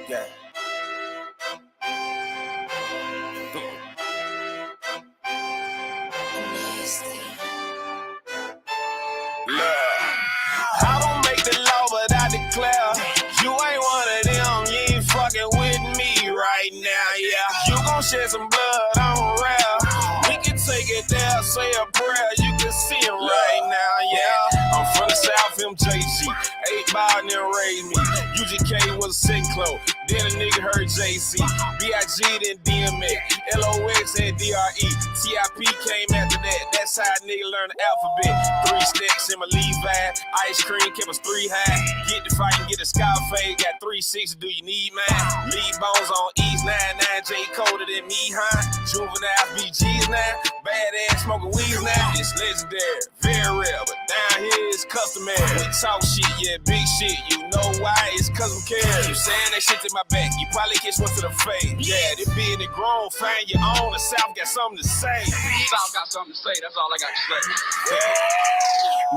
Yeah. I don't make the law, but I declare you ain't one of them. You ain't fucking with me right now, yeah. You gon' shed some blood on rare. We can take it there, say a prayer. You can see him right now, yeah. I'm from the South, MJG. 8 Ball and then raised me. UGK was a sick clothes. Then a nigga heard JC. B.I.G. then DMX. LOX and DRE. TIP came after that. That's how a nigga learned the alphabet. 3 stacks in my Levi. Ice cream kept us 3 high. Get the fight and get a Scarface. Got 3-6, do you need mine? Lead bones on East 9-9. J colder than me, huh? Juvenile BG's now. Badass smoking weed now. It's legendary, very rare, but down here it's customary. We talk shit, yeah, big shit. You know why? It's cause we care. You saying that shit to my back, you probably catch one to the face. Yeah, this being it grown, find your own. The South got something to say. South got something to say, that's all I got to say.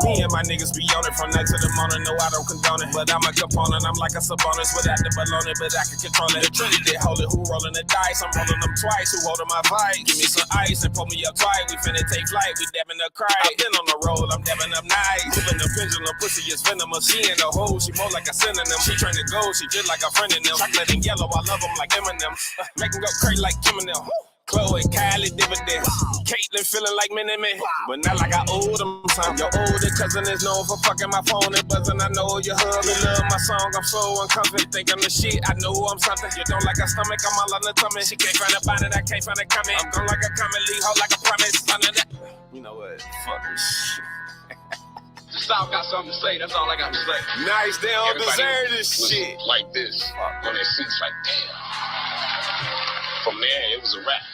Me and my niggas be on it from night to the morning. No, I don't condone it, but I'm a component. I'm like a subonus without the baloney, but I can control it. The Trinity hold it, who rolling the dice? I'm rolling them twice, who holding my vice? Give me some ice and pull me up twice. We finna take flight, we dabbing up cry. I've been on the road, I'm dabbing up nice. Tipping the pendulum, pussy is venomous. She in the hole, she more like a synonym. She trying to go, she just like a friend in them. Chocolate and yellow, I love them like Eminem. Make them go crazy like Eminem. Chloe, Kylie, dividends. Caitlyn feeling like Mini-Me, but not like I owe them some. Your older cousin is known for fucking my phone and buzzing. I know your hubby love my song. I'm so uncomfortable. You think I'm the shit? I know I'm something. You don't like a stomach, I'm all on the tummy. She can't find a bonnet, I can't find a comment. I'm gone like a comment, leave her like a promise. You know what? Fuck this shit. The South got something to say, that's all I got to say. Nice, they don't Everybody deserve this shit. Like this, on their seats, like damn. From there, it was a wrap.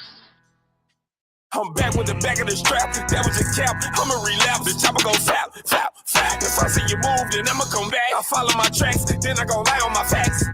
I'm back with the back of the strap. That was a cap. I'ma relapse. The chopper go fap, fap, fap. If I see you move, then I'ma come back. I follow my tracks, then I gon' lie on my facts.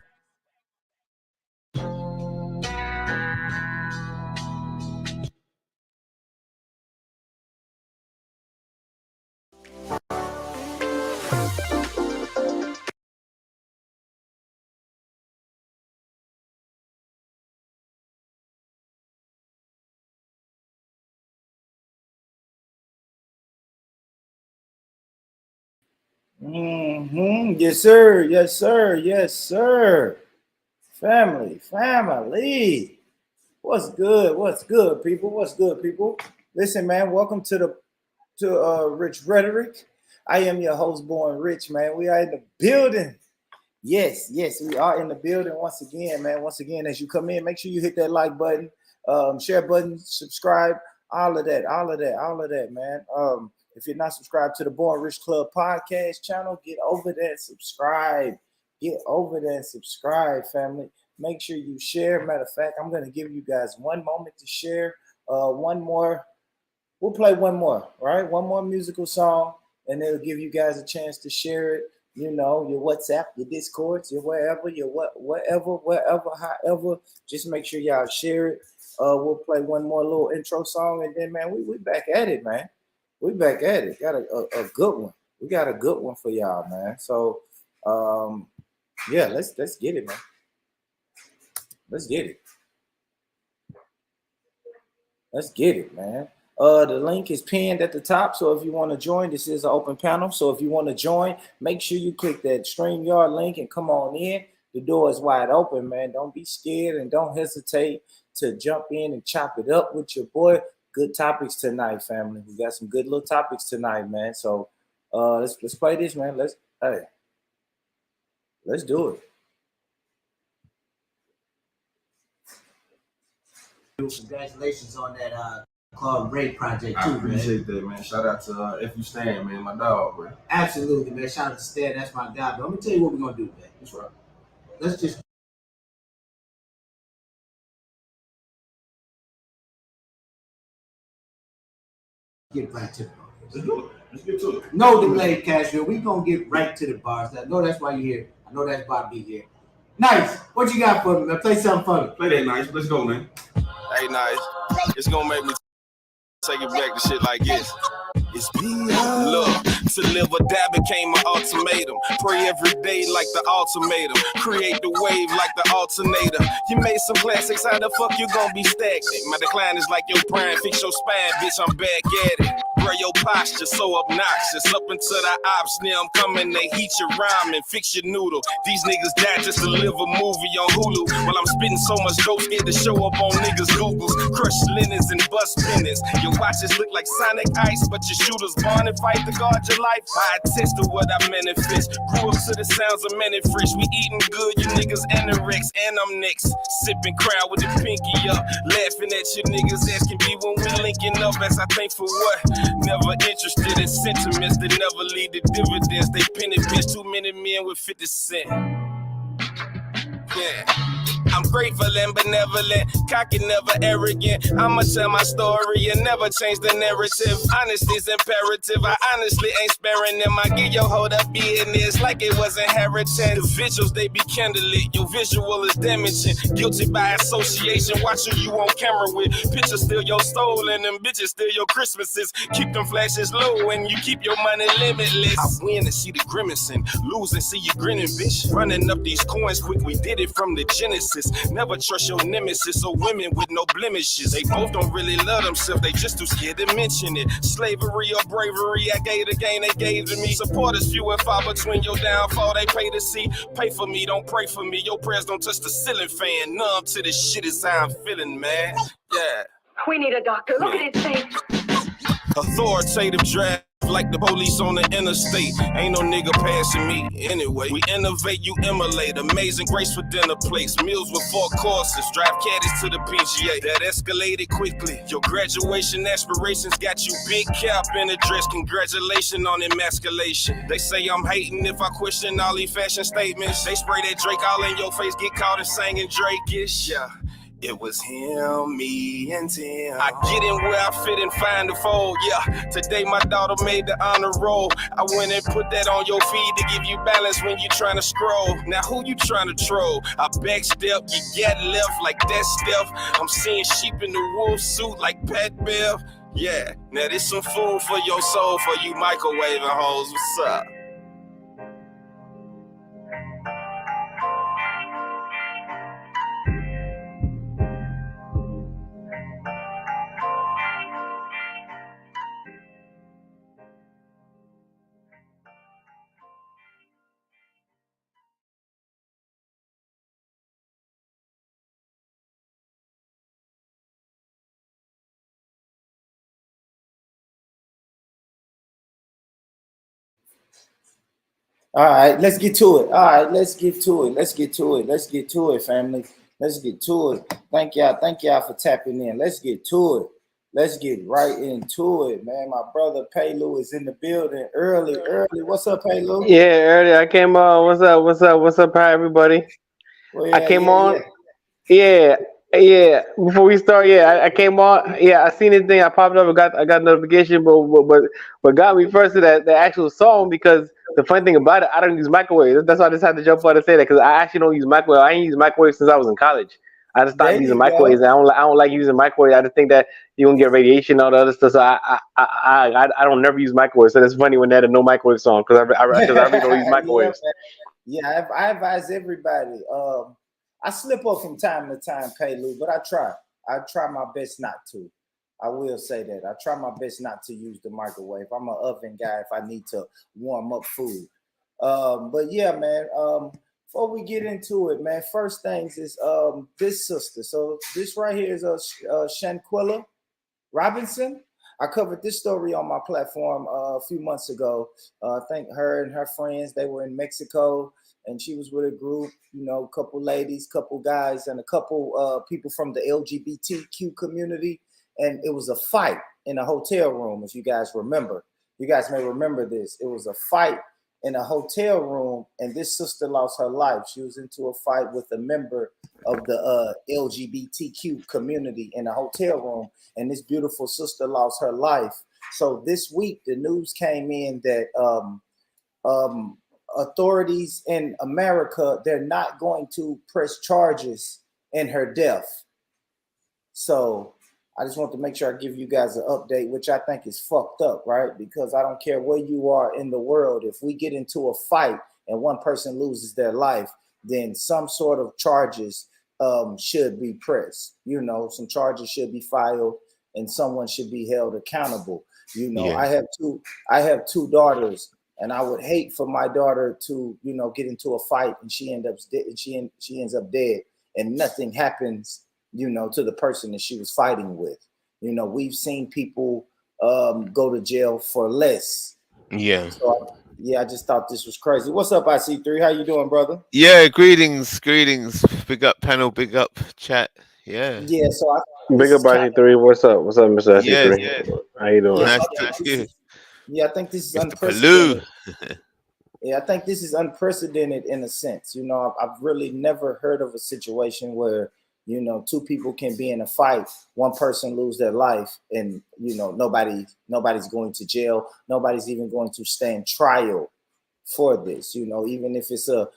Yes, sir. Yes, sir. Yes, sir. Family. What's good? What's good, people? What's good, people? Listen, man. Welcome to Rich Rhetoric. I am your host, Born Rich, man. We are in the building. Yes, we are in the building once again, man. Once again, as you come in, make sure you hit that like button, share button, subscribe, all of that, man. If you're not subscribed to the Born Rich Club podcast channel, get over there and subscribe. Family. Make sure you share. Matter of fact, I'm going to give you guys one moment to share. One more. We'll play one more, right? One more musical song, and it'll give you guys a chance to share it. You know, your WhatsApp, your Discords, your wherever, however. Just make sure y'all share it. We'll play one more little intro song, and then, man, we back at it, man. We back at it. Got a good one. We got a good one for y'all, man. So, yeah, let's get it, man. Let's get it, man. The link is pinned at the top. So if you want to join, this is an open panel. So if you want to join, make sure you click that StreamYard link and come on in. The door is wide open, man. Don't be scared and don't hesitate to jump in and chop it up with your boy. Good topics tonight, family. We got some good little topics tonight, man. So let's play this, man. Let's do it. Congratulations on that Claude Ray project too, I appreciate that, man. Shout out to F.U. Stan, man, my dog, bro. Absolutely, man. Shout out to Stan, that's my guy. But let me tell you what we're gonna do, man. That's right. Let's just get right to the bars. Let's do it. Let's get to it. No delay, Cashville. We gonna get right to the bars. I know that's why you're here. I know that's why I be here. Nice. What you got for me, man? Play something for me. Play that nice. Let's go, man. Hey, nice. It's gonna make me take it back to shit like this. It's beyond. Look, To live or die became an ultimatum. Pray every day like the ultimatum. Create the wave like the alternator. You made some classics, how the fuck you gon' be stagnant? My decline is like your prime, fix your spine, bitch, I'm back at it. Bro, your posture so obnoxious. Up until the ops near I'm coming, they heat your rhyme and fix your noodle. These niggas die just to live a movie on Hulu. While I'm spitting so much dope, scared to show up on niggas' Googles. Crushed linens and bust spinners. Your watches look like Sonic Ice, but your shooters born and fight to guard your life. I attested what I manifest. Grew up to the sounds of men and fresh. We eating good, you niggas anorex, and I'm next. Sipping crown with the pinky up. Laughing at you niggas asking me when we linking up as I think for what? Never interested in sentiments that never lead to dividends. They penny pinch too many men with 50 cents. Yeah. I'm grateful and benevolent, cocky, never arrogant. I'ma tell my story and never change the narrative. Honesty's imperative, I honestly ain't sparing them. I give your hold up business like it was inheritance. The visuals, they be candlelit, your visual is damaging. Guilty by association, watching you on camera with pictures steal your soul and them bitches steal your Christmases. Keep them flashes low and you keep your money limitless. I win and see the grimacing, lose and see you grinning, bitch. Running up these coins quick, we did it from the Genesis. Never trust your nemesis or women with no blemishes. They both don't really love themselves, they just too scared to mention it. Slavery or bravery, I gave the game they gave to me. Supporters few and far between your downfall, they pay to see. Pay for me, don't pray for me. Your prayers don't touch the ceiling fan. Numb to this shit is how I'm feeling, man. Yeah. We need a doctor. Look at his face. Authoritative draft like the police on the interstate. Ain't no nigga passing me anyway. We innovate, you immolate. Amazing grace for dinner plates. Meals with 4 courses. Drive caddies to the PGA. That escalated quickly. Your graduation aspirations got you big cap in a dress. Congratulations on emasculation. They say I'm hating if I question all these fashion statements. They spray that Drake all in your face, get caught in singing Drake-ish. Yeah. It was him, me, and Tim. I get in where I fit and find the fold, yeah. Today my daughter made the honor roll. I went and put that on your feed to give you balance when you trying to scroll. Now who you trying to troll? I backstep, you get left like that Steph. I'm seeing sheep in the wolf suit like Pat Bev. Yeah, now this some food for your soul for you microwaving hoes. What's up? All right, let's get to it. All right, let's get to it. Let's get to it. Let's get to it, family. Let's get to it. Thank y'all for tapping in. Let's get to it. Let's get right into it, man. My brother Paylu is in the building early. What's up, Paylu? Yeah, earlier I came on. What's up? Hi, everybody. Well, I came on. Yeah. Before we start, I came on. Yeah, I seen this thing. I popped up. I got a notification, but got me first to the actual song because the funny thing about it, I don't use microwave. That's why I just had to jump on and say that because I actually don't use microwave. I ain't used microwave since I was in college. I just stopped using microwaves. I don't like using microwave. I just think that you won't get radiation and all the other stuff. So I don't never use microwave. So that's funny when they had a no microwave song because I really don't use microwaves. Yeah, I advise everybody. I slip up from time to time, Paylu, but I try my best not to. I will say that. I try my best not to use the microwave. I'm an oven guy if I need to warm up food. But yeah, man, before we get into it, man, first things is this sister. So this right here is Shanquella Robinson. I covered this story on my platform a few months ago. I think her and her friends, they were in Mexico. And she was with a group, a couple ladies, couple guys, and a couple people from the LGBTQ community. And it was a fight in a hotel room, if you guys remember. You guys may remember this. It was a fight in a hotel room, and this sister lost her life. She was into a fight with a member of the LGBTQ community in a hotel room, and this beautiful sister lost her life. So this week, the news came in that authorities in America, they're not going to press charges in her death. So I just want to make sure I give you guys an update, which I think is fucked up, right? Because I don't care where you are in the world. If we get into a fight and one person loses their life, then some sort of charges should be pressed. You know, some charges should be filed, and someone should be held accountable. You know, Yeah. I have two daughters, and I would hate for my daughter to, you know, get into a fight and she ends up dead, and nothing happens, you know, to the person that she was fighting with. You know, we've seen people go to jail for less. Yeah. So yeah, I just thought this was crazy. What's up, IC3? How you doing, brother? Yeah, greetings. Big up panel, big up chat. Yeah. Yeah, so Big up IC3. What's up? What's up, Mr. IC3? Yeah. How you doing? Nice to see you. Yeah, I think this is Mr. unprecedented. Palou. Yeah, I think this is unprecedented in a sense. You know, I've really never heard of a situation where, you know, two people can be in a fight, one person lose their life, and, you know, nobody's going to jail. Nobody's even going to stand trial for this. You know, even if it's a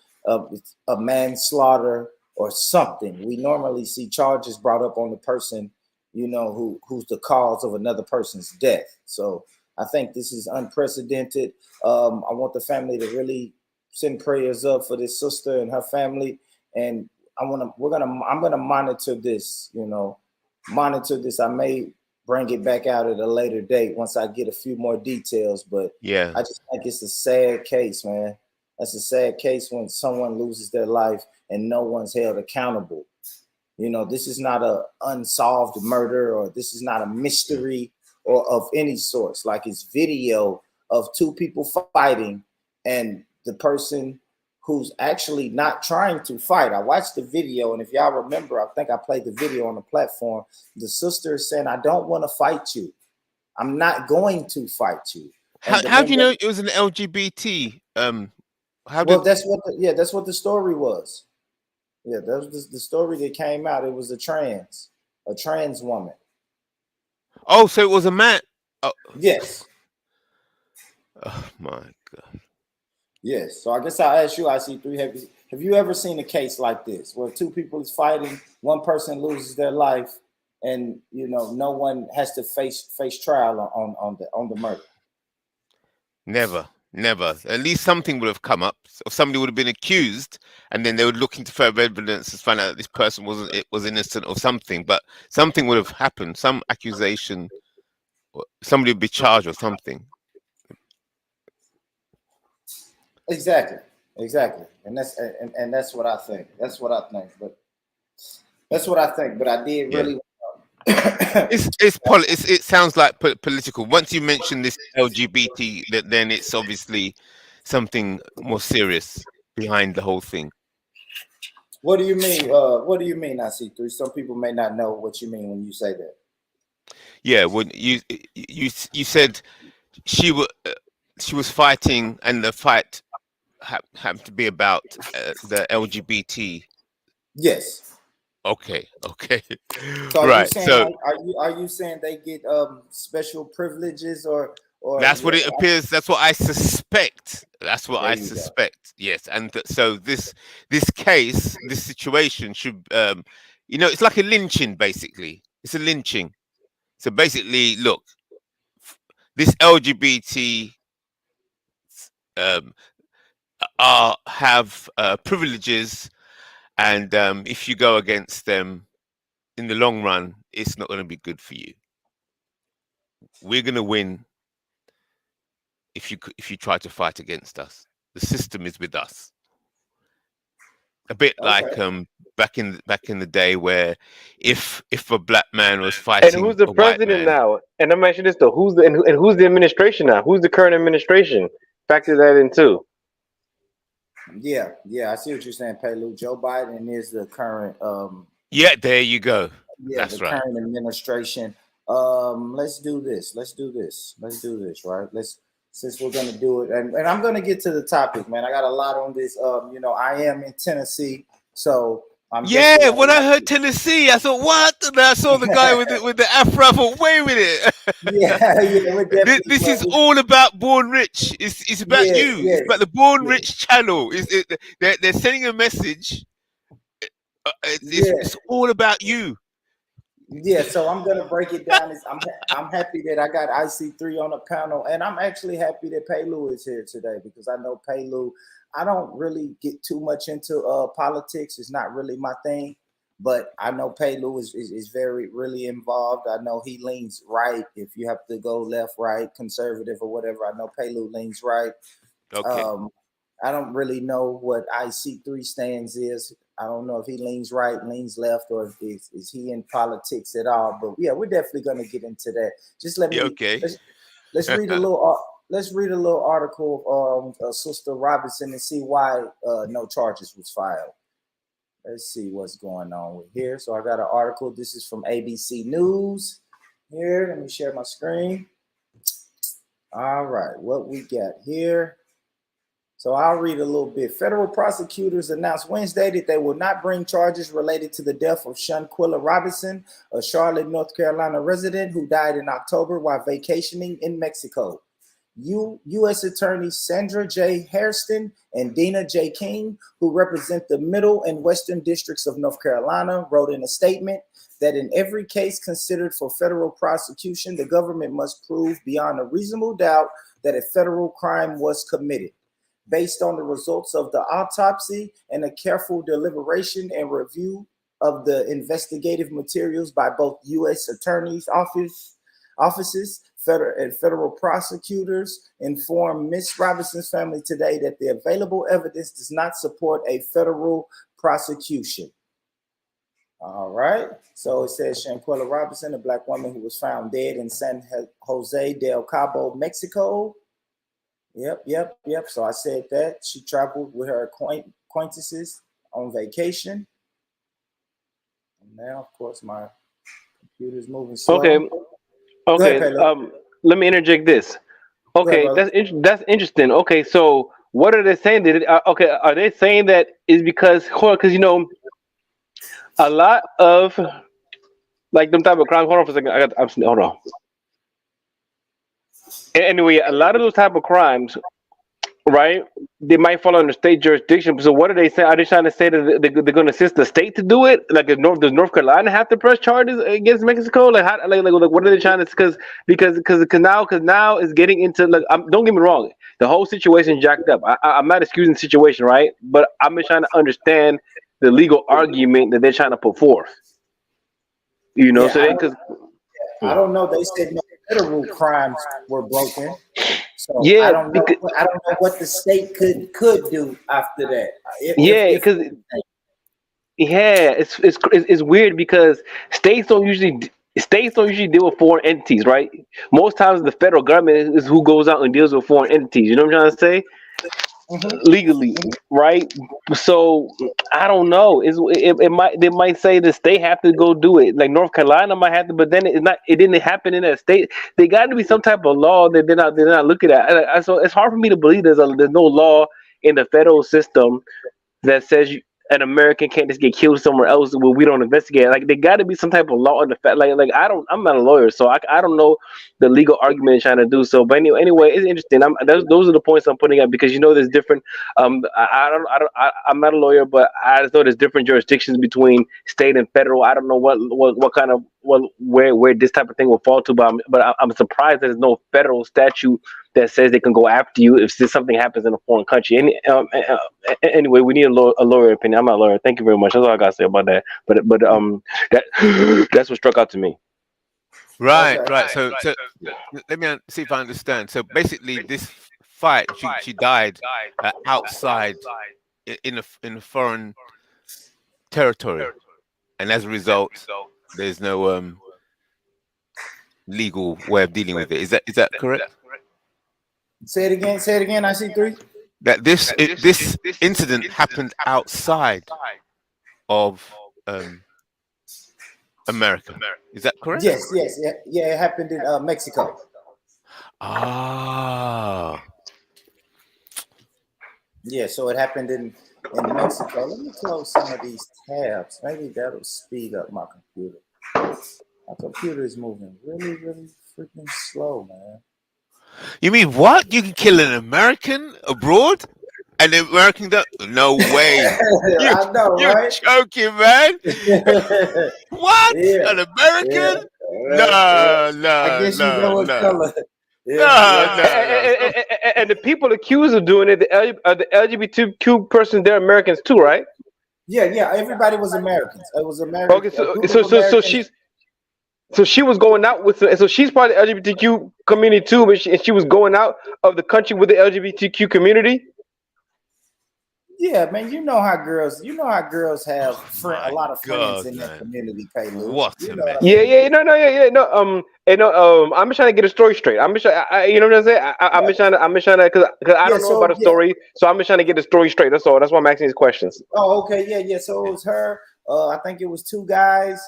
manslaughter or something, we normally see charges brought up on the person, you know, who's the cause of another person's death. So I think this is unprecedented. I want the family to really send prayers up for this sister and her family, and I'm gonna monitor this. You know, monitor this. I may bring it back out at a later date once I get a few more details. But Yeah. I just think it's a sad case, man. That's a sad case when someone loses their life and no one's held accountable. You know, this is not a unsolved murder, or this is not a mystery or of any sorts. Like, it's video of two people fighting, and the person who's actually not trying to fight. I watched the video, and if y'all remember, I think I played the video on the platform. The sister is saying, "I don't want to fight you. I'm not going to fight you." How do you know it was an LGBT? That's what the story was. Yeah, that was the story that came out. It was a trans woman. Oh, so it was a man. Oh, Yes. oh my God. Yes. So I guess I'll ask you, IC3, have you ever seen a case like this where two people is fighting, one person loses their life, and, you know, no one has to face trial on the murder? Never. At least something would have come up, or somebody would have been accused, and then they would look into further evidence to find out that this person was innocent or something. But something would have happened, some accusation, or somebody would be charged or something. Exactly. And that's what I think. But I did really. It sounds like political. Once you mention this LGBT, then it's obviously something more serious behind the whole thing. What do you mean? What do you mean, IC3? Some people may not know what you mean when you say that. Yeah, when you said she was fighting, and the fight had to be about the LGBT. Yes. Okay. So right. Are you saying they get special privileges or that's what it appears. That's what I suspect. Go. Yes. And so this case, this situation should, it's like a lynching, basically. It's a lynching. So basically, look, this LGBT have privileges, and if you go against them in the long run, it's not going to be good for you. We're going to win if you try to fight against us. The system is with us. A bit like back in the day, where if a black man was fighting, and who's the president now? And I'm asking this though: who's the administration now? Who's the current administration? Factor that in too. Yeah, I see what you're saying, Palou. Joe Biden is the current. Yeah, there you go. Yeah, that's the right. Current administration. Let's do this, right? Since we're gonna do it, and I'm gonna get to the topic, man. I got a lot on this. I am in Tennessee, so when I heard Tennessee, I thought, what? And I saw the guy with the afro. I thought, wait with it. This is all about Born Rich. It's about you. It's about the Born Rich channel. They're sending a message. It's all about you. Yeah, so I'm gonna break it down. I'm happy that I got IC3 on the panel, and I'm actually happy that Paylu is here today because I know Paylu. I don't really get too much into politics; it's not really my thing. But I know Paylu is very really involved. I know he leans right. If you have to go left, right, conservative, or whatever, I know Paylu leans right. Okay. I don't really know what IC3 stands is. I don't know if he leans right, leans left, or is he in politics at all. But yeah, we're definitely going to get into that. Just let me Okay. let's read a little. Let's read a little article of Sister Robinson and see why no charges was filed. Let's see what's going on with here. So I got an article. This is from ABC News. Here, let me share my screen. All right, what we got here. So I'll read a little bit. Federal prosecutors announced Wednesday that they will not bring charges related to the death of Shanquilla Robinson, a Charlotte, North Carolina resident who died in October while vacationing in Mexico. U.S. Attorneys Sandra J. Hairston and Dina J. King, who represent the Middle and Western Districts of North Carolina, wrote in a statement that in every case considered for federal prosecution, the government must prove beyond a reasonable doubt that a federal crime was committed. Based on the results of the autopsy and a careful deliberation and review of the investigative materials by both U.S. Attorney's offices, federal prosecutors informed Ms. Robinson's family today that the available evidence does not support a federal prosecution. All right. So it says Shanquilla Robinson, a Black woman who was found dead in San Jose del Cabo, Mexico. Yep. So I said that. She traveled with her acquaintances on vacation. And now, of course, my computer's moving slow. Okay. Ahead, Let me interject this. Okay, ahead, that's interesting. Okay, so what are they saying? Are they saying that is because a lot of like them type of crimes? Hold on for a second. Hold on. Anyway, a lot of those type of crimes, right? They might fall under state jurisdiction. So what are they saying? Are they trying to say that they're going to assist the state to do it? Like, does North Carolina have to press charges against Mexico? Like, how? Like what are they trying to? Because now it's getting into like. Don't get me wrong. The whole situation jacked up. I'm not excusing the situation, right? But I'm just trying to understand the legal argument that they're trying to put forth. You know, so I don't know. They said no federal crimes were broken. So yeah, I don't know what the state could do after that. It's weird because states don't usually deal with foreign entities, right? Most times the federal government is who goes out and deals with foreign entities. You know what I'm trying to say? Legally, right? So I don't know. They might say the state have to go do it. Like North Carolina might have to, but then it didn't happen in that state. There got to be some type of law that they're not looking at. So it's hard for me to believe there's no law in the federal system that says an American can't just get killed somewhere else where we don't investigate. Like there got to be some type of law in the fact. Like I'm not a lawyer, so I don't know the legal argument trying to do so. But anyway, it's interesting. Those are the points I'm putting up because there's different. I'm not a lawyer, but I just know there's different jurisdictions between state and federal. I don't know what kind of where this type of thing will fall to, but I'm surprised there's no federal statute that says they can go after you if something happens in a foreign country. Anyway, we need a lawyer opinion. I'm not a lawyer. Thank you very much. That's all I gotta say about that. But that's what struck out to me. Right. So let me see if I understand. So basically, this fight, she died outside in a foreign territory, and as a result, there's no legal way of dealing with it. Is that correct? Say it again. IC3. That this incident happened outside of America. Is that correct? Yes. Yeah. It happened in Mexico. Ah. Yeah. So it happened in Mexico. Let me close some of these tabs. Maybe that'll speed up my computer. My computer is moving really, really freaking slow, man. You mean what? You can kill an American abroad? And the American don't. No way. You, I know, you're right? joking, man. What? Yeah, An yeah, American? yeah. No, I no, guess you know no, what no, color. Yeah, no, yeah, no, no. So, And the people accused of doing it, the LGBTQ persons, they're Americans too, right? yeah, yeah. Everybody was Americans. It was Okay, American, a so group so of so so Americans. she's so she was going out with so she's part of the LGBTQ community too, but she was going out of the country with the LGBTQ community. Yeah, man. You know how girls have oh a my lot of friends God, in that man. community, Palu. What You a know what I mess. Yeah, mean? yeah, no, no, yeah, yeah, no, I'm just trying to get a story straight. I'm just, you know what I'm saying? I'm Yeah, just trying to, because I yeah. don't know about So the yeah. story, so I'm just trying to get the story straight. That's all. That's why I'm asking these questions. Oh, okay. Yeah, yeah. So it was her. I think it was two guys,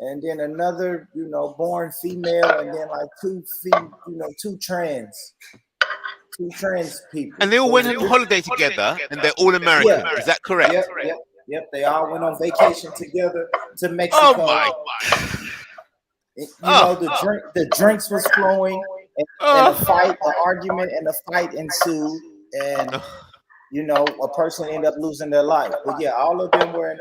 and then another, born female, and then like two trans people. And they all So it went was on holiday together, and they're all yeah. American. Is that correct? Yep, yep, yep. They all went on vacation together to Oh Mexico. my. The Oh, drinks was flowing, and oh. an argument, and a fight ensued, and a person ended up losing their life. But yeah, all of them were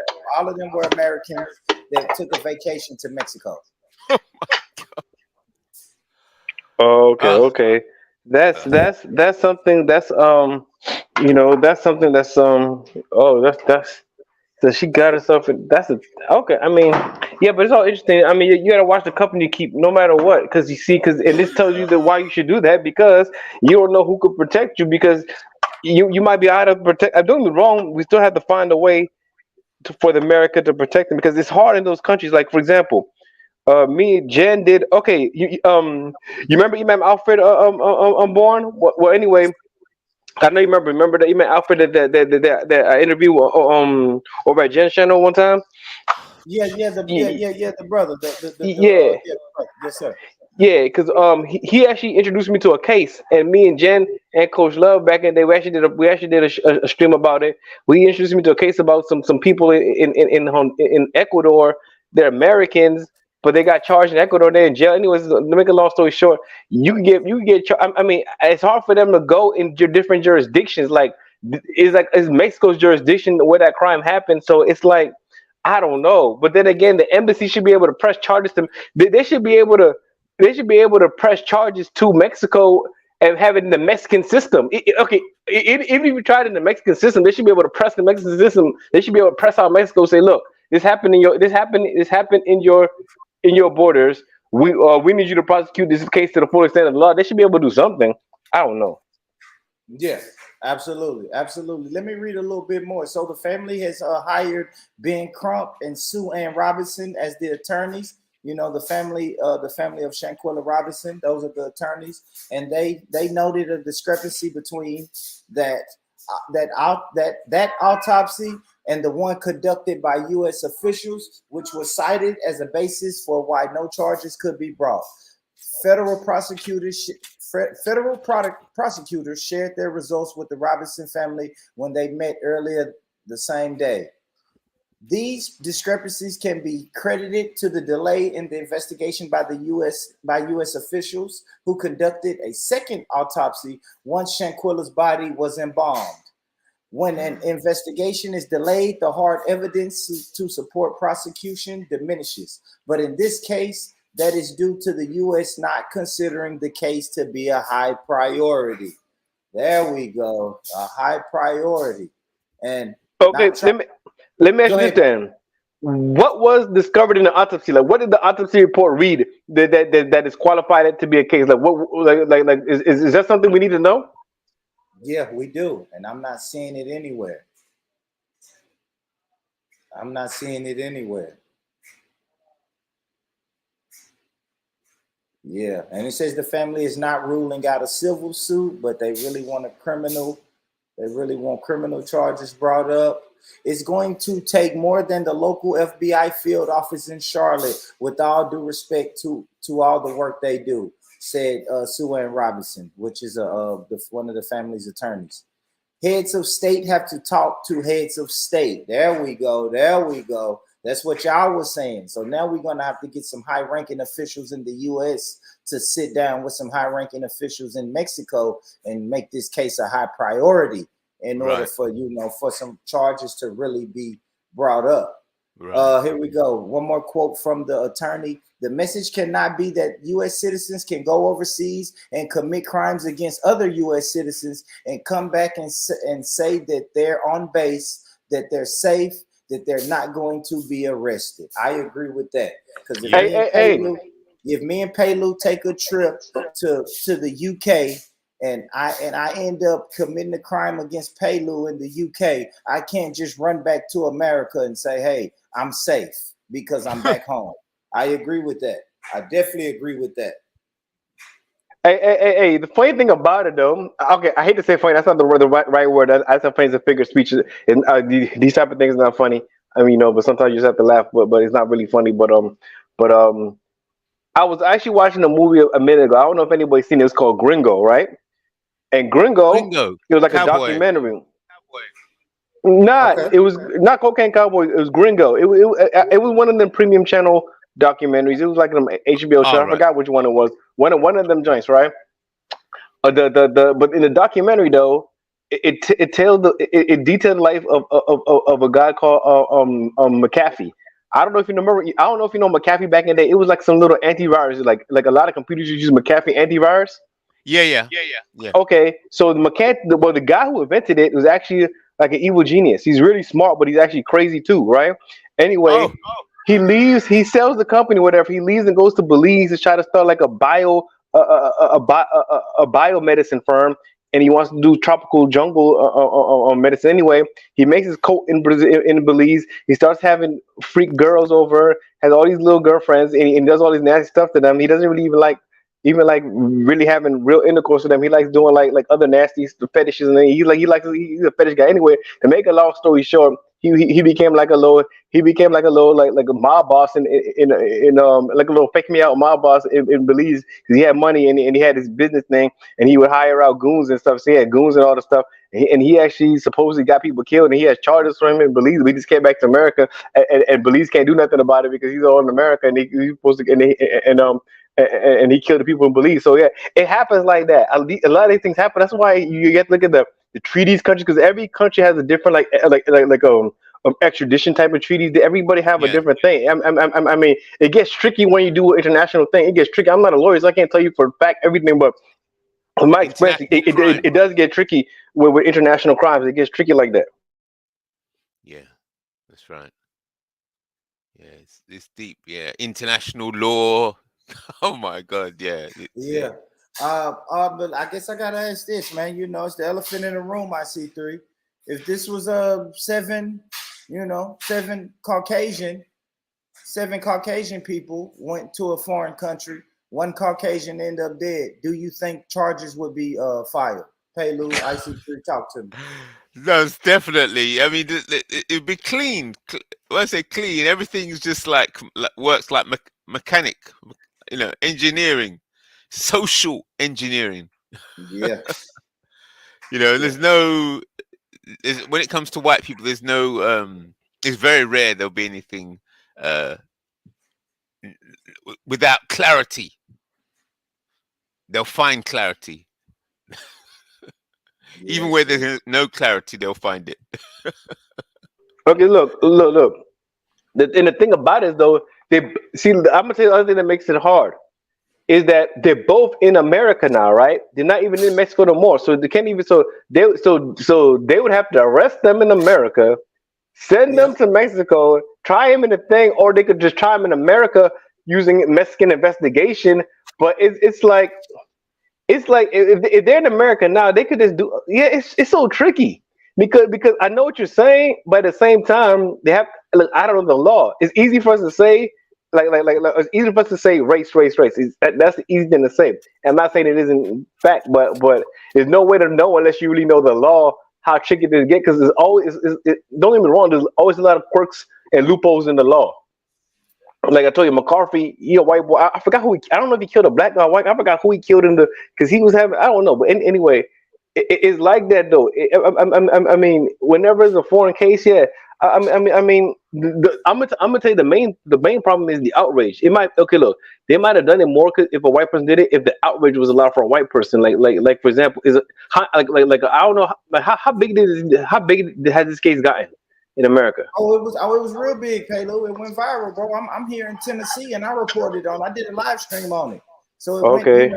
Americans that took a vacation to Mexico. Okay, Oh, okay. That's something that's something that's oh that's so she got herself that's a okay. I mean, yeah, but it's all interesting. I mean, you got to watch the company you keep no matter what, because you see, because and this tells you that why you should do that, because you don't know who could protect you, because you might be out of protect. I'm doing it wrong. We still have to find a way for the America to protect them, because it's hard in those countries. Like for example, me and Jen did okay. You remember Imam Alfred born? Well, anyway, I know you remember the Imam Alfred that I interviewed over at Jen's channel one time. Yeah, yeah, the brother, Yeah, yeah, right. Yes, sir. yeah, because he actually introduced me to a case, and me and Jen and Coach Love back in the day we actually did a stream about it. We introduced me to a case about some people in Ecuador. They're Americans, but they got charged in Ecuador. They're in jail. Anyways, to make a long story short, I mean, it's hard for them to go in different jurisdictions. Like it's Mexico's jurisdiction where that crime happened. So it's like I don't know. But then again, the embassy should be able to press charges to. They should be able to. They should be able to press charges to Mexico and have it in the Mexican system. Even if you tried it in the Mexican system, they should be able to press the Mexican system. They should be able to press out Mexico. Say, look, this happened in your borders. We need you to prosecute this case to the full extent of the law. They should be able to do something. I don't know. Yeah, absolutely, absolutely. Let me read a little bit more. So the family has hired Ben Crump and Sue Ann Robinson as the attorneys. The family of Shanquella Robinson. Those are the attorneys, and they noted a discrepancy between that autopsy and the one conducted by U.S. officials, which was cited as a basis for why no charges could be brought. Federal prosecutors shared their results with the Robinson family when they met earlier the same day. These discrepancies can be credited to the delay in the investigation by U.S. officials who conducted a second autopsy once Shanquella's body was embalmed. When an investigation is delayed, the hard evidence to support prosecution diminishes. But in this case, that is due to the U.S. not considering the case to be a high priority. There we go, a high priority. And Okay, not trying. let me ask Go you this ahead. then. What was discovered in the autopsy? Like, what did the autopsy report read that disqualified it to be a case? Like, what is that something we need to know? Yeah, we do. And I'm not seeing it anywhere. I'm not seeing it anywhere. Yeah. And it says the family is not ruling out a civil suit, but they really want criminal charges brought up. It's going to take more than the local FBI field office in Charlotte, with all due respect to all the work they do, said Sue Ann Robinson, which is one of the family's attorneys. Heads of state have to talk to heads of state. There we go. There we go. That's what y'all was saying. So now we're going to have to get some high-ranking officials in the U.S. to sit down with some high-ranking officials in Mexico and make this case a high priority. in order for for some charges to really be brought up. Here we go. One more quote from the attorney. The message cannot be that U.S. citizens can go overseas and commit crimes against other U.S. citizens and come back and say that they're on base, that they're safe, that they're not going to be arrested. I agree with that. Because if me and Paylu take a trip to the UK and I end up committing a crime against Paylu in the UK, I can't just run back to America and say, hey, I'm safe because I'm back home. I agree with that. I definitely agree with that. Hey, the funny thing about it though, okay, I hate to say funny, that's not the right word. I said funny is a figure of speech. And these type of things are not funny. I mean, but sometimes you just have to laugh, but it's not really funny. But I was actually watching a movie a minute ago. I don't know if anybody's seen it. It's called Gringo, right? And Gringo, it was like a documentary. It was not Cocaine Cowboy. It was Gringo. It was one of them premium channel documentaries. It was like an HBO show. I forgot which one it was. One of them joints, right? But in the documentary though, it detailed the life of a guy called McAfee. I don't know if you remember. I don't know if you know McAfee back in the day. It was like some little antivirus, like a lot of computers use McAfee antivirus. Yeah. Okay, so the guy who invented it was actually like an evil genius. He's really smart, but he's actually crazy too, right? Anyway, he leaves. He sells the company, whatever. He leaves and goes to Belize to try to start like a biomedicine firm, and he wants to do tropical jungle medicine. Anyway, he makes his coat in Belize. He starts having freak girls over, has all these little girlfriends, and does all this nasty stuff to them. He doesn't really even like really having real intercourse with them. He likes doing like other nasty fetishes, and he's a fetish guy. Anyway, to make a long story short, he became like a little like a mob boss in like a little fake me out mob boss in Belize, because he had money and he had his business thing, and he would hire out goons and stuff. So he had goons and all the stuff, and he actually supposedly got people killed, and he has charges for him in Belize. We just came back to America, and Belize can't do nothing about it because he's all in America, and he's supposed to and he killed the people in Belize. So yeah, it happens like that. A lot of these things happen. That's why you have to look at the treaties countries, because every country has a different extradition type of treaties. Everybody have a different thing. I mean, it gets tricky when you do an international thing. It gets tricky. I'm not a lawyer, so I can't tell you for a fact everything, but from my experience, it does get tricky with international crimes. It gets tricky like that. Yeah, that's right. Yeah, it's deep. Yeah, international law. Oh my God, yeah. But I guess I gotta ask this, man. It's the elephant in the room. I see three. If this was seven Caucasian people went to a foreign country, one Caucasian ended up dead, do you think charges would be filed? Paylu, IC3, talk to me. No, it's definitely. I mean, it'd be clean. When I say clean, everything's just like works like mechanic. Engineering, social engineering. Yeah. There's no. When it comes to white people, there's no. It's very rare there'll be anything without clarity. They'll find clarity. Even where there's no clarity, they'll find it. Okay, look. And the thing about it is, though, I'm gonna tell you the other thing that makes it hard is that they're both in America now, right? They're not even in Mexico no more, so they can't even. So they would have to arrest them in America, send them to Mexico, try them in a thing, or they could just try them in America using Mexican investigation. But it's like if they're in America now, they could just do. Yeah, it's so tricky because I know what you're saying, but at the same time, they have. Look, I don't know the law. It's easy for us to say, like it's easy for us to say race. That's the easy thing to say. I'm not saying it isn't fact, but there's no way to know unless you really know the law how tricky it is to get. Because there's always, don't get me wrong, there's always a lot of quirks and loopholes in the law. Like I told you, McCarthy, a white boy. I forgot who. I don't know if he killed a black guy or white. I forgot who he killed because he was having. I don't know, but anyway. It's like that though. I mean, whenever it's a foreign case, I'm gonna tell you the main problem is the outrage. It might okay. Look, they might have done it more if a white person did it. If the outrage was allowed for a white person, like for example, is it like I don't know like how big has this case gotten in America? It was real big, Caleb. It went viral, bro. I'm here in Tennessee, and I reported on. I did a live stream on it. So it went, Okay.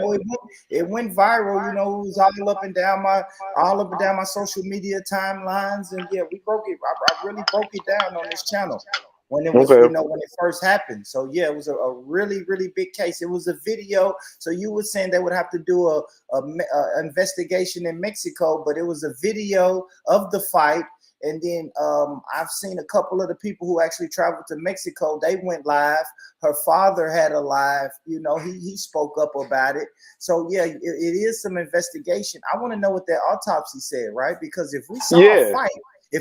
it went viral. You know, it was all up and down my social media timelines, and yeah, we broke it. I really broke it down on this channel when it was, Okay. when it first happened. So yeah, it was a really, really big case. It was a video. So you were saying they would have to do a investigation in Mexico, but it was a video of the fight. And then I've seen a couple of the people who actually traveled to Mexico. They went live. Her father had a live. You know, he spoke up about it. So yeah, it is some investigation. I want to know what that autopsy said, right? Because if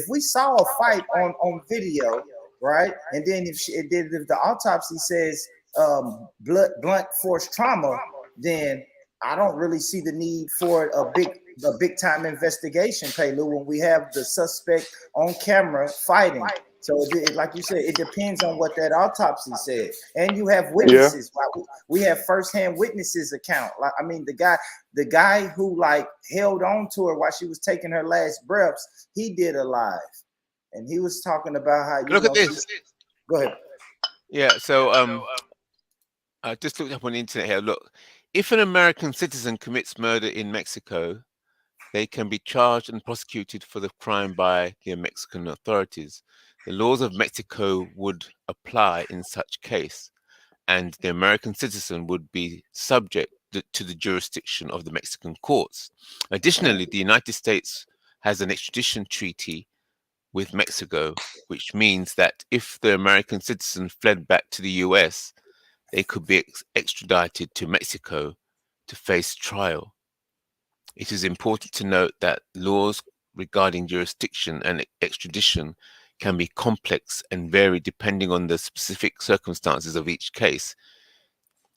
we saw a fight on video, right, and then if the autopsy says blunt force trauma, then I don't really see the need for a big time investigation, Pelu, when we have the suspect on camera fighting. So like you said, it depends on what that autopsy said, and you have witnesses. Yeah. We have firsthand witnesses account. Like, I mean, the guy who like held on to her while she was taking her last breaths, he did a live, and he was talking about how Look at this. Go ahead. Yeah. So I just looked up on the internet here. Look, if an American citizen commits murder in Mexico, they can be charged and prosecuted for the crime by the Mexican authorities. The laws of Mexico would apply in such case, and the American citizen would be subject to the jurisdiction of the Mexican courts. Additionally, the United States has an extradition treaty with Mexico, which means that if the American citizen fled back to the US, they could be extradited to Mexico to face trial. It is important to note that laws regarding jurisdiction and extradition can be complex and vary depending on the specific circumstances of each case.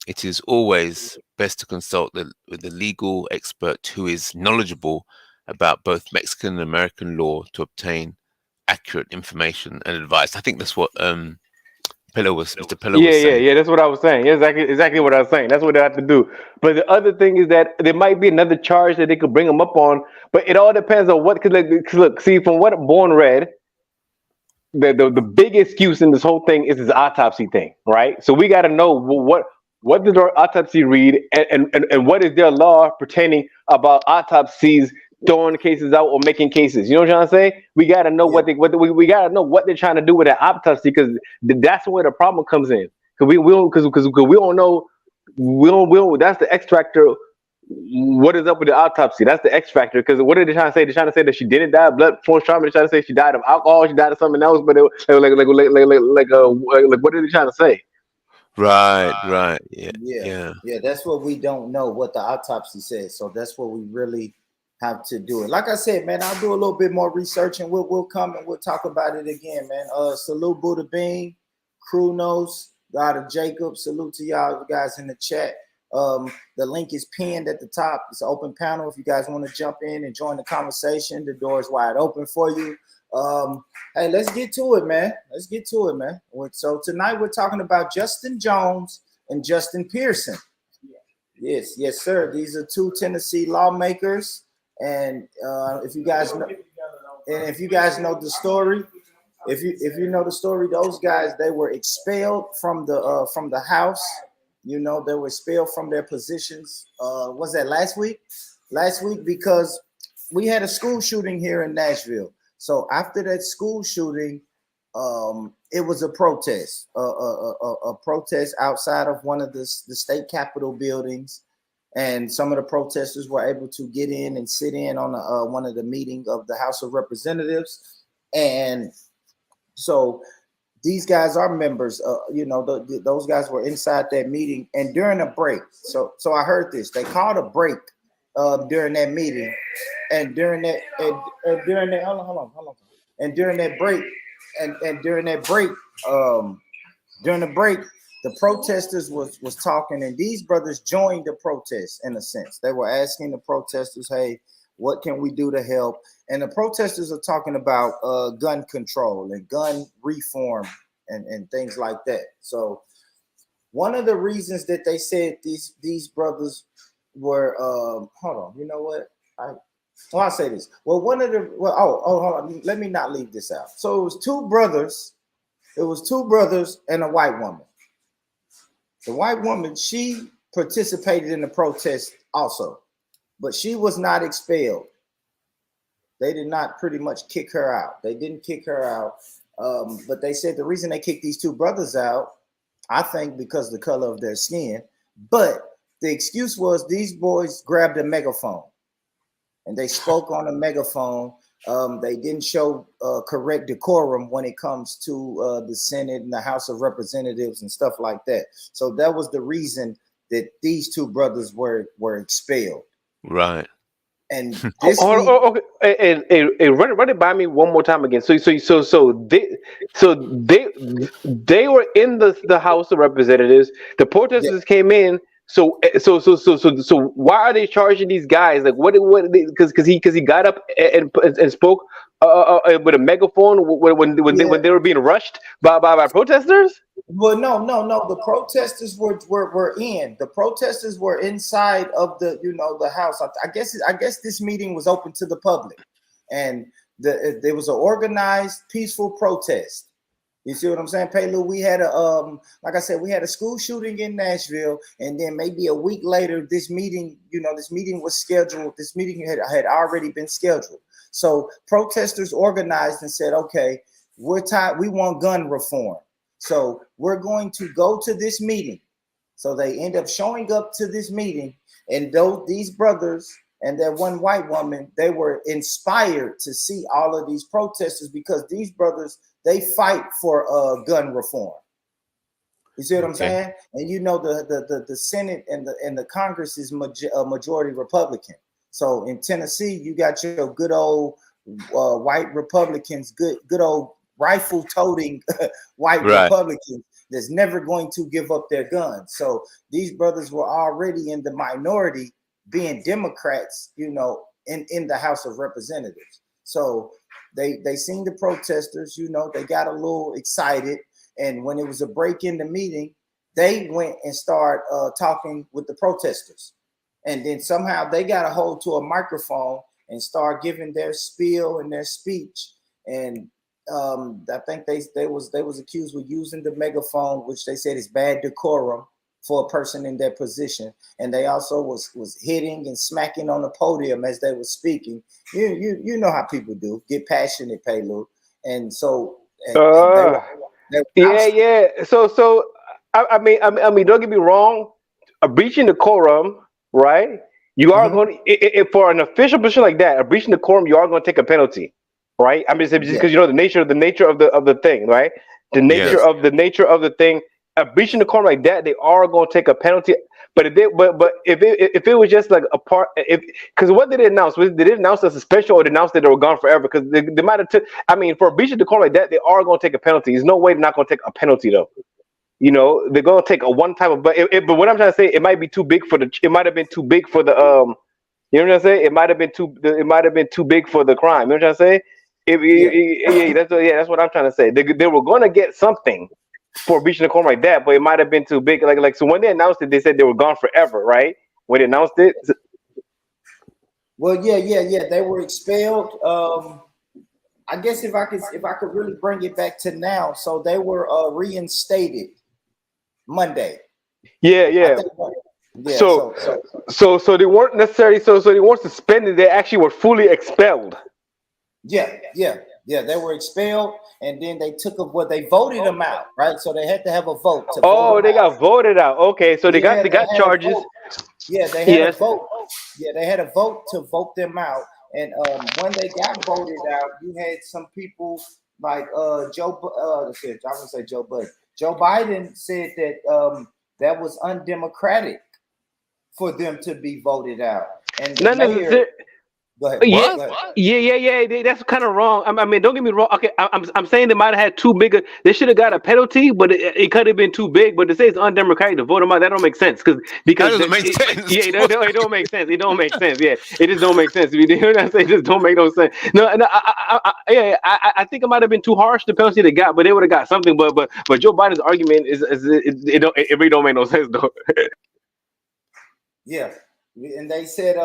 It is always best to consult with the legal expert who is knowledgeable about both Mexican and American law to obtain accurate information and advice. I think that's what Mr. Pillow was saying. Yeah. That's what I was saying. Exactly what I was saying. That's what they have to do. But the other thing is that there might be another charge that they could bring them up on. But it all depends on what. Cause look, see, from what Born read, the big excuse in this whole thing is this autopsy thing, right? So we got to know what did our autopsy read, and what is their law pertaining about autopsies throwing cases out or making cases. You know what I'm trying to say? We got to know we got to know what they're trying to do with that autopsy, because that's where the problem comes in. Because we don't know. That's the X factor. What is up with the autopsy? That's the X factor. Because what are they trying to say? They're trying to say that she didn't die of blood force trauma. They're trying to say she died of alcohol. She died of something else. But what are they trying to say? Right. Yeah. That's what we don't know, what the autopsy says. So that's what we really have to do it. Like I said, man, I'll do a little bit more research, and we'll come and we'll talk about it again, man. Salute Buddha Bean, Krunos, God of Jacob. Salute to y'all guys in the chat. The link is pinned at the top. It's an open panel. If you guys want to jump in and join the conversation, the door is wide open for you. Hey, let's get to it, man. So tonight we're talking about Justin Jones and Justin Pearson. Yes, sir. These are two Tennessee lawmakers, and if you guys know the story, if you know the story, those guys, they were expelled from the House. You know, they were expelled from their positions. Was that last week? Last week, because we had a school shooting here in Nashville. So after that school shooting, it was a protest, a protest outside of one of the state capitol buildings, and some of the protesters were able to get in and sit in on one of the meetings of the House of Representatives, and so these guys are members. Those guys were inside that meeting, and during a break. So I heard this. They called a break during that meeting, and during that hold on. And during that break, during the break, the protesters was talking, and these brothers joined the protest in a sense. They were asking the protesters, "Hey, What can we do to help? And the protesters are talking about gun control and gun reform and things like that. So one of the reasons that they said these brothers were hold on, you know what? I'll say this. Well, hold on. Let me not leave this out. So it was two brothers. It was two brothers and a white woman. The white woman, she participated in the protest also, but she was not expelled. They did not pretty much kick her out. They didn't kick her out. But they said the reason they kicked these two brothers out, I think because of the color of their skin, but the excuse was these boys grabbed a megaphone and they spoke on a megaphone. They didn't show correct decorum when it comes to the Senate and the House of Representatives and stuff like that. So that was the reason that these two brothers were expelled. Right. And this okay. And run it by me one more time again. So they were in the House of Representatives. The protesters came in. So why are they charging these guys? Like what? Because he got up and spoke with a megaphone when they were being rushed by protesters. Well, no. The protesters were in. The protesters were inside of the house. I guess this meeting was open to the public, and there was an organized, peaceful protest. You see what I'm saying, Paylu? We had like I said, we had a school shooting in Nashville, and then maybe a week later, this meeting was scheduled. This meeting had already been scheduled. So protesters organized and said, okay, we're tired. We want gun reform. So we're going to go to this meeting. So they end up showing up to this meeting, and these brothers and that one white woman, they were inspired to see all of these protesters because these brothers, they fight for gun reform. You see what I'm saying? And the Senate and the Congress is majority Republican. So in Tennessee, you got your good old white Republicans, good old rifle-toting white Republicans that's never going to give up their guns. So these brothers were already in the minority, being Democrats, in the House of Representatives. So they seen the protesters, they got a little excited. And when it was a break in the meeting, they went and started talking with the protesters. And then somehow they got a hold to a microphone and start giving their spiel and their speech. And I think they was accused with using the megaphone, which they said is bad decorum for a person in their position. And they also was hitting and smacking on the podium as they were speaking. You know how people do, get passionate, Paylu. And so yeah. So I mean, don't get me wrong. A breaching decorum, right? You are going to, for an official position like that, a breaching decorum, you are going to take a penalty, right? I mean, just because the nature of the thing, right? The nature of the thing. A breaching decorum like that, they are going to take a penalty. But if it was just like a part, because what did they announce? They didn't announce a suspension or they announced that they were gone forever. Because they might have took. I mean, for a breaching decorum like that, they are going to take a penalty. There's no way they're not going to take a penalty though. They're going to take a one type of. But what I'm trying to say, it might be too big for the. It might have been too big for the. You know what I'm saying? It might have been too big for the crime. You know what I'm saying? That's what I'm trying to say. They were going to get something for breaching the decorum like that, but it might have been too big. Like so when they announced it, they said they were gone forever, right? When they announced it. Well, yeah. They were expelled. I guess if I could really bring it back to now, so they were reinstated Monday. Yeah. So they weren't necessarily so they weren't suspended. They actually were fully expelled. Yeah. They were expelled, and then they they voted them out, right? So they had to have a vote. They got voted out. Okay, so they got charges. Yeah, they had a vote. Yeah, they had a vote to vote them out, and when they got voted out, you had some people like Joe Biden said that that was undemocratic for them to be voted out, and Go ahead. Yeah, Go ahead. yeah. That's kind of wrong. I mean, don't get me wrong. Okay, I'm saying they might have had too big. They should have got a penalty, but it could have been too big. But to say it's undemocratic to vote them out, that don't make sense. Because That doesn't make sense. yeah, it don't make sense. It don't make sense. Yeah, it just don't make sense. You know what I'm saying? It just don't make no sense. No, I think it might have been too harsh the penalty they got, but they would have got something. But Joe Biden's argument is it really don't make no sense though. Yeah, and they said,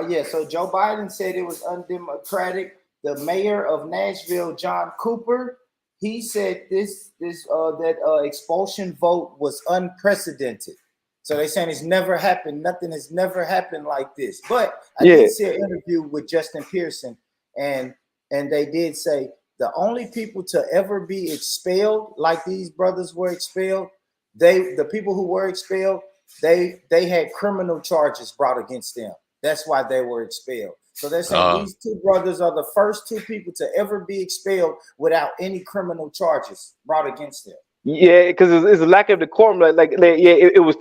yeah. So Joe Biden said it was undemocratic. The mayor of Nashville, John Cooper, he said that expulsion vote was unprecedented. So they're saying it's never happened. Nothing has never happened like this. But I did see an interview with Justin Pearson, and they did say the only people to ever be expelled like these brothers were expelled, the people who were expelled, they had criminal charges brought against them. That's why they were expelled. So they're saying these two brothers are the first two people to ever be expelled without any criminal charges brought against them. Yeah, because it's a lack of decorum. It was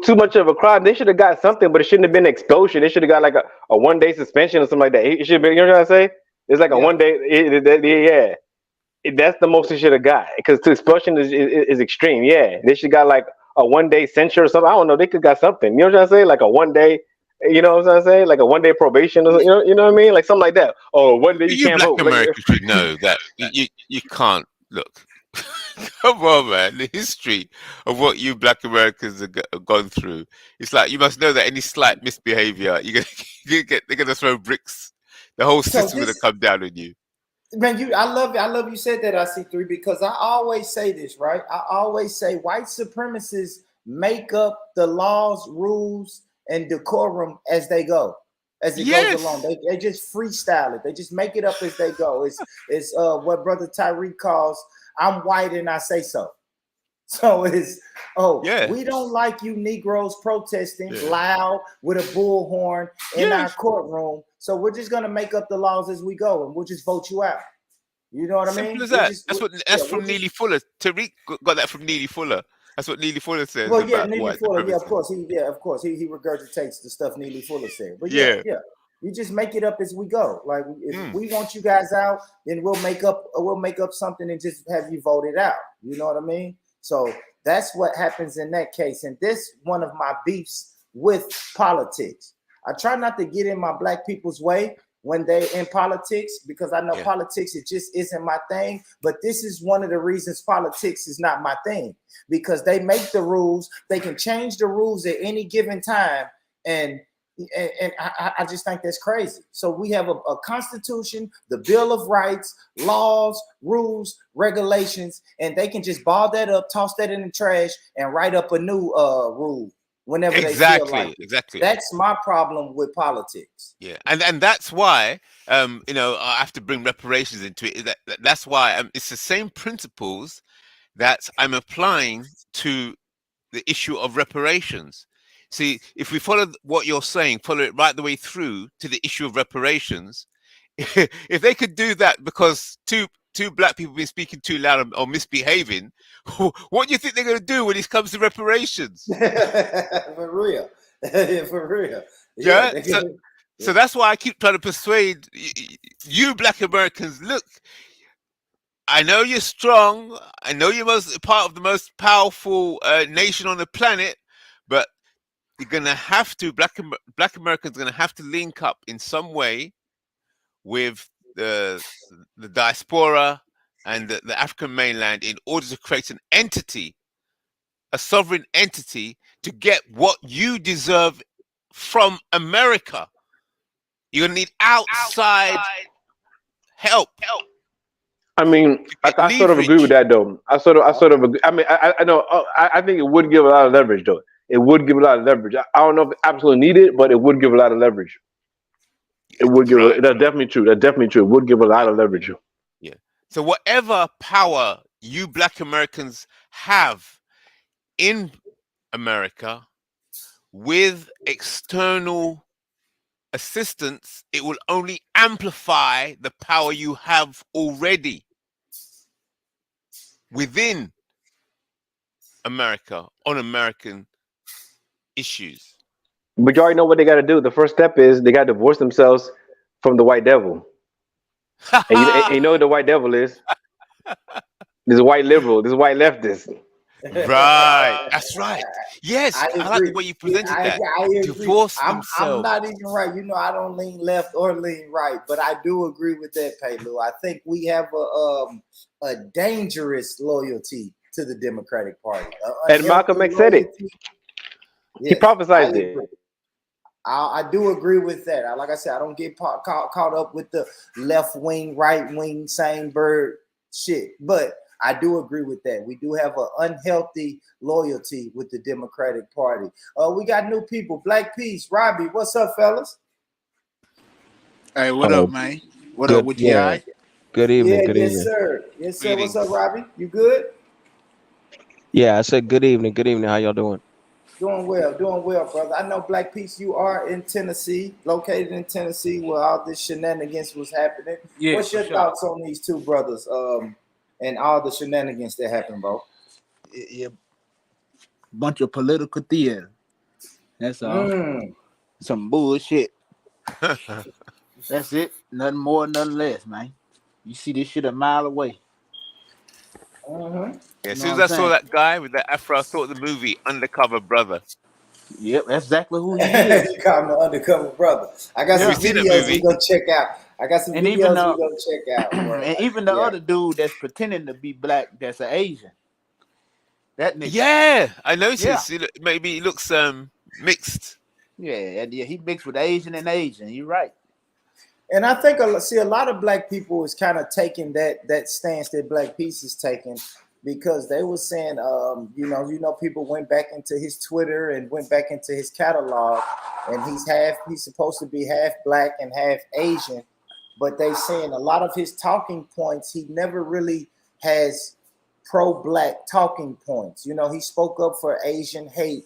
too much of a crime. They should have got something, but it shouldn't have been expulsion. They should have got like a 1 day suspension or something like that. It should be. You know what I'm saying? It's like a 1 day. That's the most they should have got, because expulsion is extreme. Yeah, they should got like a 1 day censure or something. I don't know. They could got something. You know what I'm saying? Like a 1 day. You know what I'm saying? Like a 1 day probation, or you know what I mean? Like something like that. Oh, 1 day you can't Black vote. Americans should know that you can't look. Come on, man. The history of what you Black Americans have gone through. It's like you must know that any slight misbehavior, they're gonna throw bricks. The whole system gonna come down on you. Man, I love you said that, IC3, because I always say this, right? I always say white supremacists make up the laws, rules, and decorum as they go, as it goes along. They just freestyle it. They just make it up as they go. It's what Brother Tyreek calls, I'm white and I say so. So it's, we don't like you Negroes protesting loud with a bullhorn in our courtroom. So we're just gonna make up the laws as we go, and we'll just vote you out. You know what I mean? Simple as that. That's from Neely Fuller. Tariq got that from Neely Fuller. That's what Neely Fuller says. Well, yeah, Neely Fuller. Yeah, of course. He regurgitates the stuff Neely Fuller said. But yeah. You just make it up as we go. Like if we want you guys out, then we'll make up something and just have you voted out. You know what I mean? So that's what happens in that case. And this one of my beefs with politics. I try not to get in my Black people's way when they're in politics, because I know politics, it just isn't my thing. But this is one of the reasons politics is not my thing, because they make the rules. They can change the rules at any given time. And I just think that's crazy. So we have a constitution, the Bill of Rights, laws, rules, regulations, and they can just ball that up, toss that in the trash, and write up a new rule whenever they feel like it. Exactly. That's my problem with politics. Yeah, and that's why I have to bring reparations into it. That's why it's the same principles that I'm applying to the issue of reparations. See, if we follow what you're saying, follow it right the way through to the issue of reparations, if they could do that because two Black people been speaking too loud or misbehaving, what do you think they're going to do when it comes to reparations? For real. For real. Yeah. So that's why I keep trying to persuade you Black Americans, look, I know you're strong. I know you're part of the most powerful nation on the planet, but you're going to have to, Black Americans are going to have to link up in some way with the diaspora and the African mainland in order to create an entity, a sovereign entity, to get what you deserve from America. You're going to need outside help. I mean, I sort of agree with that, though. I sort of agree. I mean, I know. I think it would give a lot of leverage, though. It would give a lot of leverage. I don't know if it absolutely needed, but it would give a lot of leverage. It would give. That's definitely true. That's definitely true. It would give a lot of leverage. Yeah. So whatever power you Black Americans have in America, with external assistance, it will only amplify the power you have already within America on American issues. But you already know what they got to do. The first step is they got to divorce themselves from the white devil. And you know what the white devil is? This white liberal, this white leftist. Right. That's right. Yes, I I like the agree. way you Yeah, presented that. I agree. Divorce I'm themselves. not even right. You know, I don't lean left or lean right, but I do agree with that, Paylu. I think we have a dangerous loyalty to the Democratic Party. And Malcolm X said it. He Yes, I prophesized it. agree. I do agree with that. Like I said, I don't get caught up with the left wing, right wing, same bird shit. But I do agree with that. We do have an unhealthy loyalty with the Democratic Party. We got new people. Black Peace, Robbie. What's up, fellas? Hey, what Oh, up, man? What good. up with you, all Yeah. right? Good evening. Yeah, Good yes, evening. sir. Yes, sir. What's up, Greetings. Robbie? You good? Yeah, I said good evening. Good evening. How y'all doing? Doing well, brother. I know Black Peace, you are in Tennessee, located in Tennessee, where all this shenanigans was happening. Yeah, What's for your sure. thoughts on these two brothers and all the shenanigans that happened, bro? Yeah, bunch of political theater. That's all. Some bullshit. That's it. Nothing more, nothing less, man. You see this shit a mile away. Mm-hmm. Yeah, You as know soon what as I'm I saw saying? that guy with that afro, I thought the movie Undercover Brother. Yep, that's exactly who he is. You call him the undercover brother. I got Have some you Yeah, seen that videos we movie? go check out. I got some and even videos we go check out, bro. and Like, even the yeah. other dude that's pretending to be black, that's an Asian. That nigga. Yeah, I Yeah, noticed. Maybe he looks mixed. yeah. He mixed with Asian and Asian. You're right. And I think a lot of black people is kind of taking that stance that Black Peace is taking because they were saying, people went back into his Twitter and went back into his catalog, and he's supposed to be half black and half Asian, but they saying a lot of his talking points he never really has pro-black talking points. You know, he spoke up for Asian hate,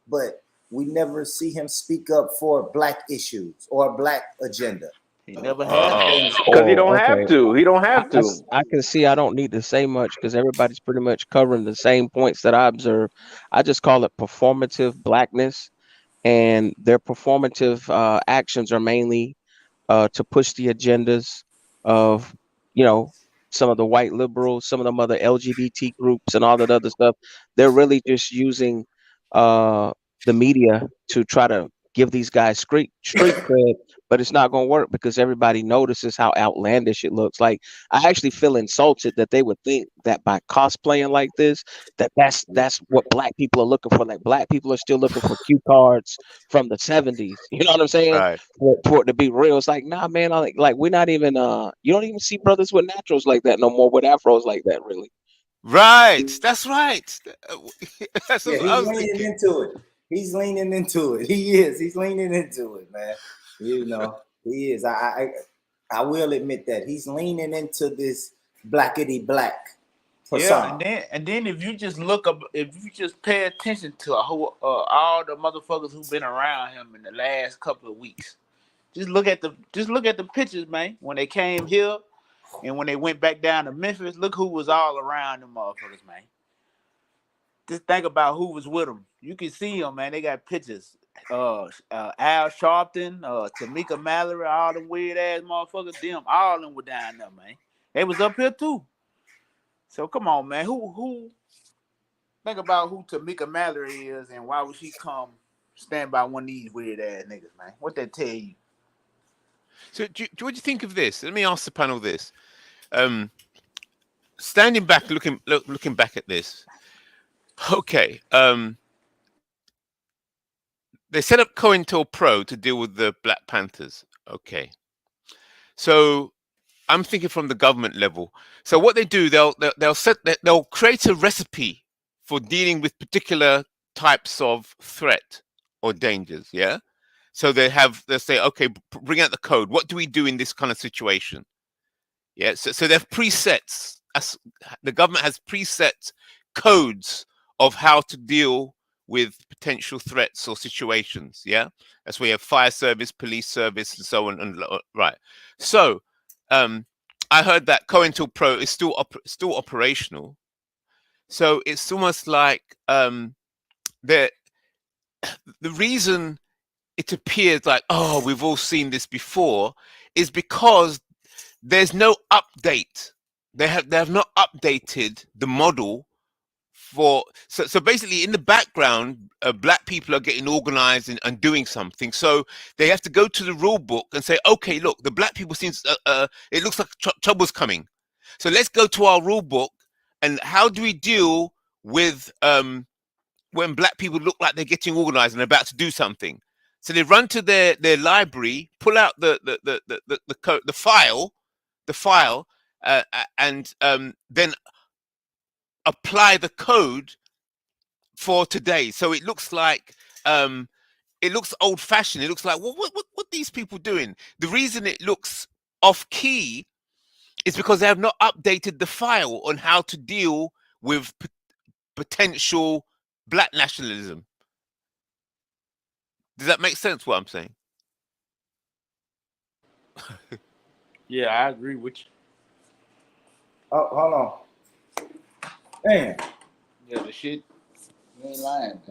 but we never see him speak up for black issues or black agenda. He never has Oh, been. Because he Oh, don't okay. have to. He don't have to. I can see I don't need to say much because everybody's pretty much covering the same points that I observe. I just call it performative blackness, and their performative actions are mainly to push the agendas of, you know, some of the white liberals, some of them other LGBT groups, and all that other stuff. They're really just using uh, the media to try to give these guys street cred, but it's not going to work because everybody notices how outlandish it looks. Like I actually feel insulted that they would think that by cosplaying like this, that's what black people are looking for. Like black people are still looking for cue cards from the 70s. You know what I'm saying? right, For it to be real. It's like, nah, man, like we're not even you don't even see brothers with naturals like that no more, with afros like that, really. right. That's right. That's Yeah, what I he's was leaning thinking. into it. He's leaning into it. He is. He's leaning into it, man. You know, he is. I will admit that he's leaning into this blackity black Yeah, persona. and then if you just look up, if you just pay attention to all the motherfuckers who've been around him in the last couple of weeks, just look at the pictures, man. When they came here and when they went back down to Memphis, look who was all around them motherfuckers, man. Just think about who was with them. You can see them, man. They got pictures. Al Sharpton, Tamika Mallory, all the weird ass motherfuckers. Them, all of them were down there, man. They was up here too. So come on, man. Who think about who Tamika Mallory is and why would she come stand by one of these weird ass niggas, man? What that tell you? So, what do you think of this? Let me ask the panel this. Standing back, looking back at this. Okay. They set up COINTELPRO to deal with the Black Panthers. Okay. So I'm thinking from the government level. So what they do, they'll create a recipe for dealing with particular types of threat or dangers. Yeah. So they'll say, okay, bring out the code. What do we do in this kind of situation? Yeah. So they have presets. The government has preset codes of how to deal with potential threats or situations. Yeah. That's where you have fire service, police service, and so on. And right. So I heard that COINTELPRO is still operational. So it's almost like the reason it appears like, oh, we've all seen this before, is because there's no update. They have not updated the model for so basically in the background, black people are getting organized and doing something. So they have to go to the rule book and say, okay, look, the black people seems it looks like trouble's coming. So let's go to our rule book and how do we deal with when black people look like they're getting organized and about to do something. So they run to their library, pull out the file, and then apply the code for today. So it looks like it looks old fashioned. It looks like what these people doing? The reason it looks off key is because they have not updated the file on how to deal with potential black nationalism. Does that make sense what I'm saying? Yeah, I agree with you. Oh, hold on. Man. Yeah, the shit. You ain't lying.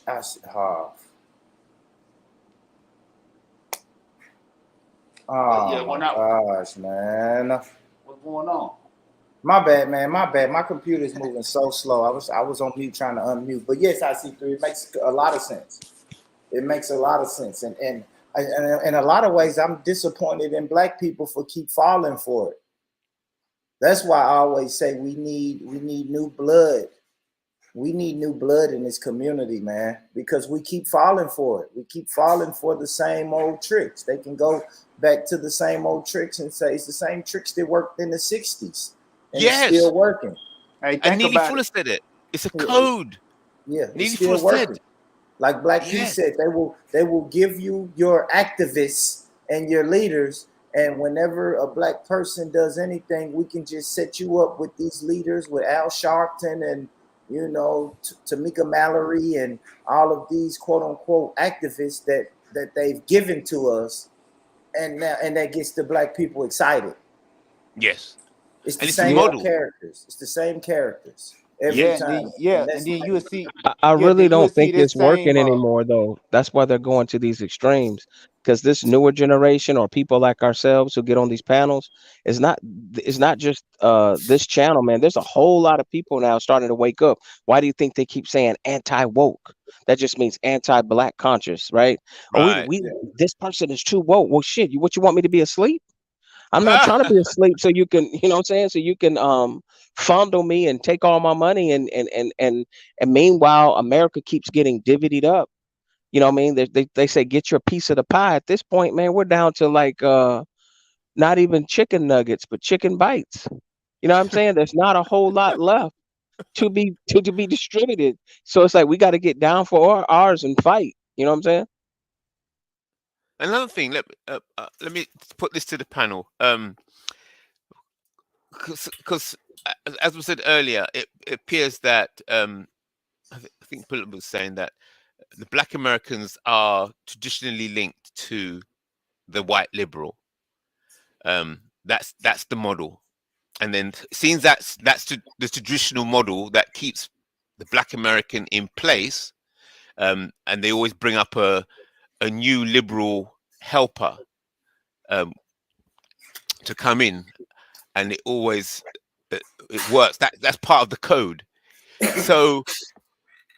I said half. Oh Yeah, my not, gosh, man. what's going on? My bad, man. My bad. My computer's moving so slow. I was on mute trying to unmute. But yes, I see through. It makes a lot of sense. It makes a lot of sense. And in a lot of ways, I'm disappointed in black people for keep falling for it. That's why I always say we need new blood. We need new blood in this community, man, because we keep falling for it. We keep falling for the same old tricks. They can go back to the same old tricks and say it's the same tricks that worked in the 60s. And yes. It's still working. Hey, and Neely Fuller said it. It's a code. Yeah, Neely it's still Fuller working. Like Black P said, they will give you your activists and your leaders. And whenever a black person does anything, we can just set you up with these leaders, with Al Sharpton and, you know, Tamika Mallory and all of these quote unquote activists that they've given to us. And that gets the black people excited. Yes. It's the same characters. It's the same characters. Every time. And then you will see. I really don't think it's working anymore, though. That's why they're going to these extremes. Because this newer generation or people like ourselves who get on these panels it's not just this channel, man. There's a whole lot of people now starting to wake up. Why do you think they keep saying anti-woke? That just means anti-black conscious, right? Right. This person is too woke. Well, shit, what you want me to be asleep? I'm not trying to be asleep so you can, you know what I'm saying? So you can fondle me and take all my money and meanwhile America keeps getting divvied up. You know what I mean? They say get your piece of the pie. At this point, man, we're down to like not even chicken nuggets, but chicken bites. You know what I'm saying? There's not a whole lot left to be distributed. So it's like we got to get down for ours and fight. You know what I'm saying? Another thing, let me put this to the panel. Because as we said earlier, it appears that I think Philip was saying that the black Americans are traditionally linked to the white liberal. That's the model, and then seems that's the traditional model that keeps the black American in place. And they always bring up a new liberal helper to come in, and it always it works. That's part of the code. So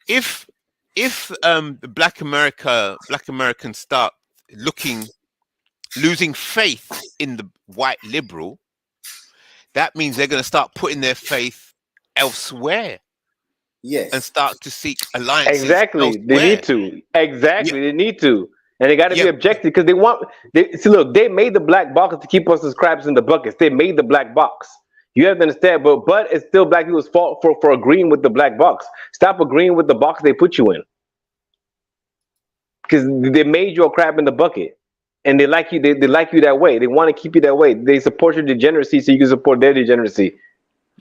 if the black Americans start losing faith in the white liberal, that means they're going to start putting their faith elsewhere. Yes. And start to seek alliances. Exactly. Elsewhere. They need to. Exactly. Yeah. They need to. And they got to be objective because see, look, they made the black box to keep us as crabs in the buckets. They made the black box. You have to understand, but it's still black people's fault for agreeing with the black box. Stop agreeing with the box they put you in. Because they made you a crab in the bucket. And they like you, they like you that way. They want to keep you that way. They support your degeneracy so you can support their degeneracy.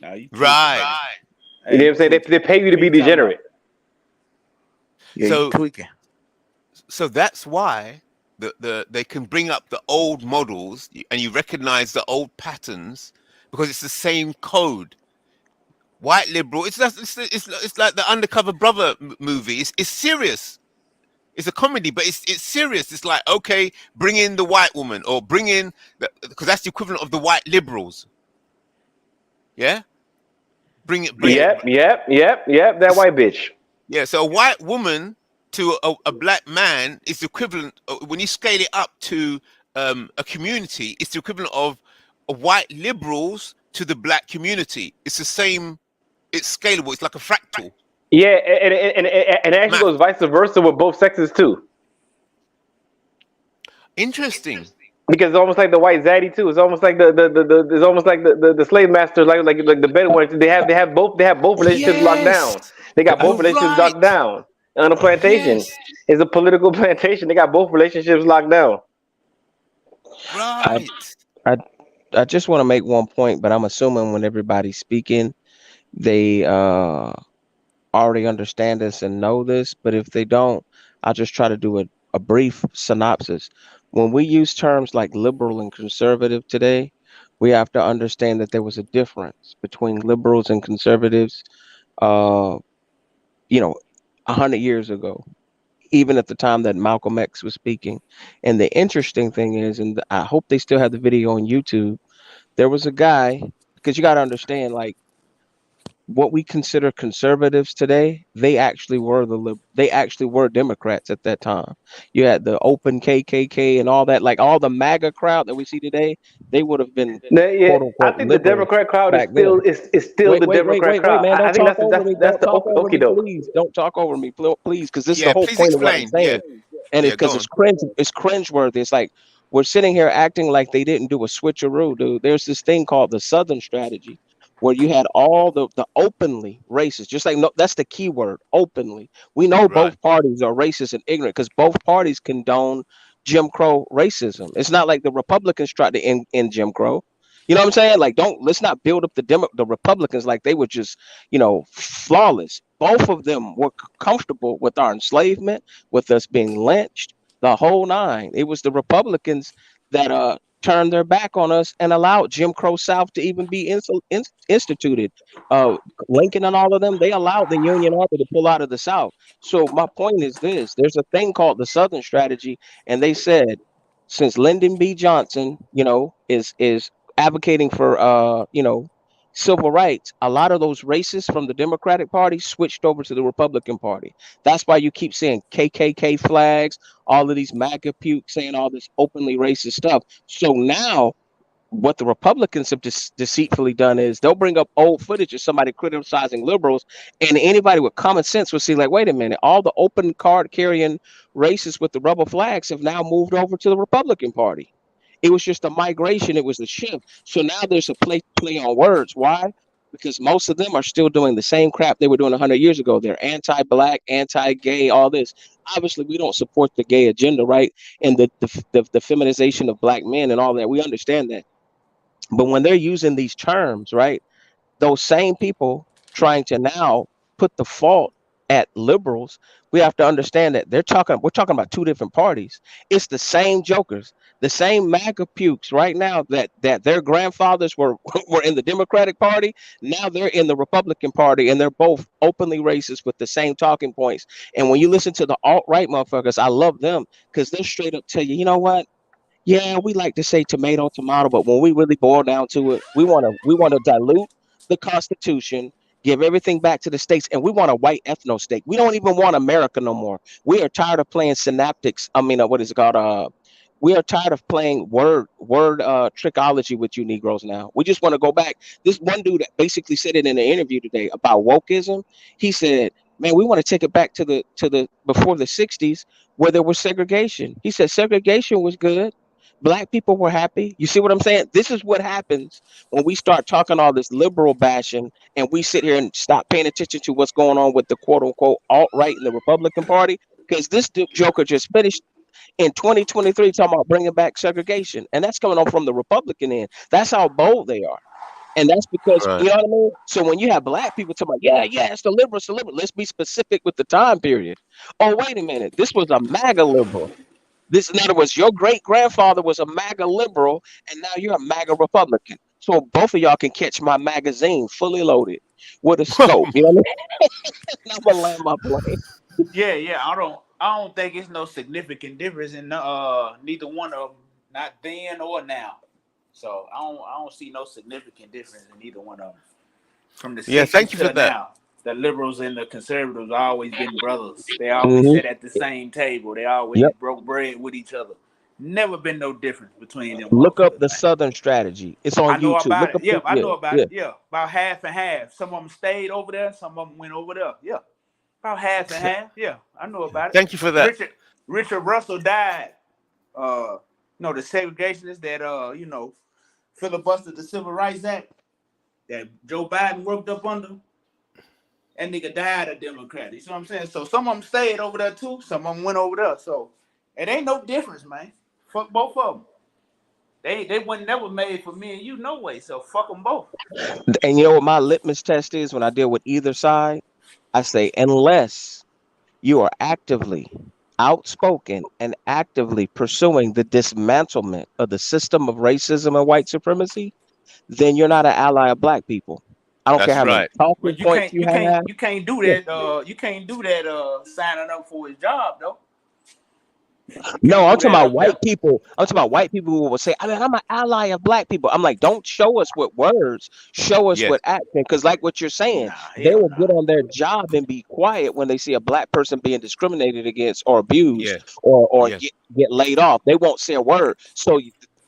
Right. You know what I'm saying? They pay you to be degenerate. Yeah, so tweaking. So that's why they can bring up the old models and you recognize the old patterns because it's the same code. White liberal. It's like the Undercover Brother movie. It's serious. It's a comedy, but it's serious. It's like, okay, bring in the white woman, or bring in because that's the equivalent of the white liberals. Yeah, bring it. Yep. That white bitch. Yeah, so a white woman to a black man is the equivalent. When you scale it up to a community, it's the equivalent of white liberals to the black community. It's the same. It's scalable. It's like a fractal. Yeah, and it actually Math. goes vice versa with both sexes too. Interesting. Because it's almost like the white zaddy too. It's almost like it's almost like the slave masters, like the Bedouins. They have both relationships locked down. Yes. They got both You're relationships right. locked down on a plantation. Yes. It's a political plantation. They got both relationships locked down. Right. I just want to make one point, but I'm assuming when everybody's speaking, they already understand this and know this. But if they don't, I'll just try to do a brief synopsis. When we use terms like liberal and conservative today, we have to understand that there was a difference between liberals and conservatives, uh, 100 years ago, even at the time that Malcolm X was speaking. And the interesting thing is, and I hope they still have the video on YouTube, there was a guy, because you got to understand, like, what we consider conservatives today, they actually were Democrats at that time. You had the open KKK and all that, like all the MAGA crowd that we see today, they would have been Yeah, quote I unquote think the liberals Democrat crowd is back still then. the Democrat crowd. Man, I don't think talk over me. that's Don't the talk over me, okie doke. please. Don't talk over me, please, because this is the Yeah, whole please point of what I'm explain. Yeah. saying. And Yeah, because go on. it's cringeworthy. It's like we're sitting here acting like they didn't do a switcheroo, dude. There's this thing called the Southern strategy, where you had all the openly racist, just like, no, that's the key word, openly. We know Right. both parties are racist and ignorant because both parties condone Jim Crow racism. It's not like the Republicans tried to end Jim Crow. You know what I'm saying? Like, let's not build up the Republicans like they were just, flawless. Both of them were comfortable with our enslavement, with us being lynched, the whole nine. It was the Republicans that turned their back on us and allowed Jim Crow South to even be instituted. Lincoln and all of them, they allowed the Union Army to pull out of the South. So my point is this: there's a thing called the Southern strategy, and they said since Lyndon B. Johnson, is advocating for civil rights, a lot of those racists from the Democratic Party switched over to the Republican Party. That's why you keep seeing KKK flags, all of these MAGA puke saying all this openly racist stuff. So now what the Republicans have deceitfully done is they'll bring up old footage of somebody criticizing liberals, and anybody with common sense will see, like, wait a minute, all the open card carrying racists with the rubber flags have now moved over to the Republican Party. It was just a migration. It was a shift. So now there's a play on words. Why? Because most of them are still doing the same crap they were doing 100 years ago. They're anti-black, anti-gay, all this. Obviously, we don't support the gay agenda, right? And the feminization of black men and all that. We understand that. But when they're using these terms, right, those same people trying to now put the fault at liberals, we have to understand that we're talking about two different parties. It's the same jokers, the same MAGA pukes right now that their grandfathers were in the Democratic Party. Now they're in the Republican Party, and they're both openly racist with the same talking points. And when you listen to the alt-right motherfuckers, I love them because they're straight up tell you, you know what? Yeah, we like to say tomato, but when we really boil down to it, we want to dilute the Constitution, give everything back to the states, and we want a white ethno state. We don't even want America no more. We are tired of playing synaptics. I mean, what is it called? We are tired of playing word trickology with you Negroes now. We just want to go back. This one dude basically said it in an interview today about wokeism. He said, "Man, we want to take it back to the before the '60s where there was segregation." He said segregation was good. Black people were happy. You see what I'm saying? This is what happens when we start talking all this liberal bashing and we sit here and stop paying attention to what's going on with the quote unquote alt-right in the Republican Party. Because this joker just finished in 2023 talking about bringing back segregation. And that's coming on from the Republican end. That's how bold they are. And that's because, Right. you know what I mean? So when you have black people talking about, yeah, it's the liberals, let's be specific with the time period. Oh, wait a minute. This was a MAGA liberal. This, in other words, your great grandfather was a MAGA liberal, and now you're a MAGA Republican. So both of y'all can catch my magazine fully loaded with a scope. You know what I mean? And I'm gonna land my plane. Yeah, I don't think it's no significant difference in neither one of them, not then or now. So I don't see no significant difference in either one of them. From the Yeah, 60s thank you for to that. now, the liberals and the conservatives always been brothers. They always Hmm. sat at the same table. They always Yep. broke bread with each other. Never been no difference between them Look up motherfuckers, the man. Southern strategy. It's on I know YouTube. about Look it. up Yeah, the I know about yeah. it. Yeah, about half and half. Some of them stayed over there. Some of them went over there. Yeah, about half and half. Yeah, I know about it. Thank you for that. Richard Russell died. No, the segregationists that filibustered the Civil Rights Act that Joe Biden worked up under. That nigga died a Democrat. You see what I'm saying? So some of them stayed over there too. Some of them went over there. So it ain't no difference, man. Fuck both of them. They wasn't never made for me and you no way. So fuck them both. And you know what my litmus test is when I deal with either side? I say, unless you are actively outspoken and actively pursuing the dismantlement of the system of racism and white supremacy, then you're not an ally of black people. I don't care That's how many right. talking But points you have. you can't do Yeah. that. You can't do that. Signing up for his job though. You No, can't I'm do talking that about up there. white people. I'm talking about white people who will say, I mean, I'm an ally of black people. I'm like, don't show us with words, show us Yes. with action. Because, like what you're saying, Nah, they hell will nah. get on their job and be quiet when they see a black person being discriminated against or abused Yes. or Yes. get laid off. They won't say a word. So,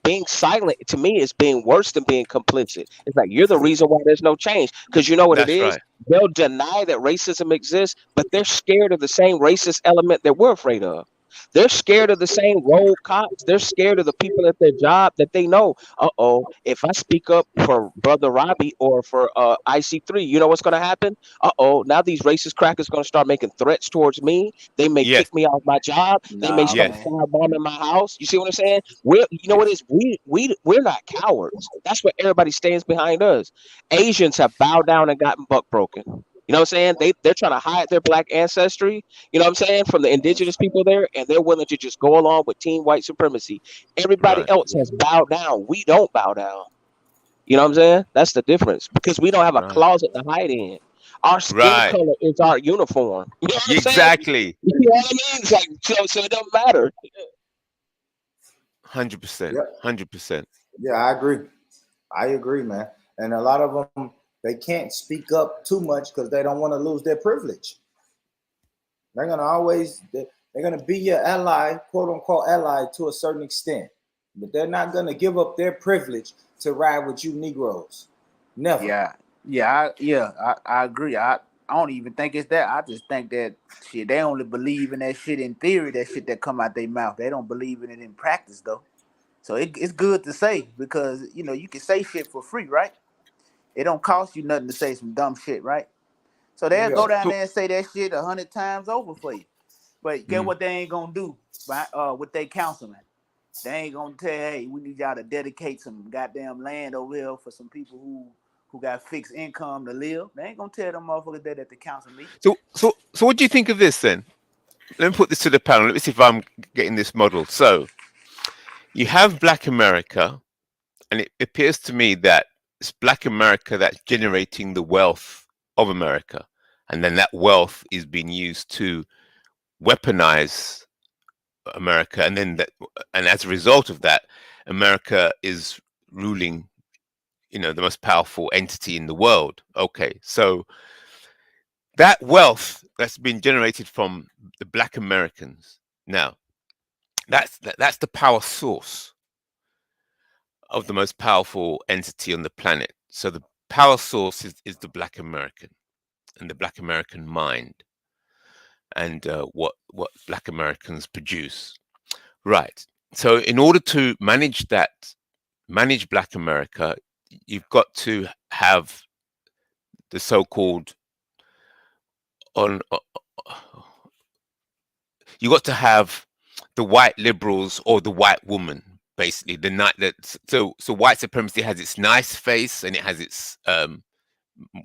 being silent to me is being worse than being complicit. It's like you're the reason why there's no change. Because you know what it That's is? right. They'll deny that racism exists, but they're scared of the same racist element that we're afraid of. They're scared of the same rogue cops. They're scared of the people at their job that they know. If I speak up for Brother Robbie or for IC3, you know what's going to happen? Now these racist crackers going to start making threats towards me. They may Yes. kick me off my job. They may Nah, start Yes. man. firebombing my house. You see what I'm saying? You know what Yes. it is? We're not cowards. That's what everybody stands behind us. Asians have bowed down and gotten buck broken. You know what I'm saying? They're trying to hide their black ancestry, you know what I'm saying, from the indigenous people there, and they're willing to just go along with team white supremacy. Everybody Right. else has bowed down. We don't bow down. You know what I'm saying? That's the difference because we don't have a Right. closet to hide in. Our skin Right. color is our uniform. You know what I'm saying? Exactly. You know what I mean? It's like so it don't matter. 100%. Yeah, 100%. yeah, I agree. I agree, man. And a lot of them, they can't speak up too much because they don't want to lose their privilege. They're gonna they're gonna be your ally, quote unquote ally, to a certain extent, but they're not gonna give up their privilege to ride with you Negroes. Never. I agree. I don't even think it's that. I just think that shit. They only believe in that shit in theory. That shit that come out their mouth. They don't believe in it in practice though. So it's good to say because you can say shit for free, right? It don't cost you nothing to say some dumb shit, right? So they'll Yeah. go down So, there and say that shit 100 times over for you. But get mm, what they ain't gonna do with their councilman. They ain't gonna tell, hey, we need y'all to dedicate some goddamn land over here for some people who got fixed income to live. They ain't gonna tell them motherfuckers that at the council meeting. so what do you think of this then? Let me put this to the panel. Let me see if I'm getting this model. So you have Black America, and it appears to me that it's Black America that's generating the wealth of America, and then that wealth is being used to weaponize America, and as a result of that, America is ruling, the most powerful entity in the world. Okay, so that wealth that's been generated from the Black Americans now, that's the power source of the most powerful entity on the planet. So the power source is the Black American and the Black American mind, and what Black Americans produce. Right. So in order to manage Black America, you've got to have the so-called on. You got to have the white liberals or the white woman, basically. The night that so white supremacy has its nice face and it has its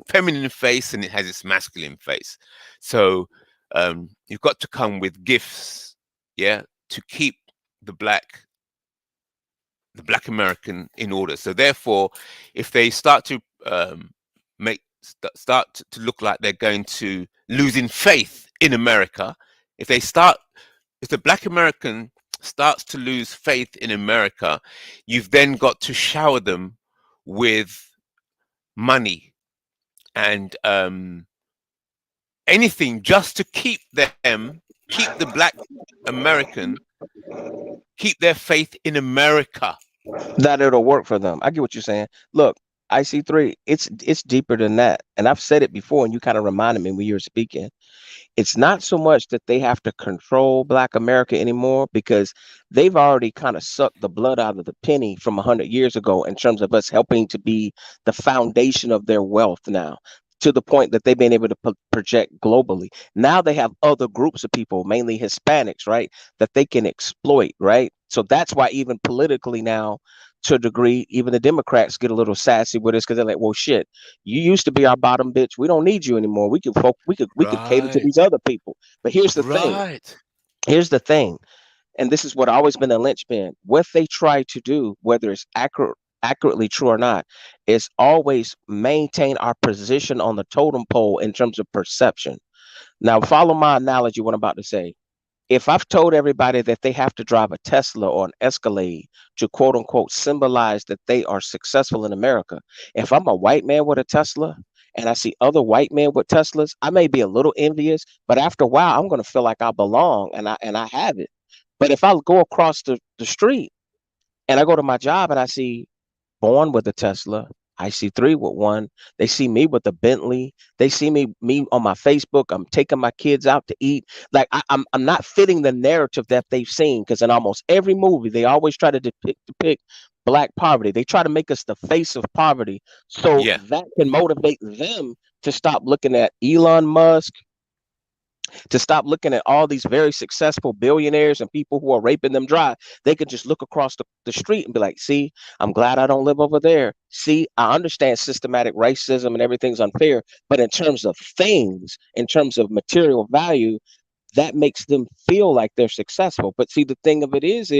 feminine face and it has its masculine face. So you've got to come with gifts, yeah, to keep the black American in order. So therefore, if they start to start to look like they're going to losing faith in America, If the Black American starts to lose faith in America, you've then got to shower them with money and anything just to keep the Black American, keep their faith in America. That it'll work for them. I get what you're saying. Look, IC3, it's deeper than that. And I've said it before, and you kind of reminded me when you were speaking. It's not so much that they have to control Black America anymore, because they've already kind of sucked the blood out of the penny from 100 years ago in terms of us helping to be the foundation of their wealth now, to the point that they've been able to project globally. Now they have other groups of people, mainly Hispanics, right, that they can exploit, right? So that's why even politically now, to a degree, even the Democrats get a little sassy with us, because they're like, well, shit, you used to be our bottom bitch. We don't need you anymore. We could cater to Right. these other people. But here's the thing. Right. Here's the thing. And this is what always been a linchpin. What they try to do, whether it's accurately true or not, is always maintain our position on the totem pole in terms of perception. Now, follow my analogy, what I'm about to say. If I've told everybody that they have to drive a Tesla or an Escalade to quote unquote symbolize that they are successful in America, if I'm a white man with a Tesla and I see other white men with Teslas, I may be a little envious, but after a while, I'm going to feel like I belong and I have it. But if I go across the street and I go to my job and I see Born with a Tesla, IC3 with one, they see me with a Bentley, they see me on my Facebook, I'm taking my kids out to eat. Like I'm not fitting the narrative that they've seen, because in almost every movie they always try to depict Black poverty. They try to make us the face of poverty, so Yeah. that can motivate them to stop looking at Elon Musk, to stop looking at all these very successful billionaires and people who are raping them dry. They could just look across the street and be like, see, I'm glad I don't live over there. See, I understand systematic racism and everything's unfair, but in terms of things, in terms of material value, that makes them feel like they're successful. But see, the thing of it is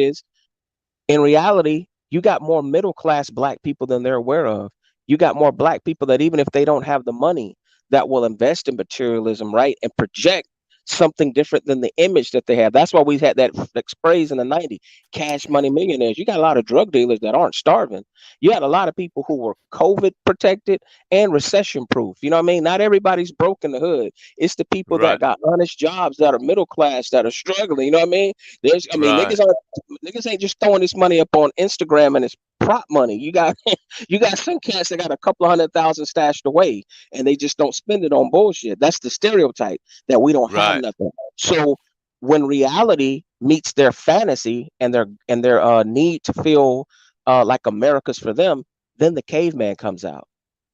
in reality, you got more middle class Black people than they're aware of. You got more Black people that even if they don't have the money, that will invest in materialism, right, and project something different than the image that they have. That's why we had that phrase in the 90s, cash money millionaires. You got a lot of drug dealers that aren't starving. You had a lot of people who were COVID protected and recession proof. You know what I mean? Not everybody's broke in the hood. It's the people Right. that got honest jobs, that are middle class, that are struggling. You know what I mean? Right. Niggas ain't just throwing this money up on Instagram and it's prop money. You got some cats that got a couple of 100,000 stashed away and they just don't spend it on bullshit. That's the stereotype, that we don't have Right. nothing. So when reality meets their fantasy and their need to feel like America's for them, then the caveman comes out.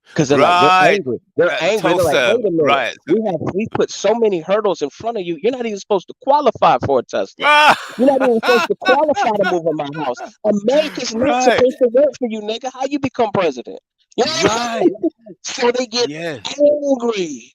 Because they're like, they're Right. angry. They're angry. They're like, Tulsa. wait a minute. Right. We put so many hurdles in front of you. You're not even supposed to qualify for a Tesla. You're not even supposed to qualify to move in my house. America's not Right. supposed to work for you, nigga. How you become president? You know what I'm Right. saying? So they get Yes. angry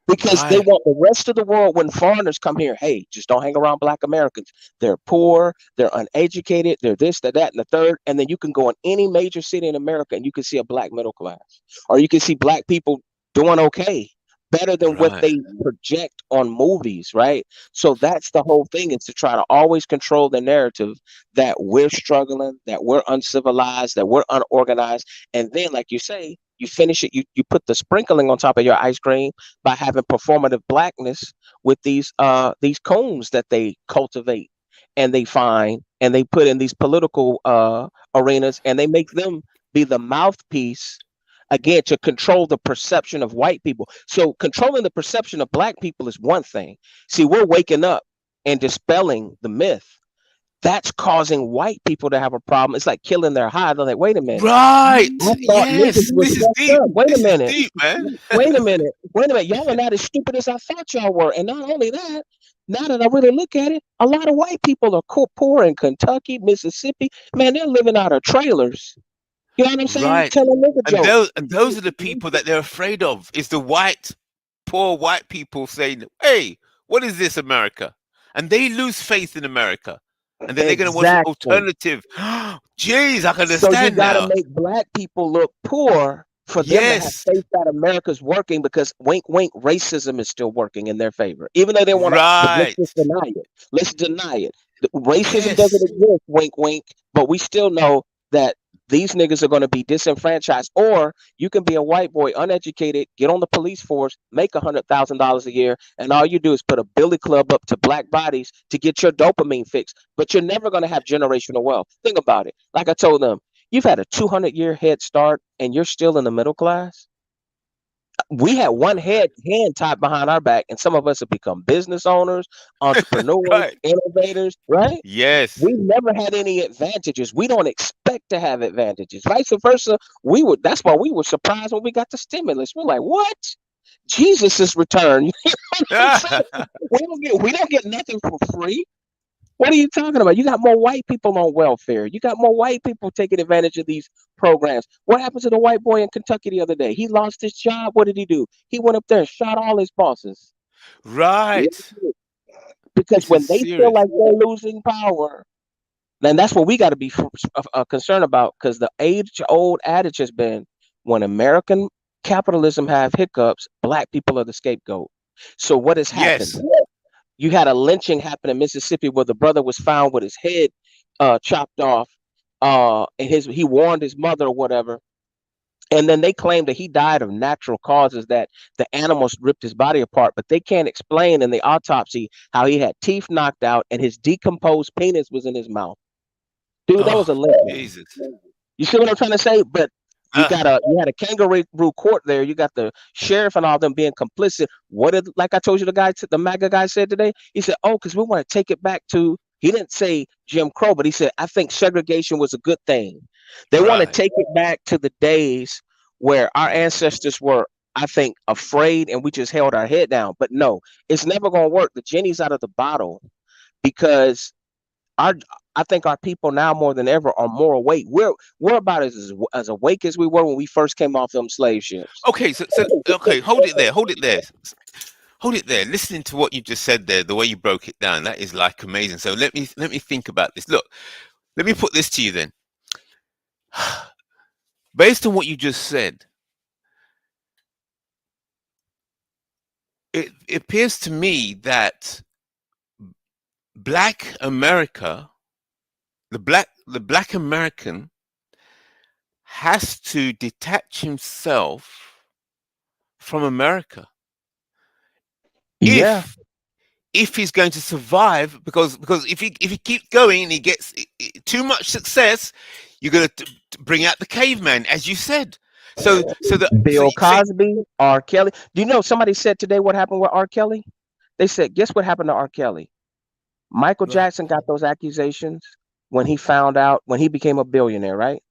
because they Right. want the rest of the world, when foreigners come here, hey, just don't hang around Black Americans. They're poor, they're uneducated, they're this, they're that, and the third. And then you can go in any major city in America and you can see a Black middle class, or you can see Black people doing okay, better than what Right. they project on movies, right? So that's the whole thing, is to try to always control the narrative that we're struggling, that we're uncivilized, that we're unorganized. And then, like you say, you finish it, you put the sprinkling on top of your ice cream by having performative Blackness with these cones that they cultivate and they find and they put in these political arenas, and they make them be the mouthpiece again to control the perception of white people. So controlling the perception of Black people is one thing. See, we're waking up and dispelling the myth. That's causing white people to have a problem. It's like killing their high. They're like, wait a minute. Right. I thought Yes. niggas was This is fucked deep. up. Wait a This is minute. deep, man. Wait a minute. Wait a minute. Y'all are not as stupid as I thought y'all were. And not only that, now that I really look at it, a lot of white people are poor in Kentucky, Mississippi. Man, they're living out of trailers. You know what I'm saying? Right. Telling nigga jokes. And those are the people that they're afraid of. Is the poor white people saying, "Hey, what is this America?" And they lose faith in America. And then they're going to want an Exactly. alternative. Jeez, I can So you understand got to now. make Black people look poor for them to have Yes. faith that America's working because wink, wink, racism is still working in their favor. Even though they want to, but let's Right. just deny it. Let's deny it. Racism doesn't Yes. exist, wink, wink, but we still know that these niggas are going to be disenfranchised. Or you can be a white boy, uneducated, get on the police force, make $100,000 a year, and all you do is put a billy club up to black bodies to get your dopamine fixed. But you're never going to have generational wealth. Think about it. Like I told them, you've had a 200-year head start and you're still in the middle class. We had one hand tied behind our back, and some of us have become business owners, entrepreneurs, Right. innovators, right? Yes. We've never had any advantages. We don't expect to have advantages. Vice versa. We would that's why we were surprised when we got the stimulus. We're like, what? Jesus' return. You know what I'm saying? We don't get nothing for free. What are you talking about? You got more white people on welfare. You got more white people taking advantage of these programs. What happened to the white boy in Kentucky the other day? He lost his job. What did he do? He went up there and shot all his bosses. Right. Because This is when they feel serious. like they're losing power, then that's what we got to be concerned about. Because the age-old adage has been, when American capitalism have hiccups, black people are the scapegoat. So what has happened? Yes. You had a lynching happen in Mississippi where the brother was found with his head chopped off, and he warned his mother or whatever. And then they claimed that he died of natural causes, that the animals ripped his body apart, but they can't explain in the autopsy how he had teeth knocked out and his decomposed penis was in his mouth. Dude, that was a Oh, lynching. Jesus. You see what I'm trying to say? But Uh, you had a kangaroo court there. You got the sheriff and all them being complicit. What did, like I told you, the MAGA guy said today? He said, "Oh, because we want to take it back to." He didn't say Jim Crow, but he said, "I think segregation was a good thing." They want to right. take it back to the days where our Mm. ancestors were, I think, afraid and we just held our head down. But no, it's never going to work. The genie's out of the bottle because our I think our people now more than ever are more awake. We're about as awake as we were when we first came off them slave ships. Okay. So okay. Hold it there. Hold it there. Hold it there. Listening to what you just said there, the way you broke it down, that is like amazing. So let me think about this. Look, let me put this to you then. Based on what you just said, it appears to me that Black America, the Black American, has to detach himself from America Yeah, if he's going to survive, because if he keeps going and he gets too much success, you're going to bring out the caveman, as you said. Bill Cosby, R. Kelly. Do you know somebody said today what happened with R. Kelly? They said, guess what happened to R. Kelly? Michael Jackson got those accusations when he became a billionaire, right?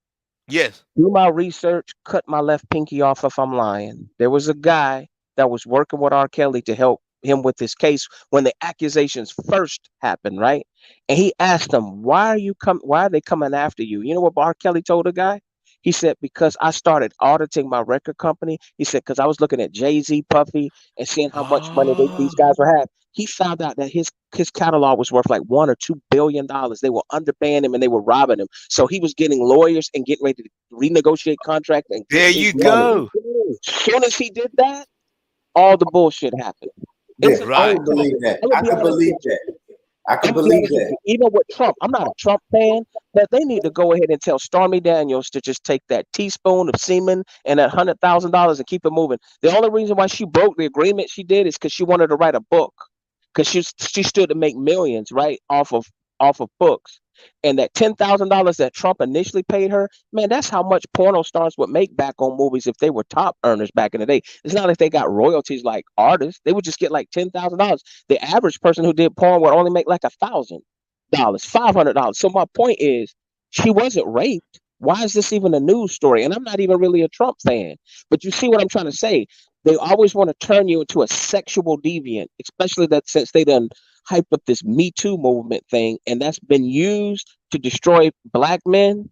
Yes. Do my research, cut my left pinky off if I'm lying. There was a guy that was working with R. Kelly to help him with his case when the accusations first happened, right? And he asked him, why are they coming after you? You know what R. Kelly told the guy? He said, because I started auditing my record company. He said, because I was looking at Jay-Z, Puffy, and seeing how much money these guys were having. He found out that his catalog was worth like $1 or $2 billion. They were underpaying him and they were robbing him. So he was getting lawyers and getting ready to renegotiate contracts and get There his you money. go. As soon as he did that, all the bullshit happened. Yeah, It's an I Right. can believe that. I'm gonna I be can honest believe with you. that. I can I'm gonna be believe honest with that. you. Even with Trump, I'm not a Trump fan, but they need to go ahead and tell Stormy Daniels to just take that teaspoon of semen and that $100,000 and keep it moving. The only reason why she broke the agreement she did is because she wanted to write a book, because she stood to make millions right off of books. And that $10,000 that Trump initially paid her, man, that's how much porno stars would make back on movies if they were top earners back in the day. It's not like they got royalties like artists; they would just get like $10,000. The average person who did porn would only make like $1,000, $500. So my point is, she wasn't raped. Why is this even a news story? And I'm not even really a Trump fan, but you see what I'm trying to say. They always want to turn you into a sexual deviant, especially that since they done hyped up this Me Too movement thing, and that's been used to destroy black men.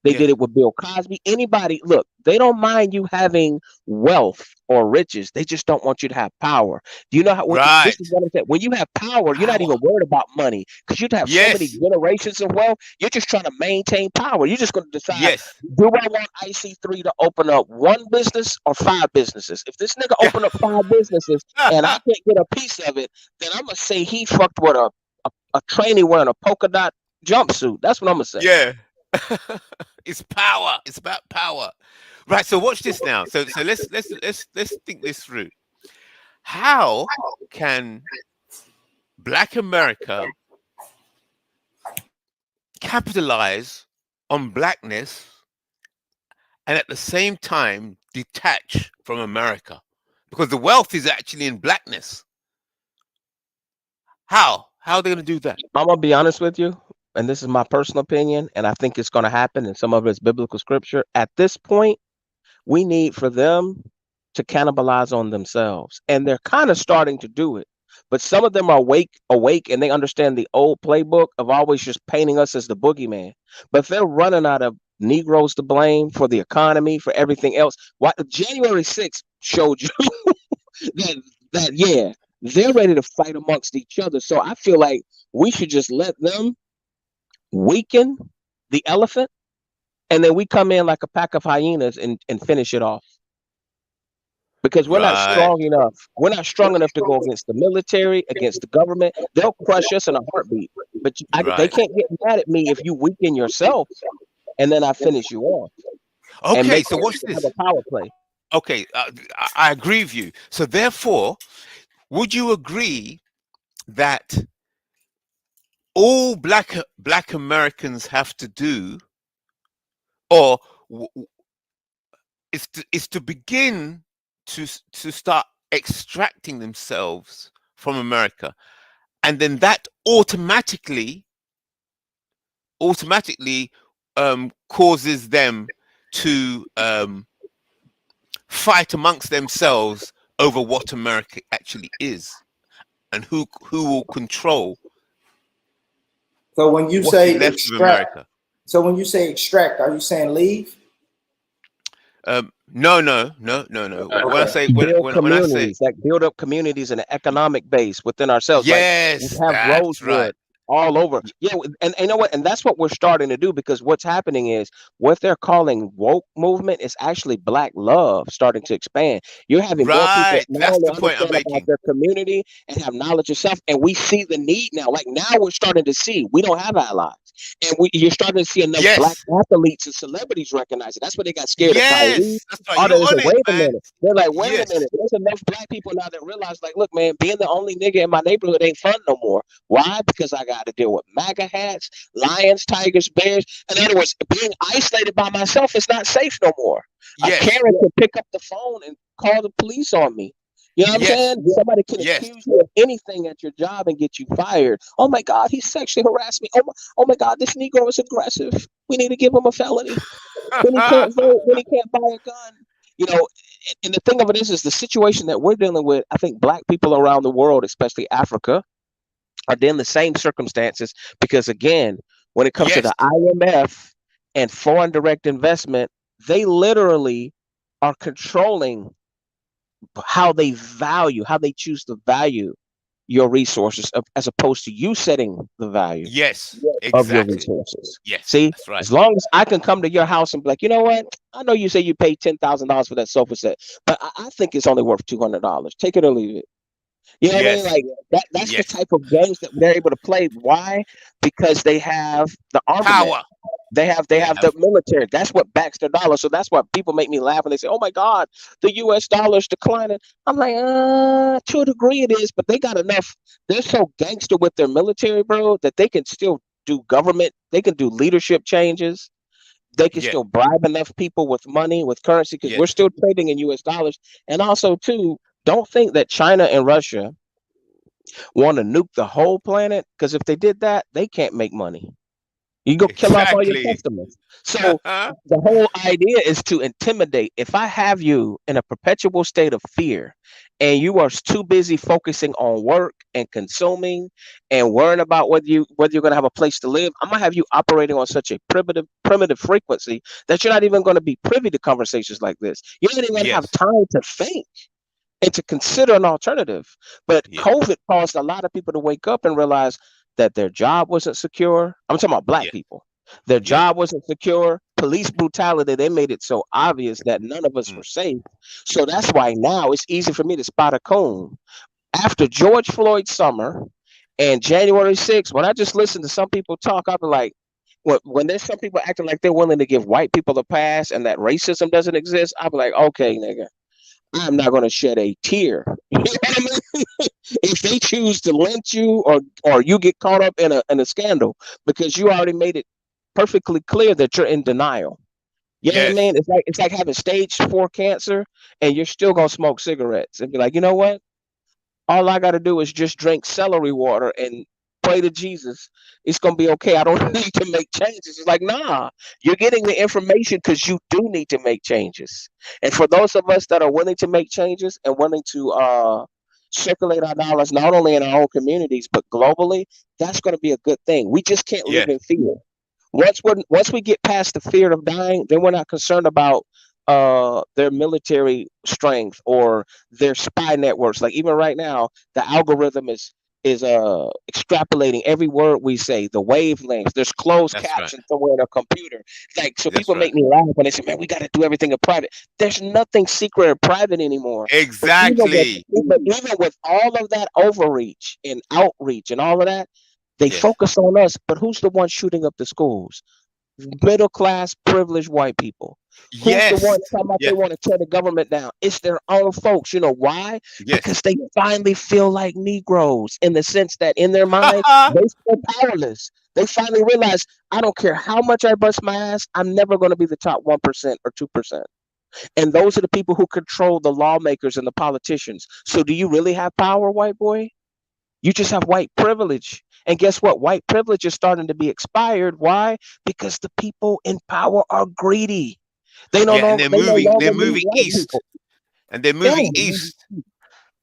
They Yeah. did it with Bill Cosby. Anybody, look, they don't mind you having wealth or riches. They just don't want you to have power. Do you know how? Right. This is what I'm saying. When you have power, you're not Power. even worried about money because you'd have so many Yes. generations of wealth. You're just trying to maintain power. You're just going to decide: Yes. do I want IC3 to open up one business or 5 businesses? If this nigga open up 5 businesses and I can't get a piece of it, then I'm gonna say he fucked with a trainee wearing a polka dot jumpsuit. That's what I'm gonna say. Yeah. It's power. It's about power. Right. So watch this now. So let's think this through. How can Black America capitalize on blackness and at the same time detach from America? Because the wealth is actually in blackness. How are they going to do that? I'm gonna be honest with you, and this is my personal opinion, and I think it's gonna happen, and some of it's biblical scripture. At this point, we need for them to cannibalize on themselves, and they're kind of starting to do it. But some of them are awake, and they understand the old playbook of always just painting us as the boogeyman. But if they're running out of Negroes to blame for the economy, for everything else, what January 6th showed you that yeah, they're ready to fight amongst each other. So I feel like we should just let them weaken the elephant, and then we come in like a pack of hyenas and finish it off. Because we're not Right. strong enough. We're not strong enough to go against the military, against the government. They'll crush us in a heartbeat. But they Right. can't get mad at me if you weaken yourself, and then I finish you off and Okay. make So watch have this. a power play. Okay. I agree with you. So therefore, would you agree that all black Americans have to do, or is to begin to start extracting themselves from America, and then that automatically causes them to fight amongst themselves over what America actually is and who will control So when you what's say left of extract, America. are you saying leave? No. When I Okay. say Build when I say communities, like build up communities and an economic base within ourselves. Like we yes, have that's right. Rosewood all over. Yeah, and you know what? And that's what we're starting to do, because what's happening is what they're calling woke movement is actually black love starting to expand. You're having more people Right. not That's only the point I'm understand about making. their community and have knowledge of self, and we see the need now. Like now we're starting to see we don't have allies. And you're starting to see enough black Yes. athletes and celebrities recognize it. That's why they got scared of Kyrie. Yes. That's right. All You're that is on like, it, wait a man. minute. They're like, wait a Yes. minute. There's enough black people now that realize, like, look, man, being the only nigga in my neighborhood ain't fun no more. Why? Because I got to deal with MAGA hats, lions, tigers, bears. In other words, being isolated by myself is not safe no more. A Yes. Karen can pick up the phone and call the police on me. You know what I'm Yes. saying? Somebody can Yes. accuse you of anything at your job and get you fired. Oh my God, he sexually harassed me. Oh my God, this Negro is aggressive. We need to give him a felony. When he can't vote, when he can't buy a gun. You know, and the thing of it is the situation that we're dealing with. I think black people around the world, especially Africa, are in the same circumstances because, again, when it comes to Yes. the IMF and foreign direct investment, they literally are controlling how they choose to value your resources as opposed to you setting the value Yes. of your Exactly. resources. Yes. See, That's right. as long as I can come to your house and be like, you know what? I know you say you paid $10,000 for that sofa set, but I think it's only worth $200. Take it or leave it. You know what I mean? Yes. Like that's the Yes. type of games that they're able to play. Why? Because they have the armament. Power. They have They the have. military. That's what backs their dollar. So that's why people make me laugh when they say, "Oh my God, the U.S. dollar is declining." I'm like, to a degree it is, but they got enough. They're so gangster with their military, bro, that they can still do government. They can do leadership changes. They can Yeah. still bribe enough people with money, with currency, because we're Yes. still trading in U.S. dollars. And also, too, don't think that China and Russia want to nuke the whole planet, because if they did that, they can't make money. You go kill off all your Exactly. customers. So the whole idea is to intimidate. If I have you in a perpetual state of fear and you are too busy focusing on work and consuming and worrying about whether you're going to have a place to live, I'm going to have you operating on such a primitive frequency that you're not even going to be privy to conversations like this. You're not even going to have Yes. time to think and to consider an alternative. But Yeah. COVID caused a lot of people to wake up and realize that their job wasn't secure. I'm talking about black Yeah. people. Their Yeah. job wasn't secure. Police brutality, they made it so obvious that none of us were safe. So that's why now it's easy for me to spot a coon. After George Floyd's summer and January 6th, when I just listen to some people talk, I'll be like, when there's some people acting like they're willing to give white people a pass and that racism doesn't exist, I'll be like, okay, nigga, I'm not going to shed a tear. You know what I mean? If they choose to lynch you or you get caught up in a scandal because you already made it perfectly clear that you're in denial. You know what I mean? Yes. It's like having stage 4 cancer and you're still gonna smoke cigarettes and be like, you know what? All I gotta do is just drink celery water and pray to Jesus. It's gonna be okay. I don't need to make changes. It's like, nah, you're getting the information because you do need to make changes. And for those of us that are willing to make changes and willing to circulate our dollars not only in our own communities but globally, that's gonna be a good thing. We just can't Yeah. live in fear. Once we get past the fear of dying, then we're not concerned about their military strength or their spy networks. Like even right now, the algorithm is extrapolating every word we say, the wavelengths. There's closed That's right. captions somewhere in a computer. Like so, That's people right. make me laugh when they say, "Man, we got to do everything in private." There's nothing secret or private anymore. Exactly. But even with all of that overreach and outreach and all of that, they Yes. focus on us. But who's the one shooting up the schools? Middle class, privileged white people. Who's the Yes. one talking about Yeah. they want to tear the government down? It's their own folks. You know why? Yes. Because they finally feel like Negroes in the sense that in their mind, they feel powerless. They finally realize, I don't care how much I bust my ass, I'm never going to be the top 1% or 2%. And those are the people who control the lawmakers and the politicians. So do you really have power, white boy? You just have white privilege. And guess what? White privilege is starting to be expired. Why? Because the people in power are greedy. They no Yeah. And longer they're they no moving. They're longer need moving white east. people. And they're Yeah. moving east.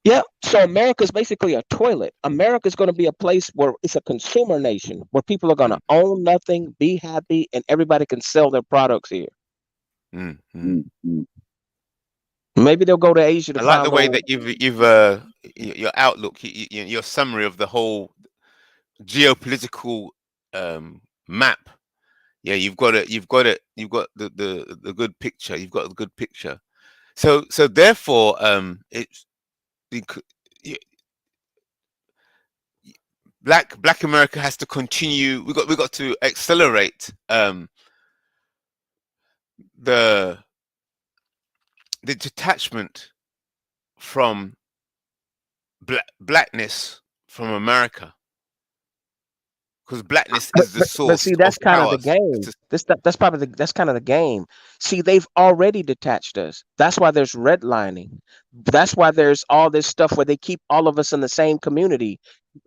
Yeah. So America's basically a toilet. America's going to be a place where it's a consumer nation where people are going to own nothing, be happy, and everybody can sell their products here. Maybe they'll go to Asia to I like the find way gold. that you've your outlook, your summary of the whole geopolitical map. Yeah, you've got it. You've got it. You've got the good picture. You've got the good picture. So therefore, it's Black America has to continue. We got to accelerate the detachment from blackness from America, because blackness is the But source see, of that's kind of power. the game. That's kind of the game. See, they've already detached us. That's why there's redlining. That's why there's all this stuff where they keep all of us in the same community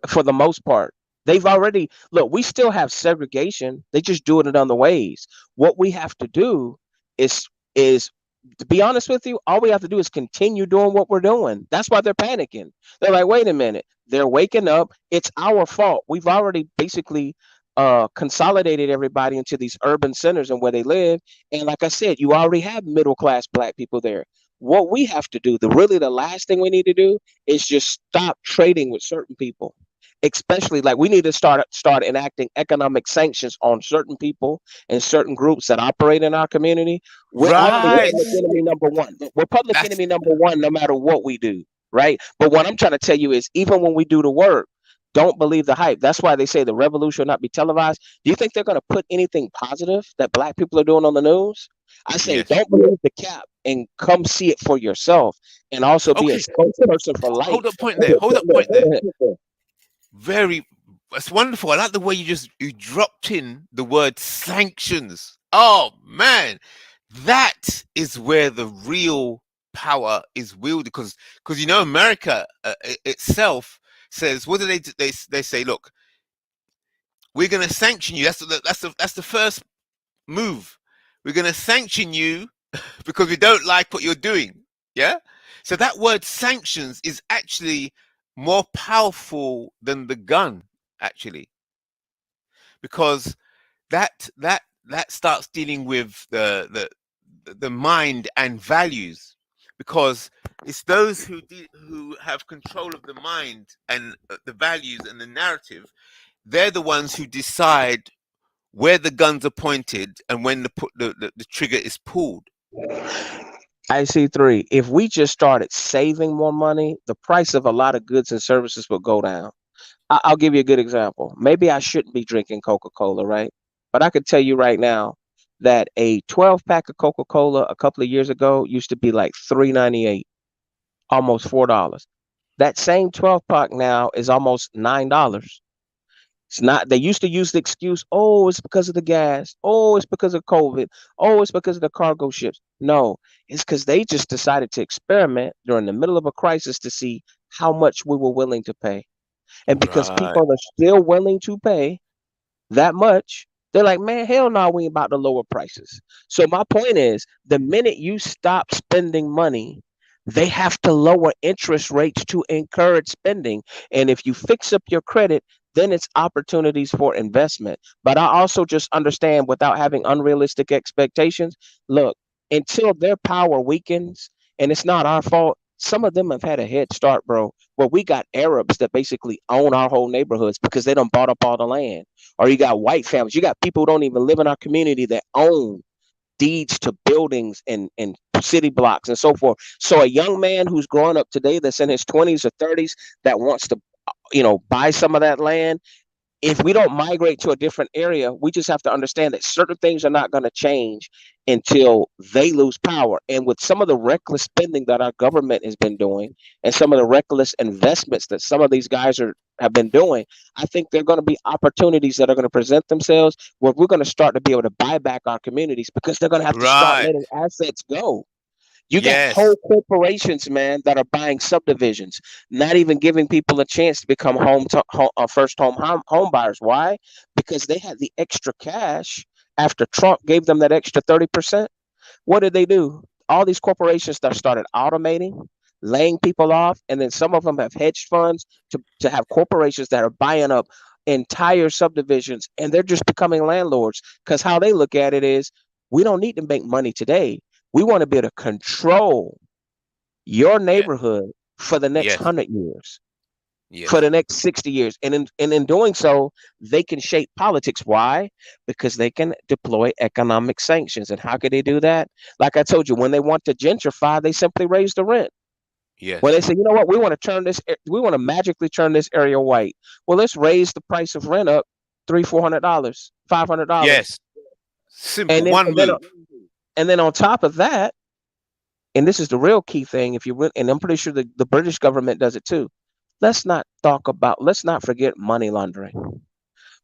for the most part. They've already look. We still have segregation. They just do it in other ways. What we have to do is to be honest with you, all we have to do is continue doing what we're doing. That's why they're panicking. They're like, wait a minute. They're waking up. It's our fault. We've already basically consolidated everybody into these urban centers and where they live. And like I said, you already have middle class black people there. What we have to do, the last thing we need to do is just stop trading with certain people. Especially like we need to start enacting economic sanctions on certain people and certain groups that operate in our community. We're already Right. public enemy number one. We're public That's enemy number one no matter what we do, right? But what I'm trying to tell you is even when we do the work, don't believe the hype. That's why they say the revolution will not be televised. Do you think they're going to put anything positive that black people are doing on the news? I say yes. don't believe the cap and come see it for yourself and also be a Okay. spokesperson for life. Hold up point there. Hold up point there. Very. That's wonderful. I like the way you dropped in the word sanctions. Oh man, that is where the real power is wielded, because America itself says, what do they say? Look, we're going to sanction you. That's the first move. We're going to sanction you because we don't like what you're doing. Yeah. So that word sanctions is actually more powerful than the gun, actually, because that starts dealing with the mind and values, because it's those who have control of the mind and the values and the narrative. They're the ones who decide where the guns are pointed and when the trigger is pulled. I see three. If we just started saving more money, the price of a lot of goods and services would go down. I'll give you a good example. Maybe I shouldn't be drinking Coca-Cola, right? But I could tell you right now that a 12 pack of Coca-Cola a couple of years ago used to be like $3.98, almost $4. That same 12 pack now is almost $9. It's not, they used to use the excuse, oh, it's because of the gas. Oh, it's because of COVID. Oh, it's because of the cargo ships. No, it's because they just decided to experiment during the middle of a crisis to see how much we were willing to pay. And because Right. people are still willing to pay that much, they're like, man, hell no, we ain't about to lower prices. So my point is, the minute you stop spending money, they have to lower interest rates to encourage spending. And if you fix up your credit, then it's opportunities for investment. But I also just understand, without having unrealistic expectations, look, until their power weakens, and it's not our fault, some of them have had a head start, bro, where we got Arabs that basically own our whole neighborhoods because they don't bought up all the land. Or you got white families. You got people who don't even live in our community that own deeds to buildings and city blocks and so forth. So a young man who's growing up today that's in his 20s or 30s that wants to, buy some of that land, if we don't migrate to a different area, we just have to understand that certain things are not going to change until they lose power. And with some of the reckless spending that our government has been doing, and some of the reckless investments that some of these guys have been doing, I think there are going to be opportunities that are going to present themselves where we're going to start to be able to buy back our communities because they're going to have to start Right. letting assets go. You got Yes. whole corporations, man, that are buying subdivisions, not even giving people a chance to become first home buyers. Why? Because they had the extra cash after Trump gave them that extra 30%. What did they do? All these corporations that started automating, laying people off, and then some of them have hedge funds to have corporations that are buying up entire subdivisions, and they're just becoming landlords because how they look at it is, we don't need to make money today. We want to be able to control your Yeah. neighborhood for the next Yes. 100 years, for Yes. the next 60 years. And in doing so, they can shape politics. Why? Because they can deploy economic sanctions. And how could they do that? Like I told you, when they want to gentrify, they simply raise the rent. When they Yes. say, you know what, we want to magically turn this area white. Well, let's raise the price of rent up $300-$400, $500. Yes. Simple. And then, One and then, move. and then on top of that, and this is the real key thing, and I'm pretty sure the British government does it too. Let's not forget money laundering.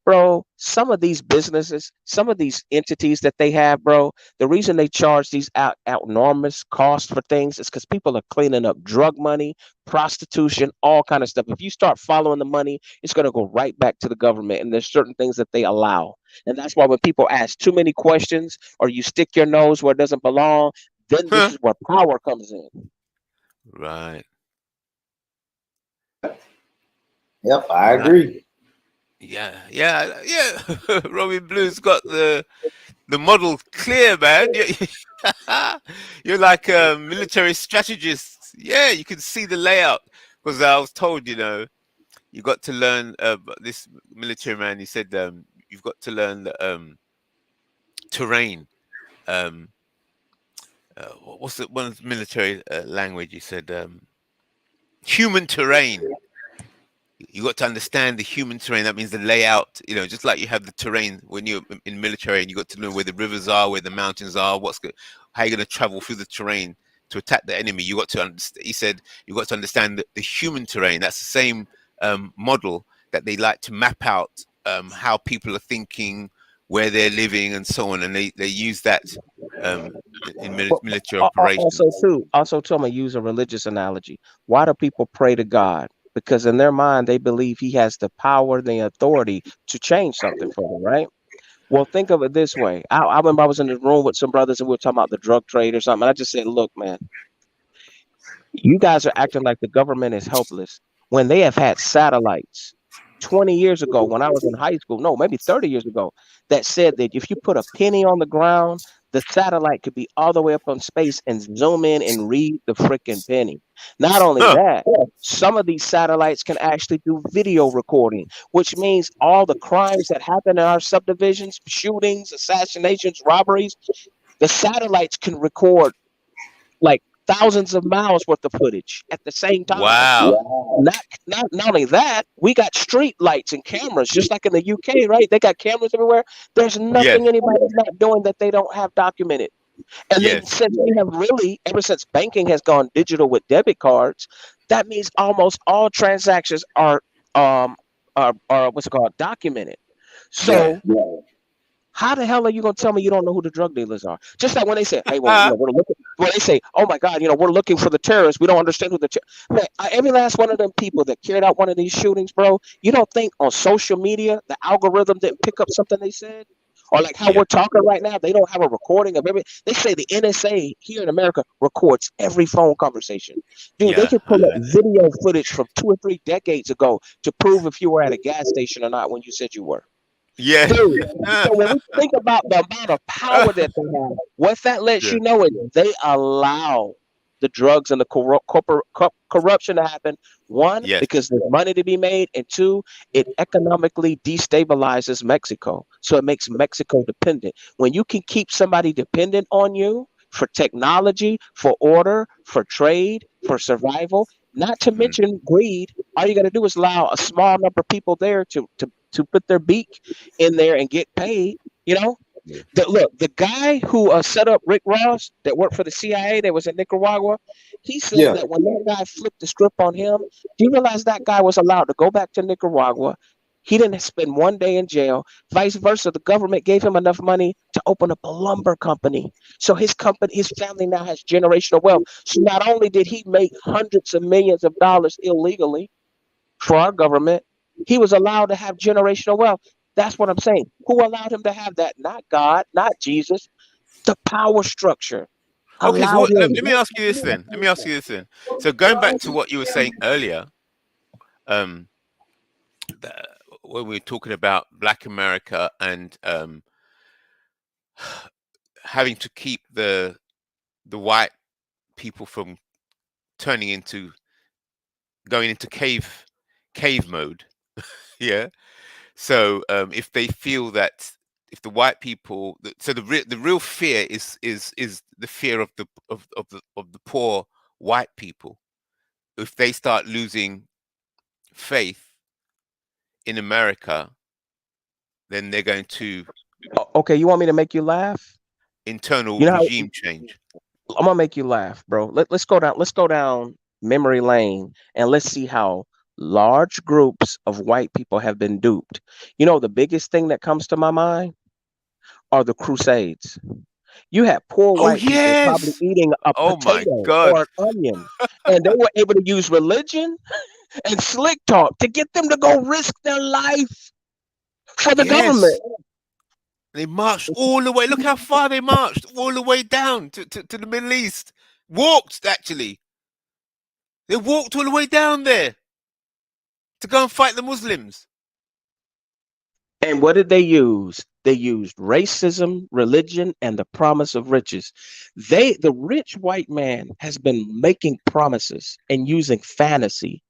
Bro, some of these businesses, some of these entities that they have, bro, the reason they charge these enormous costs for things is because people are cleaning up drug money, prostitution, all kind of stuff. If you start following the money, it's going to go right back to the government. And there's certain things that they allow. And that's why when people ask too many questions or you stick your nose where it doesn't belong, then this Huh. is where power comes in. Right. Yep, I Right. agree. Yeah. Yeah. Yeah. Robin Blue's got the model clear, man. You're like a military strategist. Yeah, you can see the layout. Because I was told, you got to learn. This military man, he said, you've got to learn the terrain. Um, what's the one military language? He said, human terrain. You got to understand the human terrain. That means the layout. Just like you have the terrain when you're in military, and you got to know where the rivers are, where the mountains are, how you're going to travel through the terrain to attack the enemy. You got to understand. He said you got to understand the human terrain. That's the same model that they like to map out how people are thinking, where they're living, and so on. And they use that um, in military operations. Also, too, I'm going to use a religious analogy. Why do people pray to God? because in their mind they believe he has the power and the authority to change something for them, right? Well, think of it this way. I remember I was in the room with some brothers and we were talking about the drug trade or something. And I just said, look, man, you guys are acting like the government is helpless when they have had satellites 20 years ago when I was in high school, no, maybe 30 years ago, that said that if you put a penny on the ground, the satellite could be all the way up in space and zoom in and read the freaking penny. Not only Huh. that, some of these satellites can actually do video recording, which means all the crimes that happen in our subdivisions, shootings, assassinations, robberies, the satellites can record like thousands of miles worth of footage at the same time. Wow. Not only that, we got street lights and cameras, just like in the UK, right? They got cameras everywhere. There's Yes. nothing anybody's not doing that they don't have documented. And then Yes. since we have really, ever since banking has gone digital with debit cards, that means almost all transactions are what's it called documented. Yeah. So how the hell are you gonna tell me you don't know who the drug dealers are? Just like when they say, "Hey, well, Ah, we're looking." When they say, "Oh my God, we're looking for the terrorists," we don't understand who the man. Every last one of them people that carried out one of these shootings, bro. You don't think on social media the algorithm didn't pick up something they said, or like how yeah. we're talking right now, they don't have a recording of every. They say the NSA here in America records every phone conversation. Dude, they Yeah. can I pull up heard that. video footage from 2 or 3 decades ago to prove if you were at a gas station or not when you said you were. Yeah. Dude, so when we think about the amount of power that they have, what that lets Yeah. you know is they allow the drugs and the corruption to happen. One, Yes. because there's money to be made, and two, it economically destabilizes Mexico. So it makes Mexico dependent. When you can keep somebody dependent on you for technology, for order, for trade, for survival, not to Mm. mention greed, all you got to do is allow a small number of people there to put their beak in there and get paid. You know, look, the guy who set up Rick Ross that worked for the CIA that was in Nicaragua, he said Yeah. that when that guy flipped the script on him, do you realize that guy was allowed to go back to Nicaragua? He didn't spend 1 day in jail. Vice versa, the government gave him enough money to open up a lumber company. So his family now has generational wealth. So not only did he make hundreds of millions of dollars illegally for our government, he was allowed to have generational wealth. That's what I'm saying. Who allowed him to have that? Not God, not Jesus. The power structure Okay. So allowed let him. me ask you this then. Let me ask you this then. So going back to what you were saying earlier, um, the, when we were talking about Black America and having to keep the white people from turning into going into cave mode. Yeah. So if they feel that if the white people, so the real fear is the fear of the poor white people. If they start losing faith in America, then they're going to Okay, you want me to make you laugh? internal You know how regime change. I'm gonna make you laugh, bro. Let's go down. Let's go down memory lane and let's see how large groups of white people have been duped. The biggest thing that comes to my mind are the Crusades. You had poor Oh white people probably yes. eating a Oh my potato God. or an onion, and they were able to use religion and slick talk to get them to go risk their life for the government. Yes. They marched all the way. Look how far they marched all the way down to the Middle East. Walked actually. They walked all the way down there to go and fight the Muslims. And what did they use? They used racism, religion, and the promise of riches. The rich white man has been making promises and using fantasy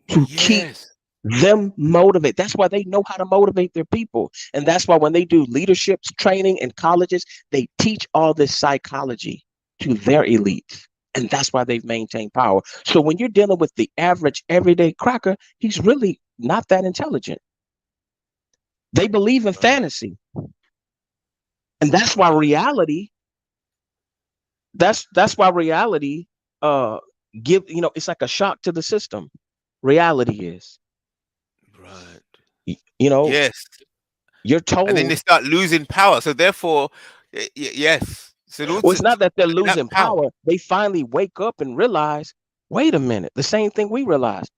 to keep Yes. them motivated. That's why they know how to motivate their people. And that's why when they do leadership training in colleges, they teach all this psychology to their elites. And that's why they've maintained power. So when you're dealing with the average everyday cracker, he's really not that intelligent. They believe in Right. fantasy. And that's why Right. reality, that's why reality uh it's like a shock to the system. Reality is. Right. Y- You know, Yes. you're And then they told. start losing power. So therefore, yes. So in order Well, it's not that they're that losing power. power. They finally wake up and realize, wait a minute, the same thing we realized.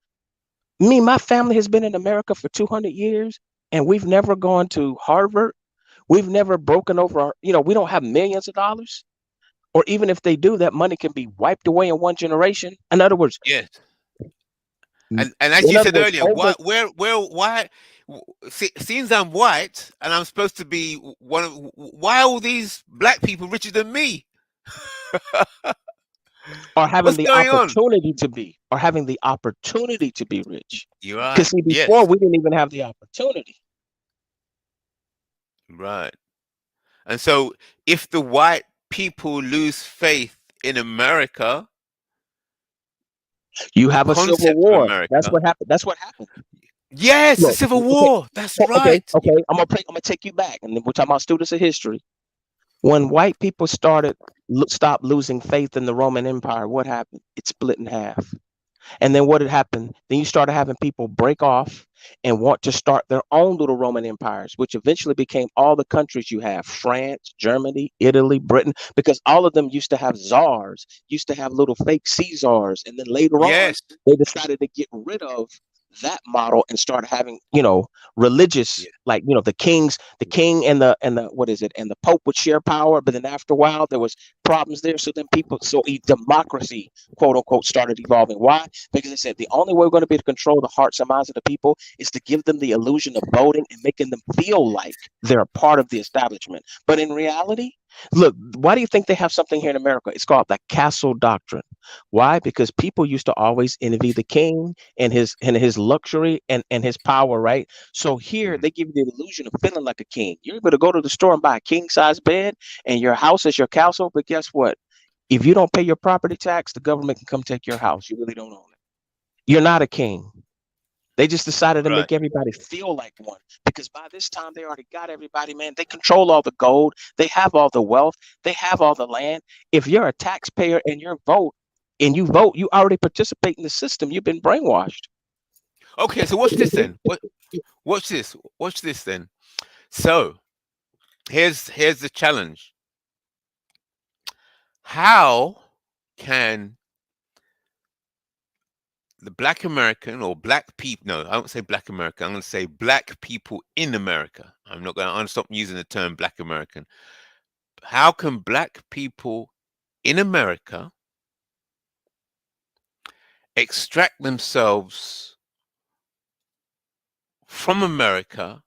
My family has been in America for 200 years, and we've never gone to Harvard. We've never broken over our, we don't have millions of dollars. Or even if they do, that money can be wiped away in one generation. In other words, Yes. in And as you other said words, earlier, over why? Since I'm white and I'm supposed to be one of, why are all these black people richer than me? or having What's the going on? opportunity to be, or having the opportunity to be rich. You're Because right. see, before Yes. we didn't even have the opportunity. Right. And so if the white people lose faith in America, You the have a civil concept of war. That's America. what happened. That's what happened. Yes, the Look, Civil okay, War. That's okay, right. okay. I'm gonna take you back, and then we're talking about students of history. When white people stopped losing faith in the Roman Empire, what happened? It split in half. And then what had happened? Then you started having people break off and want to start their own little Roman empires, which eventually became all the countries you have: France, Germany, Italy, Britain, because all of them used to have czars, used to have little fake Caesars. And then later on, Yes. they decided to get rid of that model and start having, religious, Yeah. like, the king and the what is it? And the Pope would share power. But then after a while, there was problems there. So then democracy, quote unquote, started evolving. Why? Because they said the only way we're going to be able to control the hearts and minds of the people is to give them the illusion of voting and making them feel like they're a part of the establishment. But in reality, look, why do you think they have something here in America? It's called the castle doctrine. Why? Because people used to always envy the king and his luxury and his power, right? So here Mhm. they give you the illusion of feeling like a king. You're able to go to the store and buy a king size bed, and your house is your castle. But guess what? If you don't pay your property tax, the government can come take your house. You really don't own it. You're not a king. They just decided to Right. make everybody feel like one, because by this time they already got everybody, man. They control all the gold. They have all the wealth. They have all the land. If you're a taxpayer and you vote, you already participate in the system. You've been brainwashed. Okay, so watch this then. Watch this. Watch this then. So here's the challenge. How can the black American or black people, no, I won't say black American, I'm going to say black people in America. I'm going to stop using the term black American. How can black people in America extract themselves from America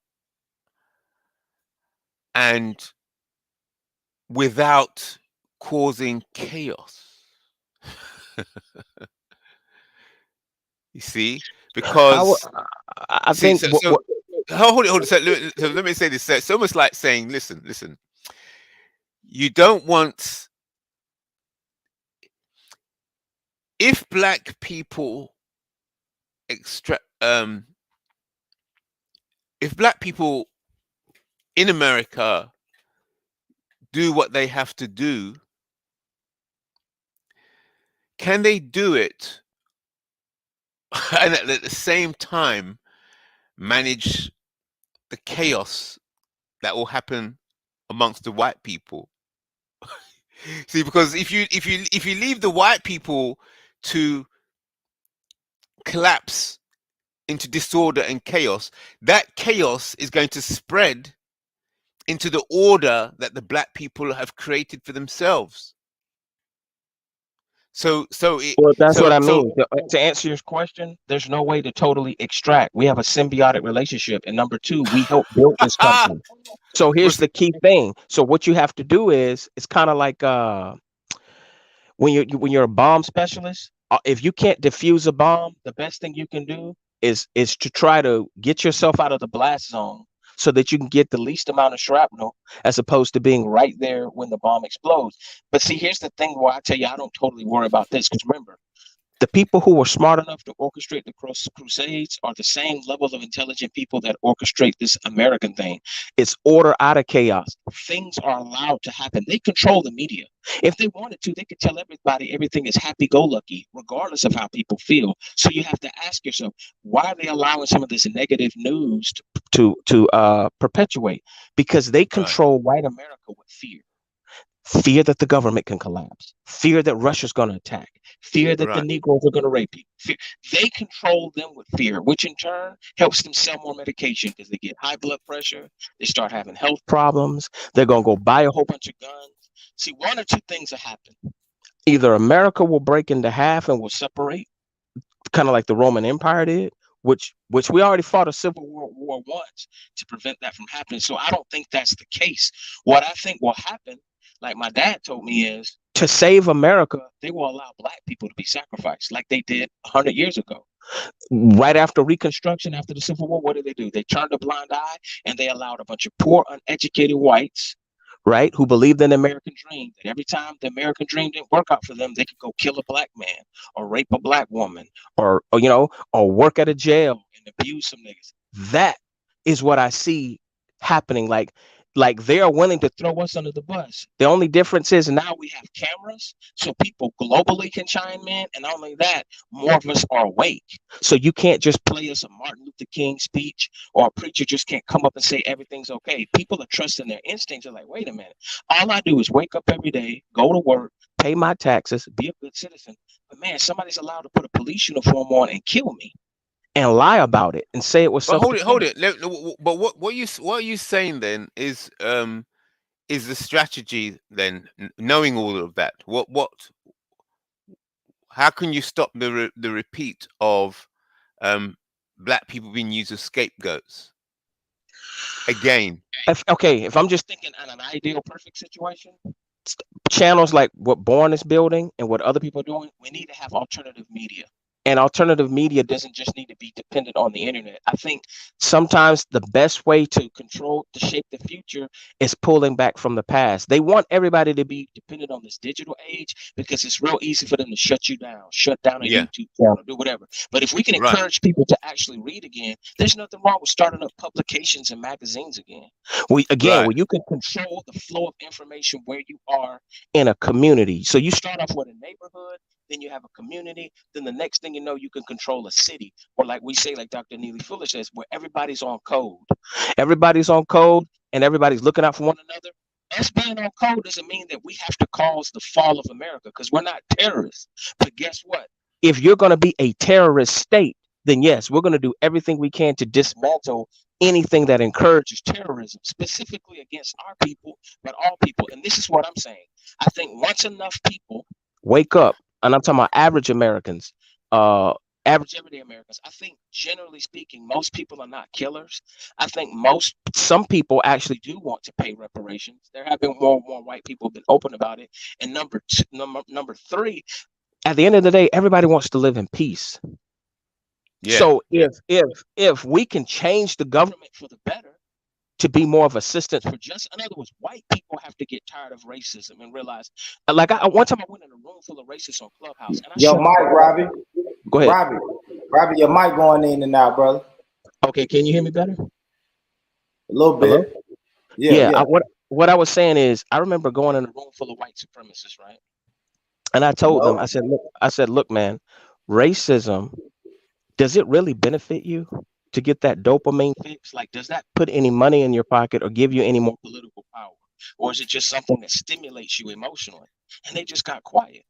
and without causing chaos? You see, I, because I see, think so hold it, hold it. So let me say this. So it's almost like saying, listen. You don't want, if black people extract, if black people in America do what they have to do, can they do it and at the same time manage the chaos that will happen amongst the white people? See, because if you leave the white people to collapse into disorder and chaos, that chaos is going to spread into the order that the black people have created for themselves. Well, that's what I So mean. To answer your question, there's no way to totally extract. We have a symbiotic relationship. And number two, we help build this country. So here's was the key thing. So what you have to do is, it's kind of like when you're a bomb specialist. If you can't defuse a bomb, the best thing you can do is to try to get yourself out of the blast zone so that you can get the least amount of shrapnel, as opposed to being right there when the bomb explodes. But see, here's the thing where I tell you I don't totally worry about this, because remember, the people who were smart enough to orchestrate the crusades are the same level of intelligent people that orchestrate this American thing. It's order out of chaos. Things are allowed to happen. They control the media. If they wanted to, they could tell everybody everything is happy-go-lucky, regardless of how people feel. So you have to ask yourself, why are they allowing some of this negative news to perpetuate? Because they right. control white America with fear. Fear that the government can collapse. Fear that Russia's going to attack. Fear that the Right. Negroes are going to rape people. They control them with fear, which in turn helps them sell more medication because they get high blood pressure. They start having health problems. They're going to go buy a whole bunch of guns. See, one or two things will happen. Either America will break into half and will separate, kind of like the Roman Empire did, which we already fought a civil war once to prevent that from happening. So I don't think that's the case. What I think will happen, like my dad told me, is to save America, they will allow black people to be sacrificed like they did 100 years ago. Right after Reconstruction, after the Civil War, what did they do? They turned a blind eye and they allowed a bunch of poor, uneducated whites, right, who believed in the American dream, that every time the American dream didn't work out for them, they could go kill a black man or rape a black woman or work at a jail and abuse some niggas. That is what I see happening. Like they are willing to throw us under the bus. The only difference is now we have cameras, so people globally can chime in, and not only that, more of us are awake. So you can't just play us a Martin Luther King speech, or a preacher just can't come up and say everything's okay. People are trusting their instincts. They're like, wait a minute, all I do is wake up every day, go to work, pay my taxes, be a good citizen. But man, somebody's allowed to put a police uniform on and kill me and lie about it and say it was But hold self-defense. it. But what are you saying then is the strategy then, knowing all of that? How can you stop the repeat of black people being used as scapegoats again? If I'm just thinking in an ideal perfect situation, channels like what Born is building and what other people are doing, we need to have alternative media. And alternative media doesn't just need to be dependent on the internet. I think sometimes the best way to shape the future is pulling back from the past. They want everybody to be dependent on this digital age because it's real easy for them to shut down a YouTube channel, do whatever. But if we can encourage people to actually read again, there's nothing wrong with starting up publications and magazines again. Where you can control the flow of information where you are in a community. So you start off with a neighborhood, then you have a community, then the next thing you know, you can control a city, or like we say, like Dr. Neely Fuller says, where everybody's on code. Everybody's on code and everybody's looking out for one another. Us being on code doesn't mean that we have to cause the fall of America, because we're not terrorists. But guess what? If you're going to be a terrorist state, then yes, we're going to do everything we can to dismantle anything that encourages terrorism, specifically against our people, but all people. And this is what I'm saying. I think once enough people wake up, and I'm talking about average Americans, average everyday Americans, I think generally speaking, most people are not killers. I think some people actually do want to pay reparations. There have been more white people have been open about it. And number three, at the end of the day, everybody wants to live in peace. Yeah. So if we can change the government for the better, to be more of assistance for justice. In other words, white people have to get tired of racism and realize, like one time I went in a room full of racists on Clubhouse. And Yo, Mike, Robbie. Go ahead. Robbie, your mic going in and out, brother. Okay, can you hear me better? A little bit. Hello? Yeah. What I was saying is, I remember going in a room full of white supremacists, right? And I told them, I said, look, man, racism, does it really benefit you to get that dopamine fix? Like, does that put any money in your pocket or give you any more political power? Or is it just something that stimulates you emotionally? And they just got quiet.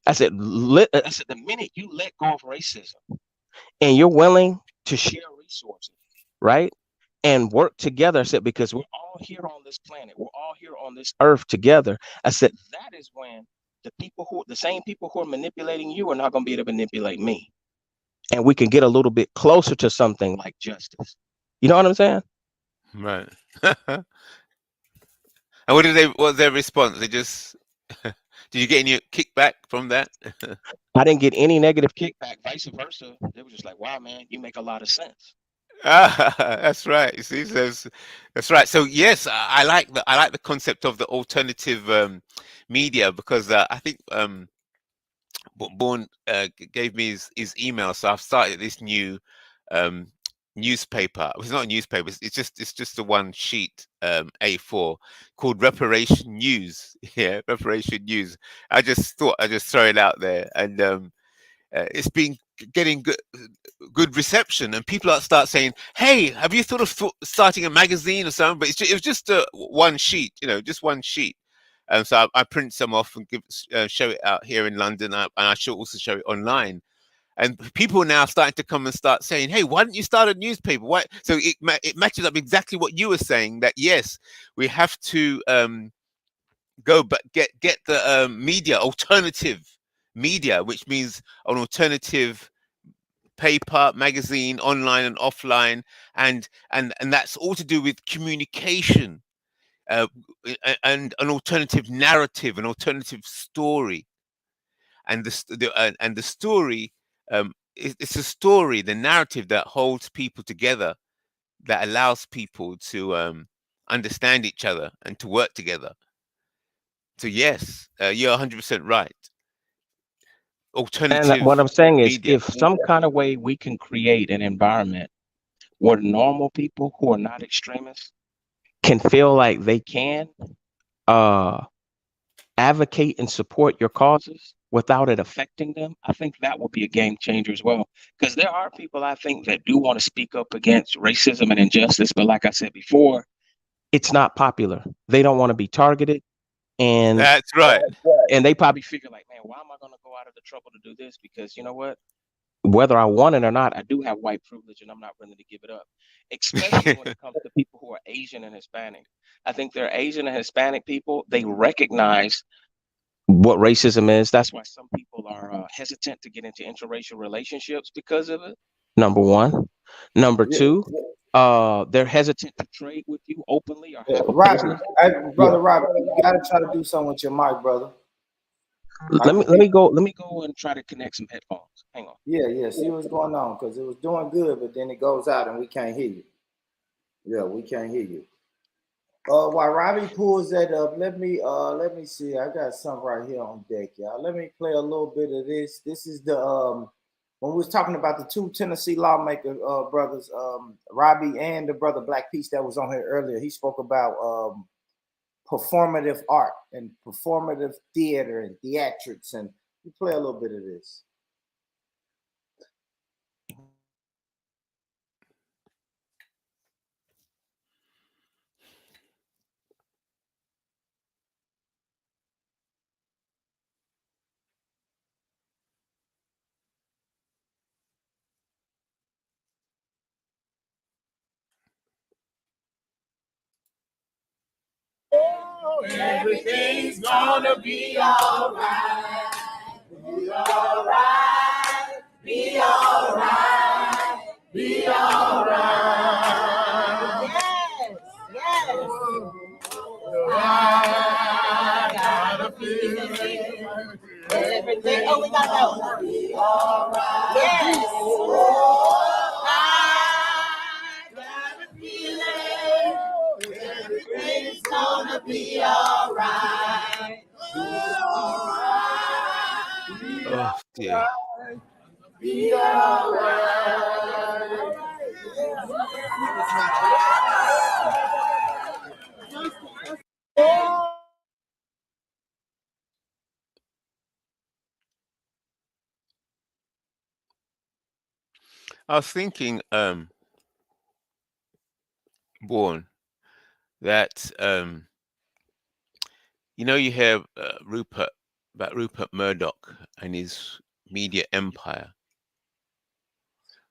I said, the minute you let go of racism and you're willing to share resources, right? And work together, I said, because we're all here on this planet, we're all here on this earth together. I said, that is when the same people who are manipulating you are not going to be able to manipulate me. And we can get a little bit closer to something like justice. You know what I'm saying? Right. And what was their response? They just, did you get any kickback from that? I didn't get any negative kickback, vice versa. They were just like, wow, man, you make a lot of sense. That's right. See, that's right. So yes, I like the concept of the alternative media, because I think Bourne gave me his email, so I've started this new newspaper. It's not a newspaper. It's just a one sheet A4 called Reparation News. Yeah, Reparation News. I just thought I'd just throw it out there, and it's been getting good reception, and people start saying, "Hey, have you thought of starting a magazine or something?" But it was just one sheet, just one sheet. So I print some off and show it out here in London, and I should also show it online. And people are now starting to come and start saying, "Hey, why don't you start a newspaper?" Why? So it matches up exactly what you were saying. That yes, we have to go, but get the media, alternative media, which means an alternative paper, magazine, online and offline, and that's all to do with communication, and an alternative narrative, an alternative story, and the story, it's a story, the narrative that holds people together, that allows people to understand each other and to work together. So yes, you're 100% right. And Alternative what I'm saying is, media. if some kind of way we can create an environment where normal people who are not extremists can feel like they can uh, advocate and support your causes without it affecting them, I think that will be a game changer as well. Because there are people, I think, that do want to speak up against racism and injustice, but like I said before, it's not popular. They don't want to be targeted, and That's right. they probably figure like, man, why am I going to go out of the trouble to do this? Because you know what? Whether I want it or not, I do have white privilege, and I'm not willing to give it up. Especially when it comes to people who are Asian and Hispanic. I think they're Asian and Hispanic people. They recognize what racism is. That's why some people are hesitant to get into interracial relationships because of it. Number one. Number Yeah, two, they're hesitant to trade with you openly or yeah. have a Robbie, business. hey, Yeah. brother Robbie, you gotta try to do something with your mic, brother. I Let me can let hear. me go. Let me go and try to connect some headphones. Hang on. Yeah, yeah. See what's going on, because it was doing good, but then it goes out and we can't hear you. Yeah, we can't hear you. While Robbie pulls that up, let me see. I got something right here on deck, y'all. Let me play a little bit of this. This is the when we was talking about the two Tennessee lawmaker brothers, Robbie and the brother Black Peace that was on here earlier. He spoke about performative art and performative theater and theatrics, and we play a little bit of this. Everything's gonna be alright. Be alright. Be alright. Be alright. Yes, yes. I got a feeling everything. Oh, we got that. Be alright. Yes. Oh, I got a feeling everything's gonna be alright. Be alright. Oh dear. Be alright. I was thinking, Born, that you hear Rupert Murdoch and his media empire.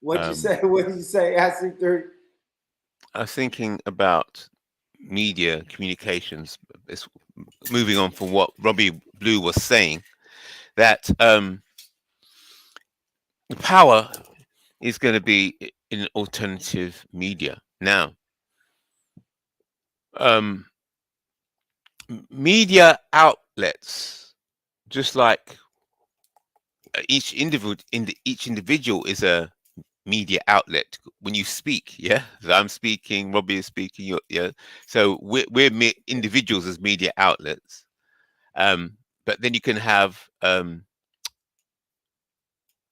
What'd you say? What did you say? IC3? I was thinking about media communications. It's moving on from what Robbie Blue was saying, that the power is going to be in alternative media now. Media outlets, just like each individual is a media outlet when you speak. Yeah, so I'm speaking, Robbie is speaking. Yeah, so we're individuals as media outlets. But then you can have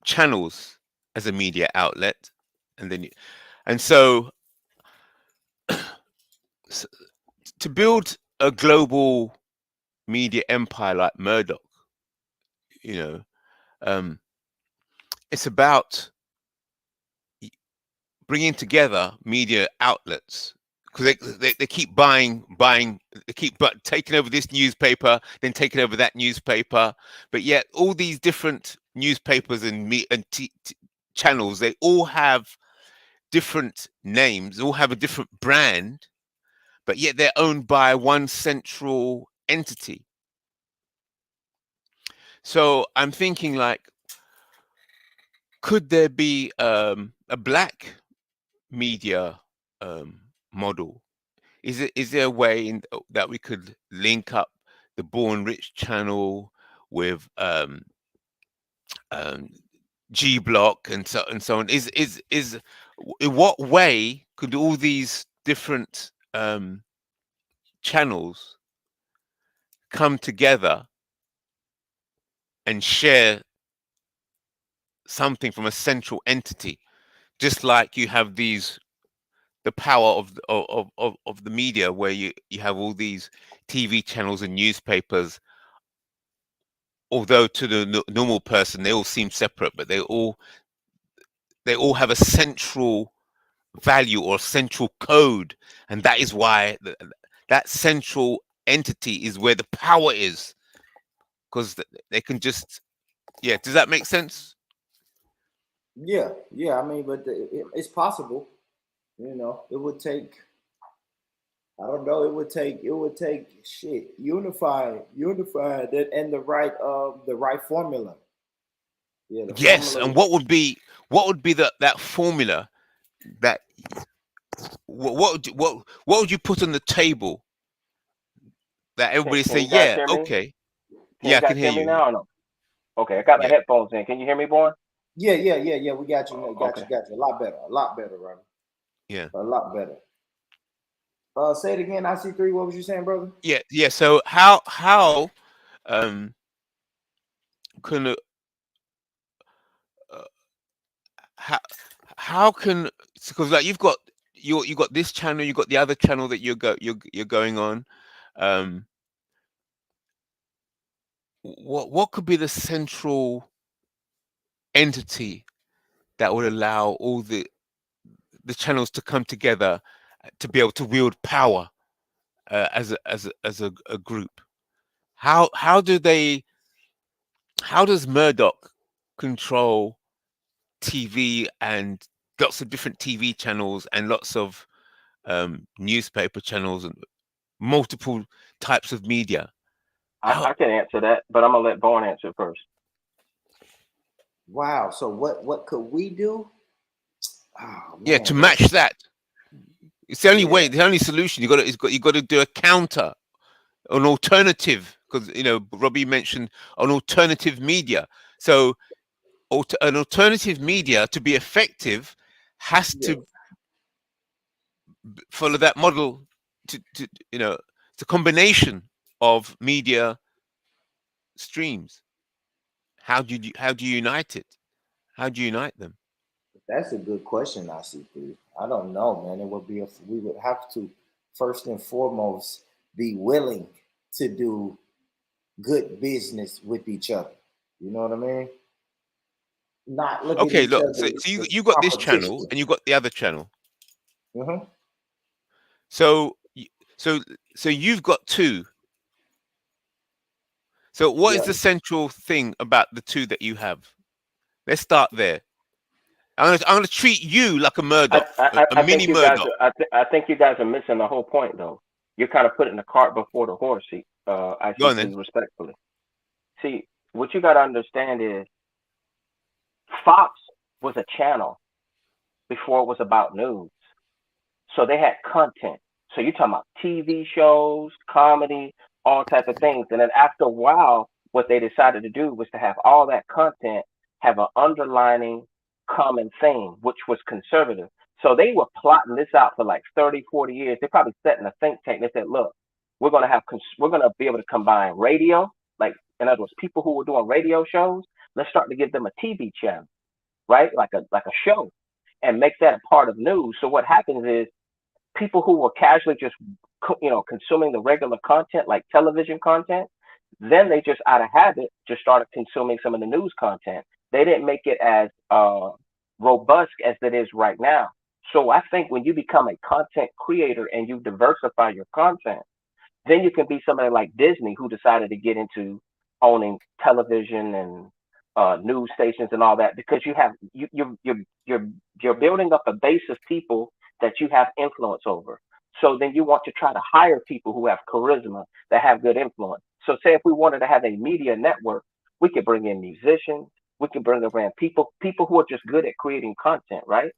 channels as a media outlet, and then so to build a global media empire like Murdoch, you know, it's about bringing together media outlets, because they keep buying, they keep taking over this newspaper, then taking over that newspaper. But yet all these different newspapers and channels, they all have different names, all have a different brand, but yet they're owned by one central entity. So I'm thinking, like, could there be a black media model? Is there a way that we could link up the Born Rich channel with G Block and so on? In what way could all these different channels come together and share something from a central entity, just like you have the power of the media, where you have all these TV channels and newspapers, although to the normal person they all seem separate, but they all have a central value or central code, and that is why that central entity is where the power is, because they can just, yeah, does that make sense? Yeah, yeah. I mean, but it's possible. You know, it would take. I don't know. It would take shit. Unify that, and the right formula. Yeah, the Yes. formula. And what would be that formula, that what would you put on the table that everybody Can say, you guys yeah, hear me? okay, Can yeah, you I guys can hear hear me you. now or no? Okay, I got my Yeah, headphones in. Can you hear me, Born? Yeah, yeah, yeah, yeah. We got you. Okay. Got you. A lot better, Robert. yeah, A lot better. Say it again. IC3. What was you saying, brother? yeah. So how um can uh, how can, because like you've got you got this channel, you got the other channel that you're going on. um what could be the central entity that would allow all the channels to come together to be able to wield power as a group? How does Murdoch control TV and lots of different TV channels and lots of newspaper channels and multiple types of media? How? I can answer that, but I'm gonna let Born answer first. Wow. So what could we do? Oh Yeah, to man, match that's that. It's the only way, yeah, the only solution. You got to do a counter, an alternative, because Robbie mentioned an alternative media. So an alternative media, to be effective, has yeah. to follow that model. To it's a combination of media streams. How do you unite it? How do you unite them? That's a good question, IC3. I don't know, man. It would be we would have to first and foremost be willing to do good business with each other. You know what I mean? Not look at Okay, each look. other So you as you got this channel competition. and you got the other channel. Hmm. So so you've got two. So what is Yeah. the central thing about the two that you have? Let's start there. I'm gonna treat you like a I, Murdoch, I, a I think mini you guys Murdoch. I think you guys are missing the whole point though. You're kind of putting the cart before the horse. Go on then. IC3 respectfully. See, what you got to understand is Fox was a channel before it was about news. So they had content. So you're talking about TV shows, comedy, all type of things. And then after a while, what they decided to do was to have all that content have an underlining common theme, which was conservative. So they were plotting this out for like 30, 40 years. They probably set in a think tank. They said, look, we're going to be able to combine radio, like in other words, people who were doing radio shows. Let's start to give them a TV channel, right? Like a show, and make that a part of news. So what happens is people who were casually just consuming the regular content like television content, then they just out of habit just started consuming some of the news content. They didn't make it as robust as it is right now. So I think when you become a content creator and you diversify your content, then you can be somebody like Disney who decided to get into owning television and news stations and all that because you're building up a base of people that you have influence over. So then you want to try to hire people who have charisma that have good influence. So say if we wanted to have a media network, we could bring in musicians, we could bring in people who are just good at creating content, right?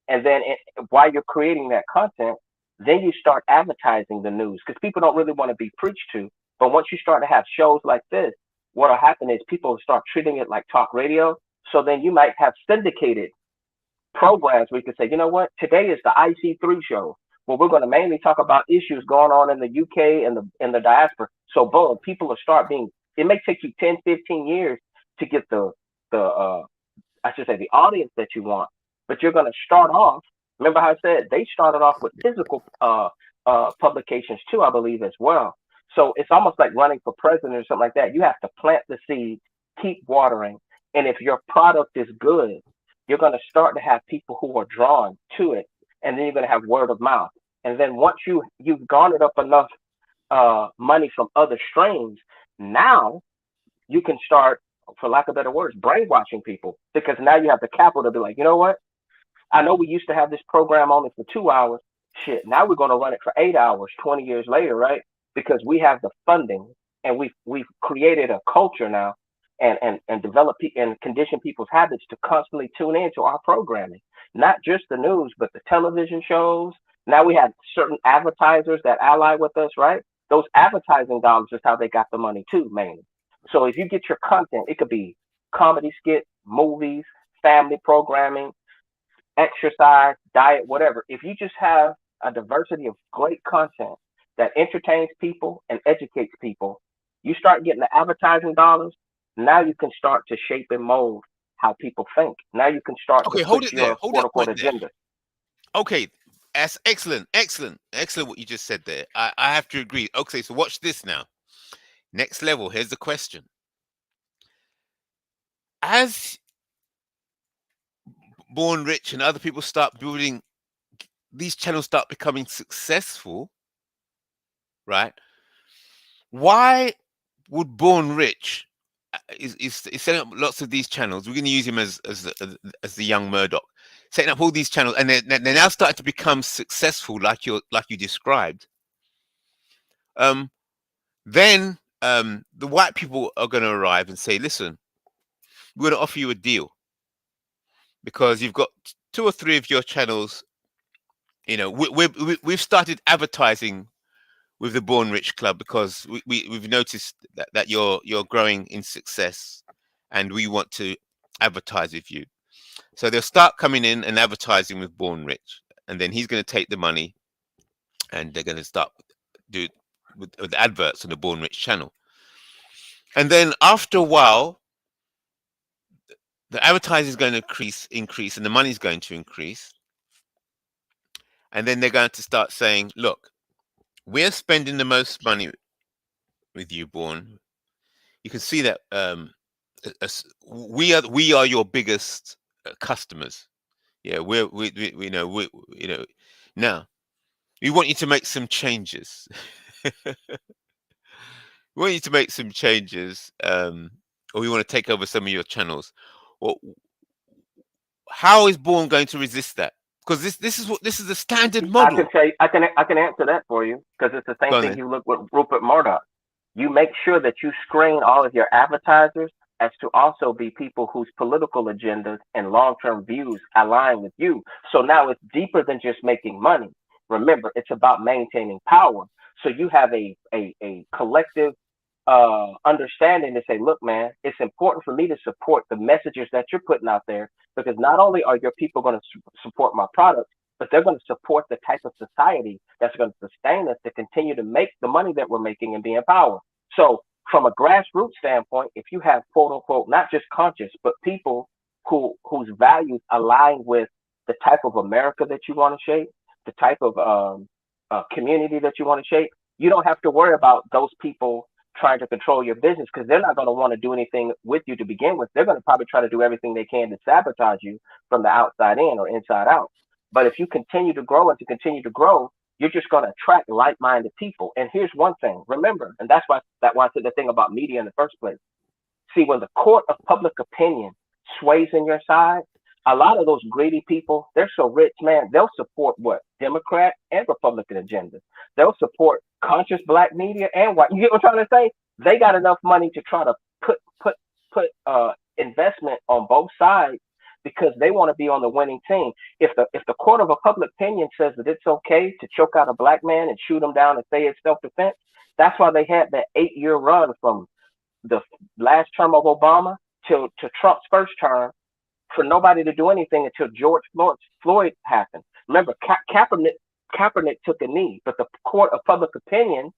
And then while you're creating that content, then you start advertising the news because people don't really want to be preached to. But once you start to have shows like this, what'll happen is people will start treating it like talk radio. So then you might have syndicated programs where you can say, you know what, today is the IC3 show. Well, we're going to mainly talk about issues going on in the UK and the diaspora. So boom, people will start being. It may take you 10, 15 years to get the I should say the audience that you want, but you're going to start off. Remember how I said they started off with physical publications too, I believe as well. So it's almost like running for president or something like that. You have to plant the seed, keep watering, and if your product is good, you're going to start to have people who are drawn to it, and then you're going to have word of mouth. And then once you've garnered up enough money from other streams, now you can start, for lack of better words, brainwashing people because now you have the capital to be like, you know what? I know we used to have this program only for 2 hours. Shit, now we're going to run it for 8 hours 20 years later, right? Because we have the funding and we've created a culture now and develop and condition people's habits to constantly tune into our programming, not just the news, but the television shows. Now we have certain advertisers that ally with us, right? Those advertising dollars is how they got the money too, mainly. So if you get your content, it could be comedy skits, movies, family programming, exercise, diet, whatever. If you just have a diversity of great content that entertains people and educates people, you start getting the advertising dollars. Now you can start to shape and mold how people think. Now you can start to Okay, hold push it there. your Hold quote that unquote point there. agenda. Okay, that's excellent, excellent, excellent what you just said there. I have to agree. Okay, so watch this now. Next level. Here's the question. As Born Rich and other people start building, these channels start becoming successful, right? Why would Born Rich is setting up lots of these channels? We're going to use him as the young Murdoch, setting up all these channels, and they're now starting to become successful, like you described. Then the white people are going to arrive and say, "Listen, we're going to offer you a deal because you've got 2 or 3 of your channels. You know, we've started advertising with the Born Rich Club because we've noticed that you're growing in success, and we want to advertise with you." So they'll start coming in and advertising with Born Rich, and then he's going to take the money, and they're going to start do with adverts on the Born Rich channel. And then after a while, the advertising is going to increase, and the money's going to increase. And then they're going to start saying, "Look, we're spending the most money with you, Born. You can see that we are your biggest customers. Yeah, we you know now we want you to make some changes. We want you to make some changes, or we want to take over some of your channels. Well, how is Born going to resist that? Because this is the standard I model." can say I can answer that for you because it's the Go same on thing then. you look with Rupert Murdoch. You make sure that you screen all of your advertisers as to also be people whose political agendas and long-term views align with you. So now it's deeper than just making money. Remember, it's about maintaining power. So you have a collective understanding to say, look, man, it's important for me to support the messages that you're putting out there because not only are your people going to support my product, but they're going to support the type of society that's going to sustain us to continue to make the money that we're making and be in power. So, from a grassroots standpoint, if you have quote unquote not just conscious, but people whose values align with the type of America that you want to shape, the type of community that you want to shape, you don't have to worry about those people trying to control your business because they're not going to want to do anything with you to begin with. They're going to probably try to do everything they can to sabotage you from the outside in or inside out. But if you continue to grow and to continue to grow, you're just going to attract like-minded people. And here's one thing, remember, and that's why I said the thing about media in the first place. See, when the court of public opinion sways in your side, a lot of those greedy people, they're so rich, man, they'll support what? Democrat and Republican agendas. They'll support conscious black media and white. You get what I'm trying to say? They got enough money to try to put investment on both sides because they want to be on the winning team. If the court of a public opinion says that it's okay to choke out a black man and shoot him down and say it's self-defense, that's why they had that 8-year run from the last term of Obama to Trump's first term for nobody to do anything until George Floyd happened. Remember, Kaepernick took a knee, but the court of public opinion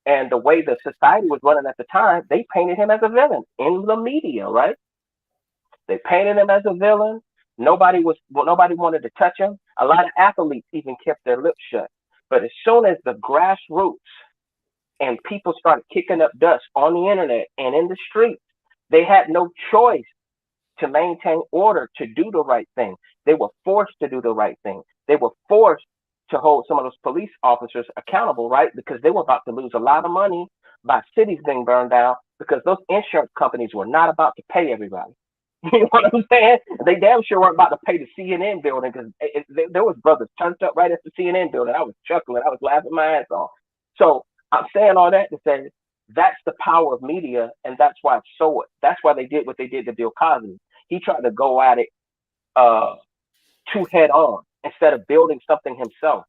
and the way the society was running at the time, they painted him as a villain in the media, right? They painted him as a villain. Nobody wanted to touch him. A lot of athletes even kept their lips shut. But as soon as the grassroots and people started kicking up dust on the internet and in the streets, they had no choice to maintain order, to do the right thing. They were forced to do the right thing. They were forced to hold some of those police officers accountable, right? Because they were about to lose a lot of money by cities being burned down because those insurance companies were not about to pay everybody. You know what I'm saying? They damn sure weren't about to pay the CNN building because there was brothers turned up right at the CNN building. I was chuckling. I was laughing my ass off. So I'm saying all that to say that's the power of media, and that's why they did what they did to Bill Cosby. He tried to go at it too head on instead of building something himself.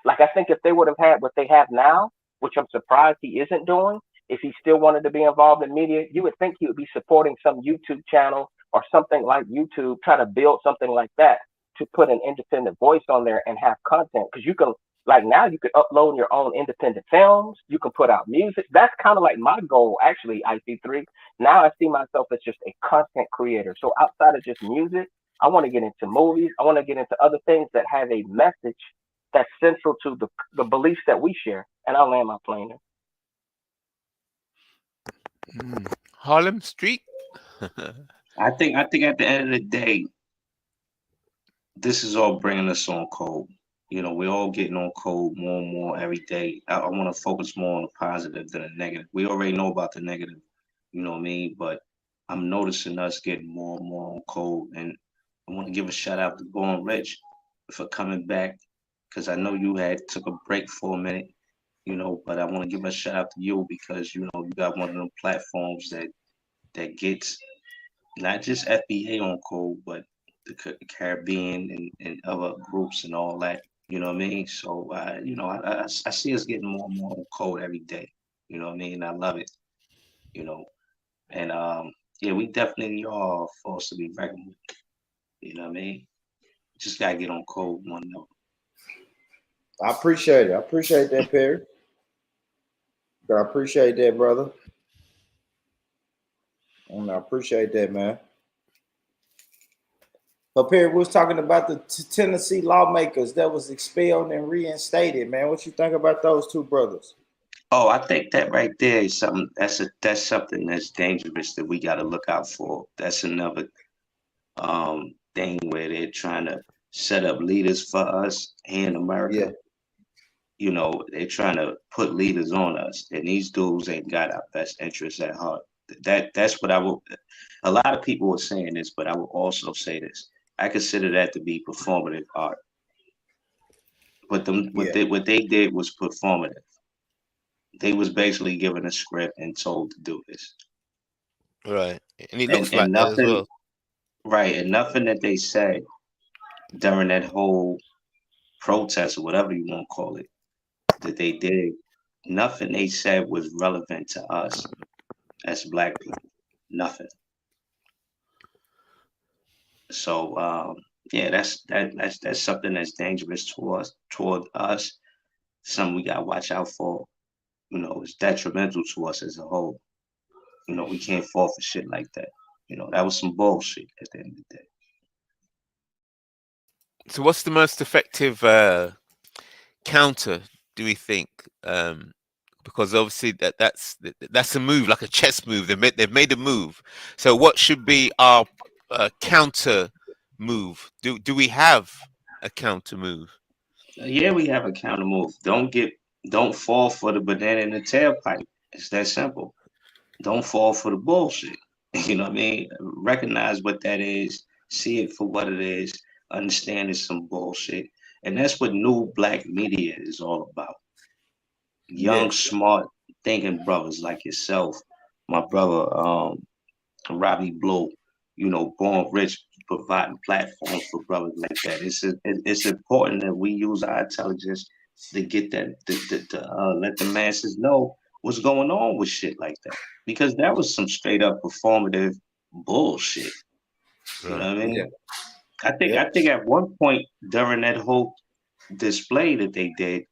Like, I think if they would have had what they have now, which I'm surprised he isn't doing, if he still wanted to be involved in media, you would think he would be supporting some YouTube channel or something like YouTube, try to build something like that to put an independent voice on there and have content. Because you can, like, now you can upload your own independent films. You can put out music. That's kind of like my goal, actually, IC3. Now I see myself as just a content creator. So outside of just music, I want to get into movies. I want to get into other things that have a message that's central to the beliefs that we share. And I'll land my plane there. Harlem Street. I think at the end of the day, this is all bringing us on code. You know, we're all getting on code more and more every day. I want to focus more on the positive than the negative. We already know about the negative, you know what I mean? But I'm noticing us getting more and more on code. And I want to give a shout out to Born Rich for coming back, because I know you had took a break for a minute, you know, but I want to give a shout out to you because, you know, you got one of them platforms that gets not just FBA on code, but the Caribbean and other groups and all that. You know what I mean? So, you know, I see us getting more and more on code every day. You know what I mean? I love it. You know, and yeah, we definitely are a force to be reckoned with. You know what I mean? Just gotta get on code one note. I appreciate it. I appreciate that, Perry. I appreciate that, brother. And I appreciate that, man. But Perry, we was talking about the Tennessee lawmakers that was expelled and reinstated, man. What you think about those two brothers? Oh, I think that right there is something that's something that's dangerous that we got to look out for. That's another thing where they're trying to set up leaders for us here in America. Yeah. You know, they're trying to put leaders on us, and these dudes ain't got our best interests at heart. That's what I will. A lot of people were saying this, but I will also say this. I consider that to be performative art. But what they did was performative. They was basically given a script and told to do this. Right. And it looks and like nothing, that as well. Right. And nothing that they said during that whole protest or whatever you want to call it, that they did, nothing they said was relevant to us as Black people. Nothing. So yeah, that's something that's dangerous toward us. Something we gotta watch out for. You know, it's detrimental to us as a whole. You know, we can't fall for shit like that. You know, that was some bullshit at the end of the day. So what's the most effective counter, do we think? Because obviously that's a move, like a chess move. They've made a move. So what should be our counter move? Do we have a counter move. Yeah, we have a counter move. Don't fall for the banana in the tailpipe. It's that simple. Don't fall for the bullshit. You know what I mean? Recognize what that is, see it for what it is, understand it's some bullshit. And that's what new black media is all about. Young, Yes. smart, thinking brothers like yourself, my brother Robbie Blue, Born Rich, providing platforms for brothers like that. It's important that we use our intelligence to get that to let the masses know what's going on with shit like that, because that was some straight up performative bullshit. You know Right. what I Yeah. mean? I think at one point during that whole display that they did,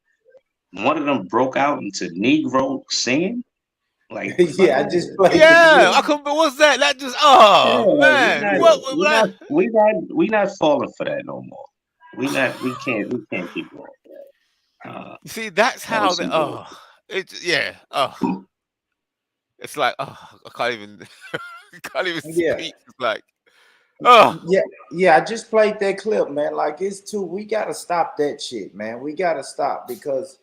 one of them broke out into Negro singing. Like, fuck Yeah, I out of just here. played the Yeah, I clip. can. But what's that? That just. Yeah, Oh like man, Nice. we not what? we not falling for that no more. We can't keep going for that. You see, that's That how was the. some Oh, bullshit. it's yeah. Oh, it's like I can't even. I can't even Yeah. speak. It's like oh. Yeah, yeah, I just played that clip, man. Like it's too, we gotta stop that shit, man. We gotta stop because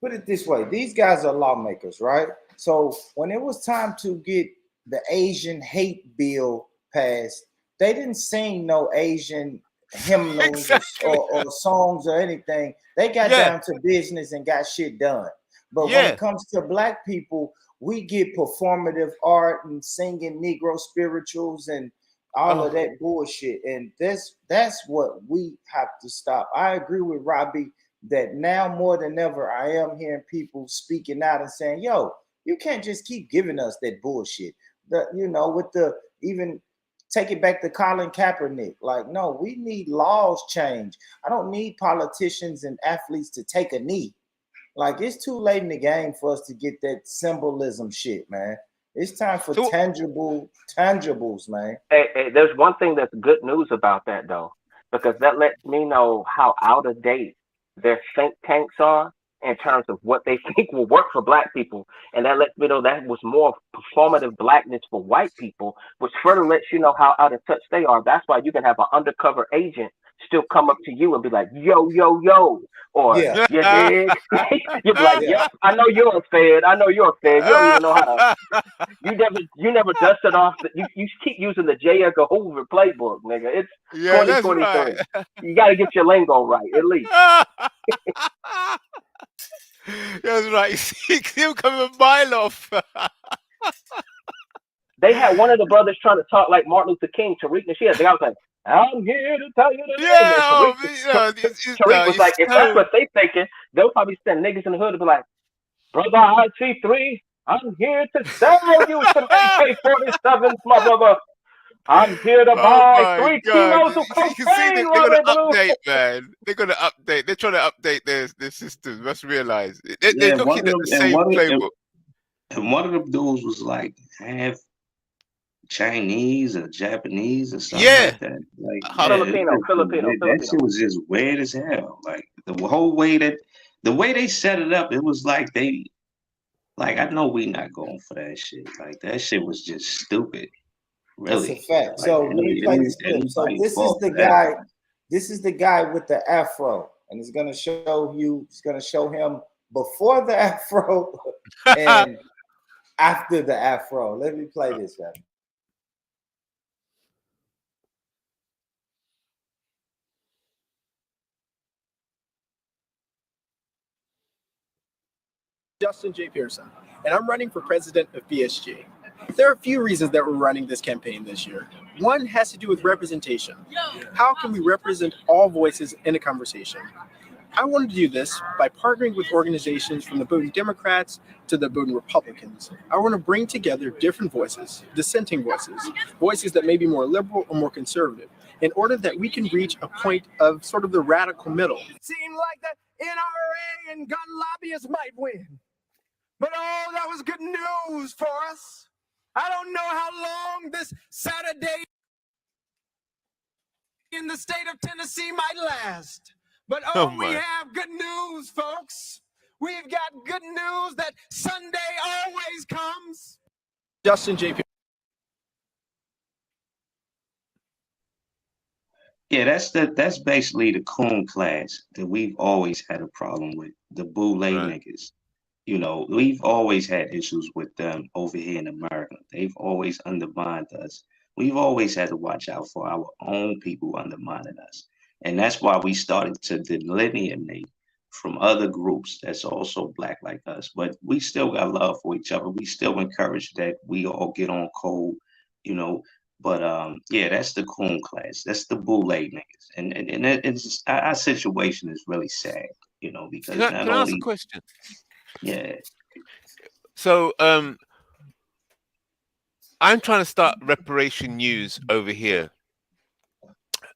put it this way, these guys are lawmakers, right? So when it was time to get the Asian hate bill passed, they didn't sing no Asian hymnals Exactly. or songs or anything. They got Yeah. down to business and got shit done. But when it Yeah. comes to black people, we get performative art and singing Negro spirituals and all of Oh. that bullshit. And that's what we have to stop. I agree with Robbie that now more than ever, I am hearing people speaking out and saying, yo, you can't just keep giving us that bullshit. With the even take it back to Colin Kaepernick. Like, no, we need laws change. I don't need politicians and athletes to take a knee. Like, it's too late in the game for us to get that symbolism shit, man. It's time for So tangibles, man. Hey, there's one thing that's good news about that though, because that lets me know how out of date their think tanks are in terms of what they think will work for black people, and that lets me know that was more performative blackness for white people, which further lets you know how out of touch they are. That's why you can have an undercover agent still come up to you and be like, yo, yo, yo, or Yeah, you dig? You'll be like, yeah, yep, I know you're a fed. I know you're a fed. You don't even know how to you never dusted off you keep using the J. Edgar Hoover playbook, nigga. It's yeah, that's right. 2023. You gotta get your lingo right, at least. That's right. You see him coming a mile off. They had one of the brothers trying to talk like Martin Luther King, Tariq Nasheed. The guy was like, I'm here to tell you today. And then Yeah. Oh, Tariq was like, if that's so what they thinking, they'll probably send niggas in the hood to be like, brother IC3, I'm here to sell you some AK-47s, my brother. I'm here to oh buy my 3 God! kilos of You can see cocaine, they're gonna Robbie Blue. update, man. They're gonna update. They're trying to update their systems. You must realize they're Yeah, looking at the same playbook. and one of them dudes was like half Chinese or Japanese or something Yeah. like that. Like, Half- yeah, Filipino. that shit was just weird as hell. Like the way they set it up, it was like like, I know we not going for that shit. Like, that shit was just stupid. that's a Really. fact. Like, So let me play this clip. So anybody this is fall the for that. guy. This is the guy with the afro, and it's gonna show you. It's gonna show him before the afro and after the afro. Let me play this, man. Justin J. Pearson, and I'm running for president of BSG. There are a few reasons that we're running this campaign this year. One has to do with representation. How can we represent all voices in a conversation? I wanted to do this by partnering with organizations from the Bowdoin Democrats to the Bowdoin Republicans. I want to bring together different voices, dissenting voices, voices that may be more liberal or more conservative, in order that we can reach a point of sort of the radical middle. It seemed like the NRA and gun lobbyists might win. But oh, that was good news for us. I don't know how long this Saturday in the state of Tennessee might last. But oh, we have good news, folks. We've got good news that Sunday always comes. Justin J. Yeah, that's basically the coon class that we've always had a problem with. The boule Right. niggas. You know, we've always had issues with them over here in America. They've always undermined us. We've always had to watch out for our own people undermining us. And that's why we started to delineate from other groups that's also black like us. But we still got love for each other. We still encourage that we all get on code, you know. But yeah, that's the coon class. That's the boule niggas. And it's our situation is really sad, you know, because not Can I ask a only question? yeah. So I'm trying to start reparation news over here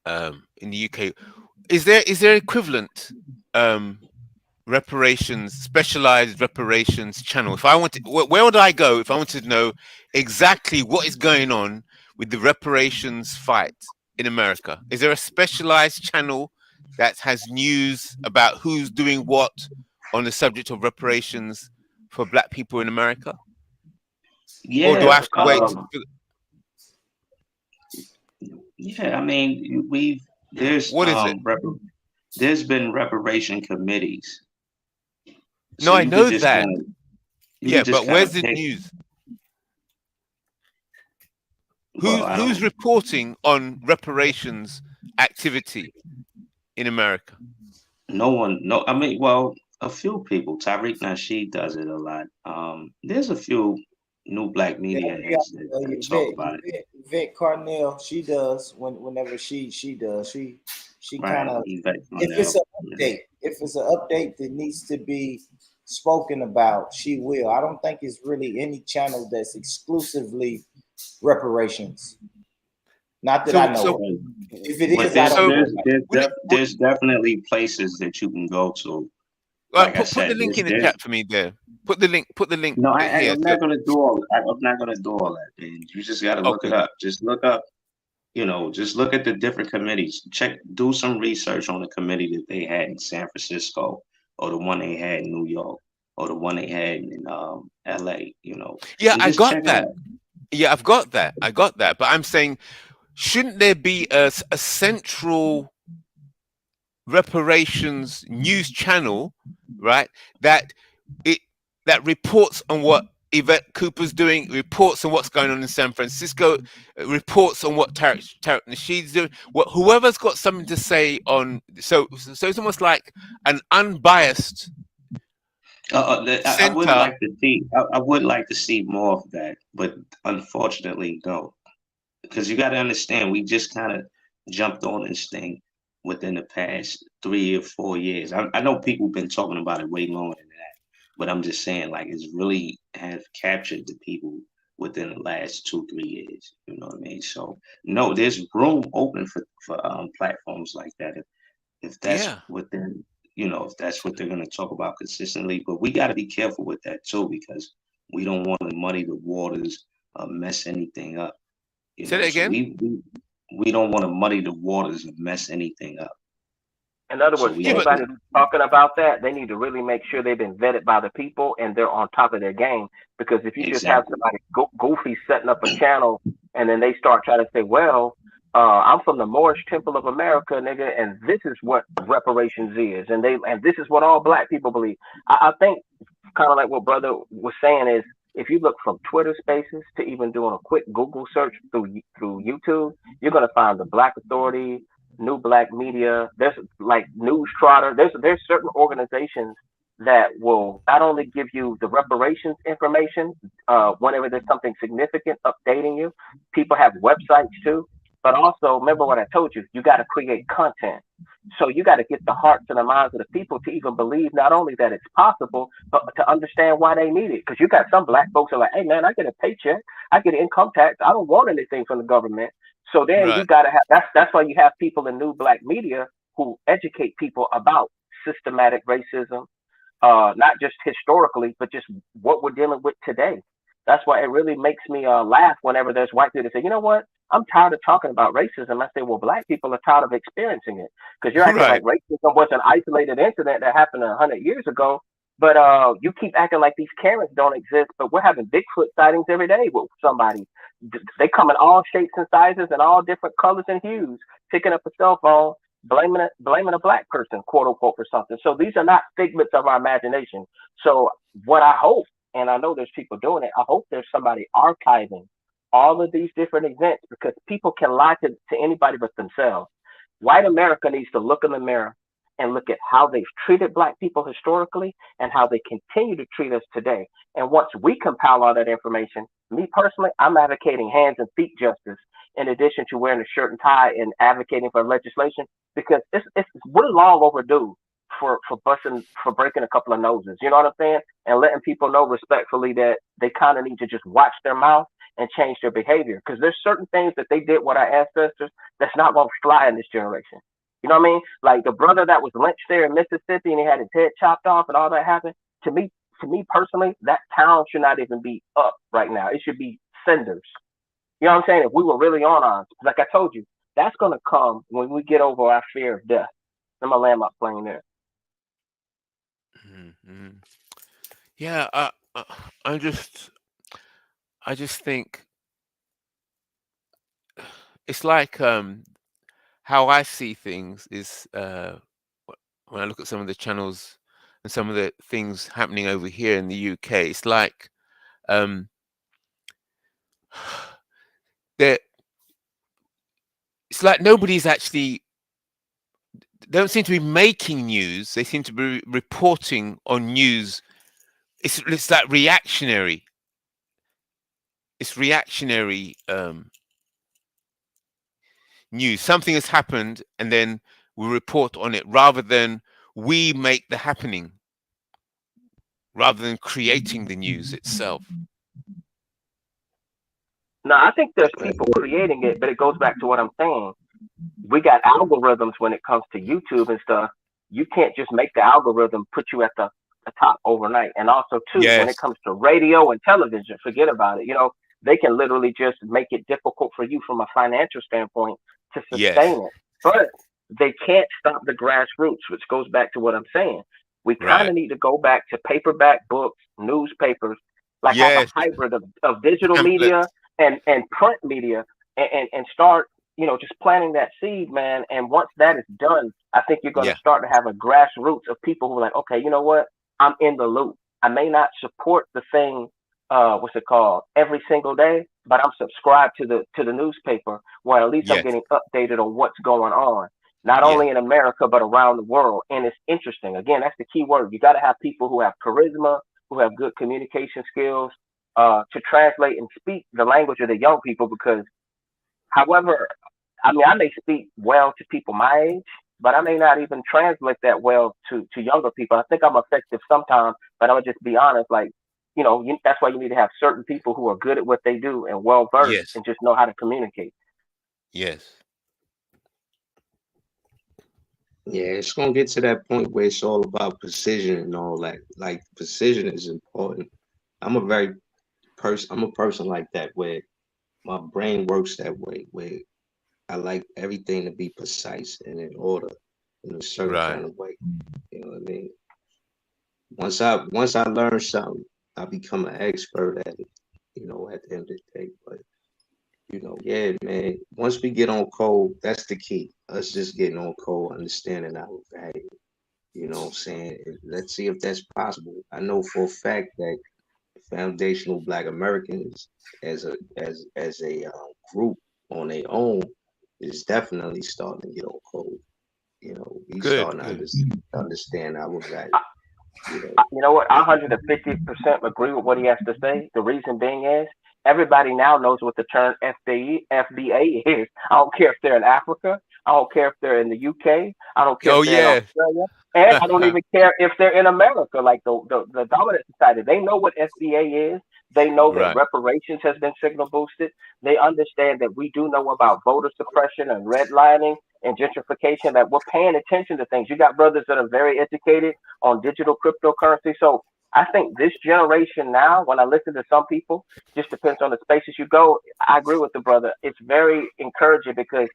in the UK. Is there equivalent reparations, specialized reparations channel? If I wanted, where would I go if I wanted to know exactly what is going on with the reparations fight in America? Is there a specialized channel that has news about who's doing what on the subject of reparations for Black people in America? Or do I Yeah, have to wait? yeah. I mean, What is it? there's been reparation committees, No, so I you could know just that. kind of Yeah, but kind where's of the pick. news? Well, I Who's don't. reporting on reparations activity in America? No one. No, I mean, well, a few people. Tariq Nasheed does it a lot. There's a few new black media Yeah, heads that talk about it. Yvette Carnell, she does whenever she does. She kind Right, of, Yvette if it's Cornell. an Yeah. update, if it's an update that needs to be spoken about, she will. I don't think it's really any channel that's exclusively reparations. Not that I know of. If it But is, I don't know. there's definitely places that you can go to. Like I Put the said, link in the there's chat for me there. Put the link. no, Here. I'm not gonna do all. I'm not gonna do all that. Man. You just gotta look it Okay. up. Just look up. You know, just look at the different committees. Do some research on the committee that they had in San Francisco, or the one they had in New York, or the one they had in L.A. You know, Yeah, and I just got check it that. out. Yeah, I've got that. I got that. But I'm saying, shouldn't there be a central reparations news channel, right? That reports on what Yvette Cooper's doing, reports on what's going on in San Francisco, reports on what Tariq Nasheed's doing. Whoever's got something to say on, so it's almost like an unbiased I would center. like to see. I would like to see more of that, but unfortunately, no. Because you got to understand, we just kind of jumped on this thing within the past 3 or 4 years. I know people been talking about it way longer than that, but I'm just saying, like, it's really have captured the people within the last 2, 3 years. You know what I mean? So no, there's room open for platforms like that if that's Yeah. what they're if that's what they're going to talk about consistently. But we got to be careful with that too, because we don't want to muddy the waters, mess anything up. Say that So again. we don't want to muddy the waters and mess anything up. In other So words, we have anybody to. who's talking about that, they need to really make sure they've been vetted by the people and they're on top of their game. Because if you just have Exactly. somebody goofy setting up a channel and then they start trying to say, well, I'm from the Moorish Temple of America, nigga, and this is what reparations is, and this is what all black people believe. I think kind of like what brother was saying is, if you look from Twitter Spaces to even doing a quick Google search through YouTube, you're gonna find the Black Authority, New Black Media. There's like News Trotter. There's certain organizations that will not only give you the reparations information whenever there's something significant updating you. People have websites too, but also remember what I told you. You got to create content. So you got to get the hearts and the minds of the people to even believe not only that it's possible, but to understand why they need it. Because you got some black folks who are like, hey man, I get a paycheck, I get income tax, I don't want anything from the government. So then you Right. got to have that's why you have people in new black media who educate people about systematic racism, not just historically, but just what we're dealing with today. That's why it really makes me laugh whenever there's white people that say, you know what? I'm tired of talking about racism. I say, well, black people are tired of experiencing it because you're acting like Right. racism was an isolated incident that happened 100 years ago. But you keep acting like these Karens don't exist. But we're having Bigfoot sightings every day with somebody They come in all shapes and sizes and all different colors and hues, picking up a cell phone, blaming a black person, quote unquote, for something. So these are not figments of our imagination. So what I hope, and I know there's people doing it, I hope there's somebody archiving all of these different events, because people can lie to anybody but themselves. White America needs to look in the mirror and look at how they've treated black people historically and how they continue to treat us today. And once we compile all that information, me personally, I'm advocating hands and feet justice in addition to wearing a shirt and tie and advocating for legislation, because we're long overdue for breaking a couple of noses. You know what I'm saying? And letting people know respectfully that they kind of need to just watch their mouth and change their behavior, because there's certain things that they did with our ancestors that's not going to fly in this generation. You know what I mean? Like the brother that was lynched there in Mississippi and he had his head chopped off and all that happened. To me personally, that town should not even be up right now. It should be cinders. You know what I'm saying? If we were really on ours, like I told you, that's going to come when we get over our fear of death. I'm going to land my plane there. Mm-hmm. Yeah, I just think it's like how I see things is when I look at some of the channels and some of the things happening over here in the UK. It's like it's like nobody's actually. They don't seem to be making news. They seem to be reporting on news. It's that reactionary. It's reactionary news. Something has happened, and then we report on it, rather than we make the happening, rather than creating the news itself. No, I think there's people creating it, but it goes back to what I'm saying. We got algorithms when it comes to YouTube and stuff. You can't just make the algorithm put you at the top overnight. And also, too, when it comes to radio and television, forget about it. You know, they can literally just make it difficult for you from a financial standpoint to sustain it. But they can't stop the grassroots, which goes back to what I'm saying. We kind of need to go back to paperback books, newspapers, like have a hybrid of digital media and print media, and start, you know, just planting that seed, man. And once that is done, I think you're going to start to have a grassroots of people who are like, okay, you know what? I'm in the loop. I may not support the thing, every single day, but I'm subscribed to the newspaper, where at least I'm getting updated on what's going on, not only in America, but around the world. And it's interesting. Again, that's the key word. You got to have people who have charisma, who have good communication skills, to translate and speak the language of the young people, because however, I mean, I may speak well to people my age, but I may not even translate that well to younger people. I think I'm effective sometimes, but I'll just be honest. Like, you know, that's why you need to have certain people who are good at what they do and well versed and just know how to communicate. Yeah, it's gonna get to that point where it's all about precision and all that. Like, precision is important. I'm a person like that, where my brain works that way, where I like everything to be precise and in order in a certain kind of way. You know what I mean? Once I learn something, I become an expert at it, you know, at the end of the day. But, you know, yeah, man, once we get on code, that's the key. Us just getting on code, understanding our value. You know what I'm saying? Let's see if that's possible. I know for a fact that foundational Black Americans as a group on their own is definitely starting to get on code. You know, we starting to understand our value. You know what? I 150% agree with what he has to say. The reason being is everybody now knows what the term FBA is. I don't care if they're in Africa. I don't care if they're in the UK. I don't care if they're in Australia. And I don't even care if they're in America, like the dominant society. They know what FBA is. They know that reparations has been signal boosted. They understand that we do know about voter suppression and redlining and gentrification, that we're paying attention to things. You got brothers that are very educated on digital cryptocurrency. So I think this generation now, when I listen to some people, just depends on the spaces you go. I agree with the brother. It's very encouraging, because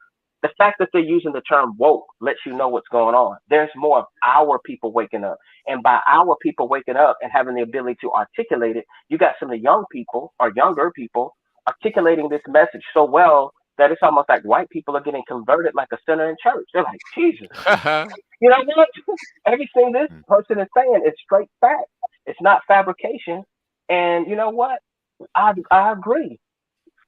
the fact that they're using the term woke lets you know what's going on. There's more of our people waking up. And by our people waking up and having the ability to articulate it, you got some of the young people or younger people articulating this message so well that it's almost like white people are getting converted like a sinner in church. They're like, Jesus, you know what? Everything this person is saying is straight fact. It's not fabrication. And you know what? I agree.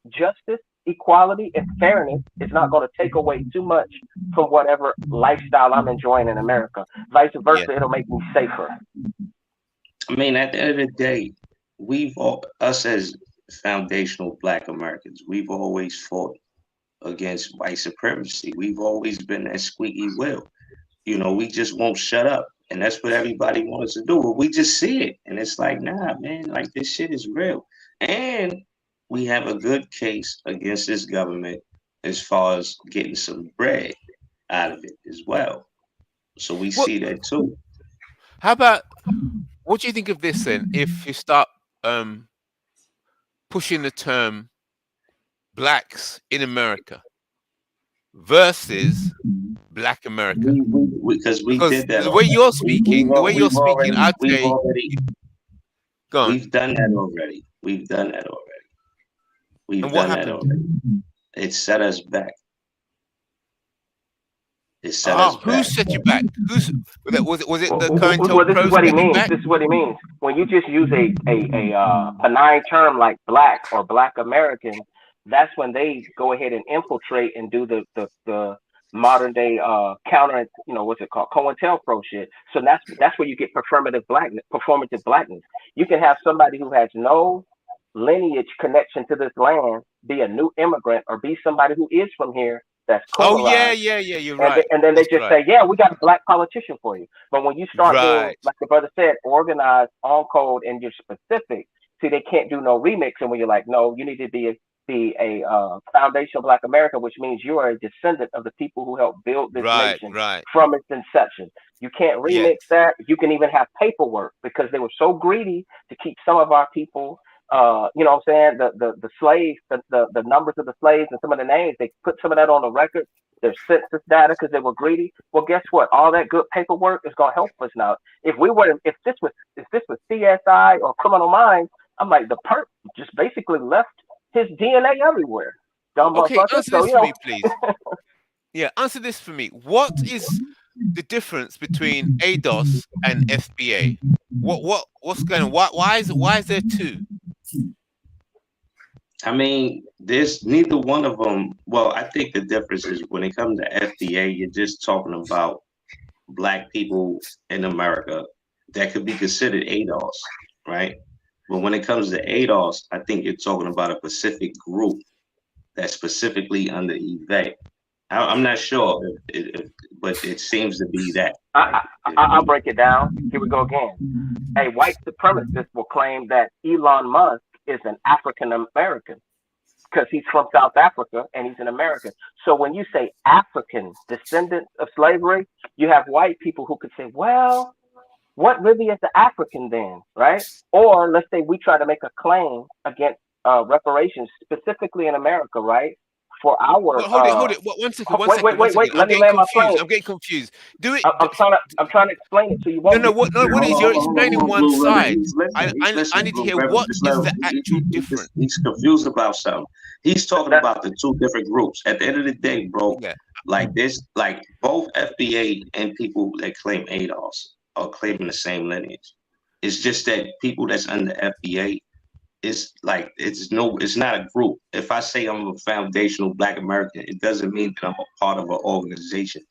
Justice, equality, and fairness is not going to take away too much from whatever lifestyle I'm enjoying in America. Vice versa, it'll make me safer. I mean, at the end of the day, us as foundational Black Americans, we've always fought against white supremacy. We've always been that squeaky wheel. You know, we just won't shut up. And that's what everybody wants to do. But we just see it. And it's like, nah, man, like this shit is real. And we have a good case against this government as far as getting some bread out of it as well. So we see that too. How about, what do you think of this then? If you start pushing the term blacks in America versus Black America, because did that. The already. way you're speaking, I'd say, go on. We've done that already. And what happened? It set us back. Who set you back? Was it the COINTELPRO? Well, this is what he means. This is what he means. When you just use a benign term like black or Black American, that's when they go ahead and infiltrate and do the modern day counter, what's it called, COINTELPRO shit. So that's where you get performative blackness. You can have somebody who has no lineage connection to this land be a new immigrant or be somebody who is from here that's colonized. Yeah, you're right. And then they just say, yeah, we got a Black politician for you. But when you start doing, like the brother said, organized, on code, and you're specific, see, they can't do no remix. And when you're like, no, you need to be a foundational Black American, which means you are a descendant of the people who helped build this nation from its inception. You can't remix that. You can even have paperwork because they were so greedy to keep some of our people, you know what I'm saying, the slaves, the numbers of the slaves and some of the names, they put some of that on the record, their census data, because they were greedy. Well, guess what? All that good paperwork is going to help us now. If this was CSI or Criminal Minds, I'm like, the perp just basically left his DNA everywhere. Dumb okay, motherfucker. answer this for me, please. Yeah, answer this for me. What is the difference between ADOS and FBA? What's going on? Why is there two? I mean, there's neither one of them. Well, I think the difference is when it comes to FBA, you're just talking about Black people in America that could be considered ADOS, right? But when it comes to ADOS, I think you're talking about a specific group that's specifically under EVA. I'm not sure, but it seems to be that. I'll break it down. Here we go again. A white supremacist will claim that Elon Musk is an African American because he's from South Africa and he's an American. So when you say African descendants of slavery, you have white people who could say, well, what really is the African then, right? Or let's say we try to make a claim against reparations specifically in America, right? For our hold it. One second. Wait. Let me land my plane. I'm getting confused. Do it. I'm trying to explain it to you. No. What is you're explaining one side? I need to hear what is the actual difference. He's confused about something. He's talking about the two different groups. At the end of the day, bro, like both FBA and people that claim ADOS are claiming the same lineage. It's just that people that's under FBA, it's not a group. If I say I'm a foundational Black American, it doesn't mean that I'm a part of an organization.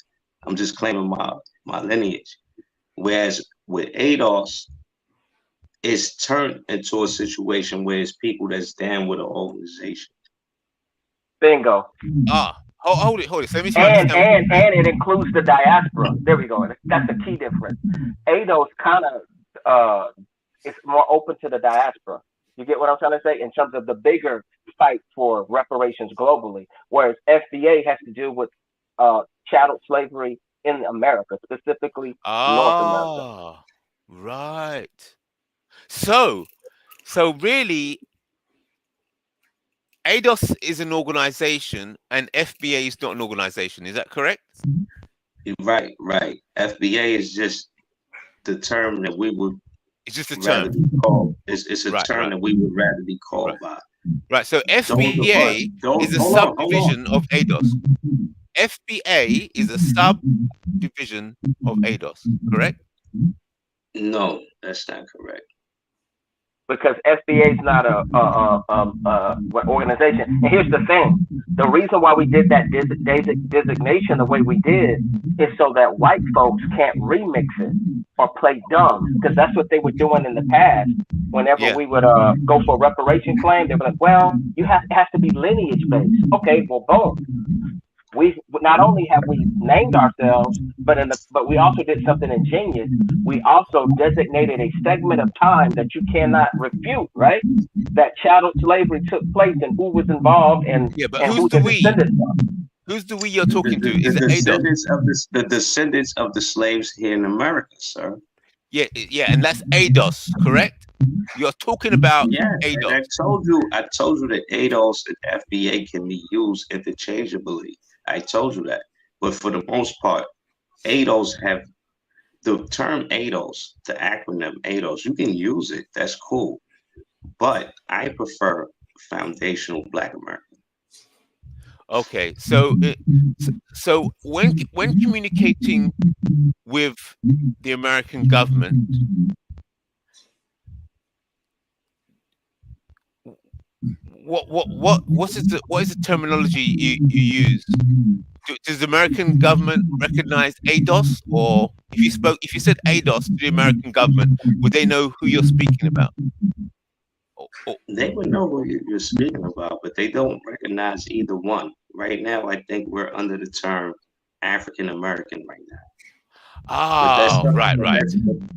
I'm just claiming my lineage. Whereas with ADOS, it's turned into a situation where it's people that's down with an organization. Bingo. Hold it. So let me see. And it includes the diaspora. There we go. That's the key difference. ADOS kind of is more open to the diaspora. You get what I'm trying to say? In terms of the bigger fight for reparations globally, whereas FBA has to do with chattel slavery in America, specifically North America. Right. So really, ADOS is an organization and FBA is not an organization. Is that correct? Right. FBA is just the term that we would. It's just a term. It's a term that we would rather be called by. Right. So Don't the but FBA don't is a hold on. subdivision of ADOS. FBA is a subdivision of ADOS, correct? No, that's not correct. Because SBA is not what organization. And here's the thing: the reason why we did that designation the way we did is so that white folks can't remix it or play dumb, because that's what they were doing in the past. Whenever Yeah. we would go for a reparation claim, they were like, "Well, it has to be lineage based." Okay, well, boom. We not only have we named ourselves, but we also did something ingenious. We also designated a segment of time that you cannot refute, right? That chattel slavery took place and who was involved Yeah, but and who's who the the we? descendants are. Who's the we you're talking to? Is it ADOS? The descendants of the slaves here in America, sir. Yeah, and that's ADOS, correct? You're talking about Yes, and ADOS. I told you that ADOS and FBA can be used interchangeably. I told you that. But for the most part, ADOS have the term ADOS, the acronym ADOS, you can use it. That's cool. But I prefer foundational Black American. Okay, so when communicating with the American government, what is the terminology you use? Does the American government recognize ADOS, or if you said ADOS to the American government, would they know who you're speaking about? They would know what you're speaking about, but they don't recognize either one. Right now, I think we're under the term African American right now. Oh, right.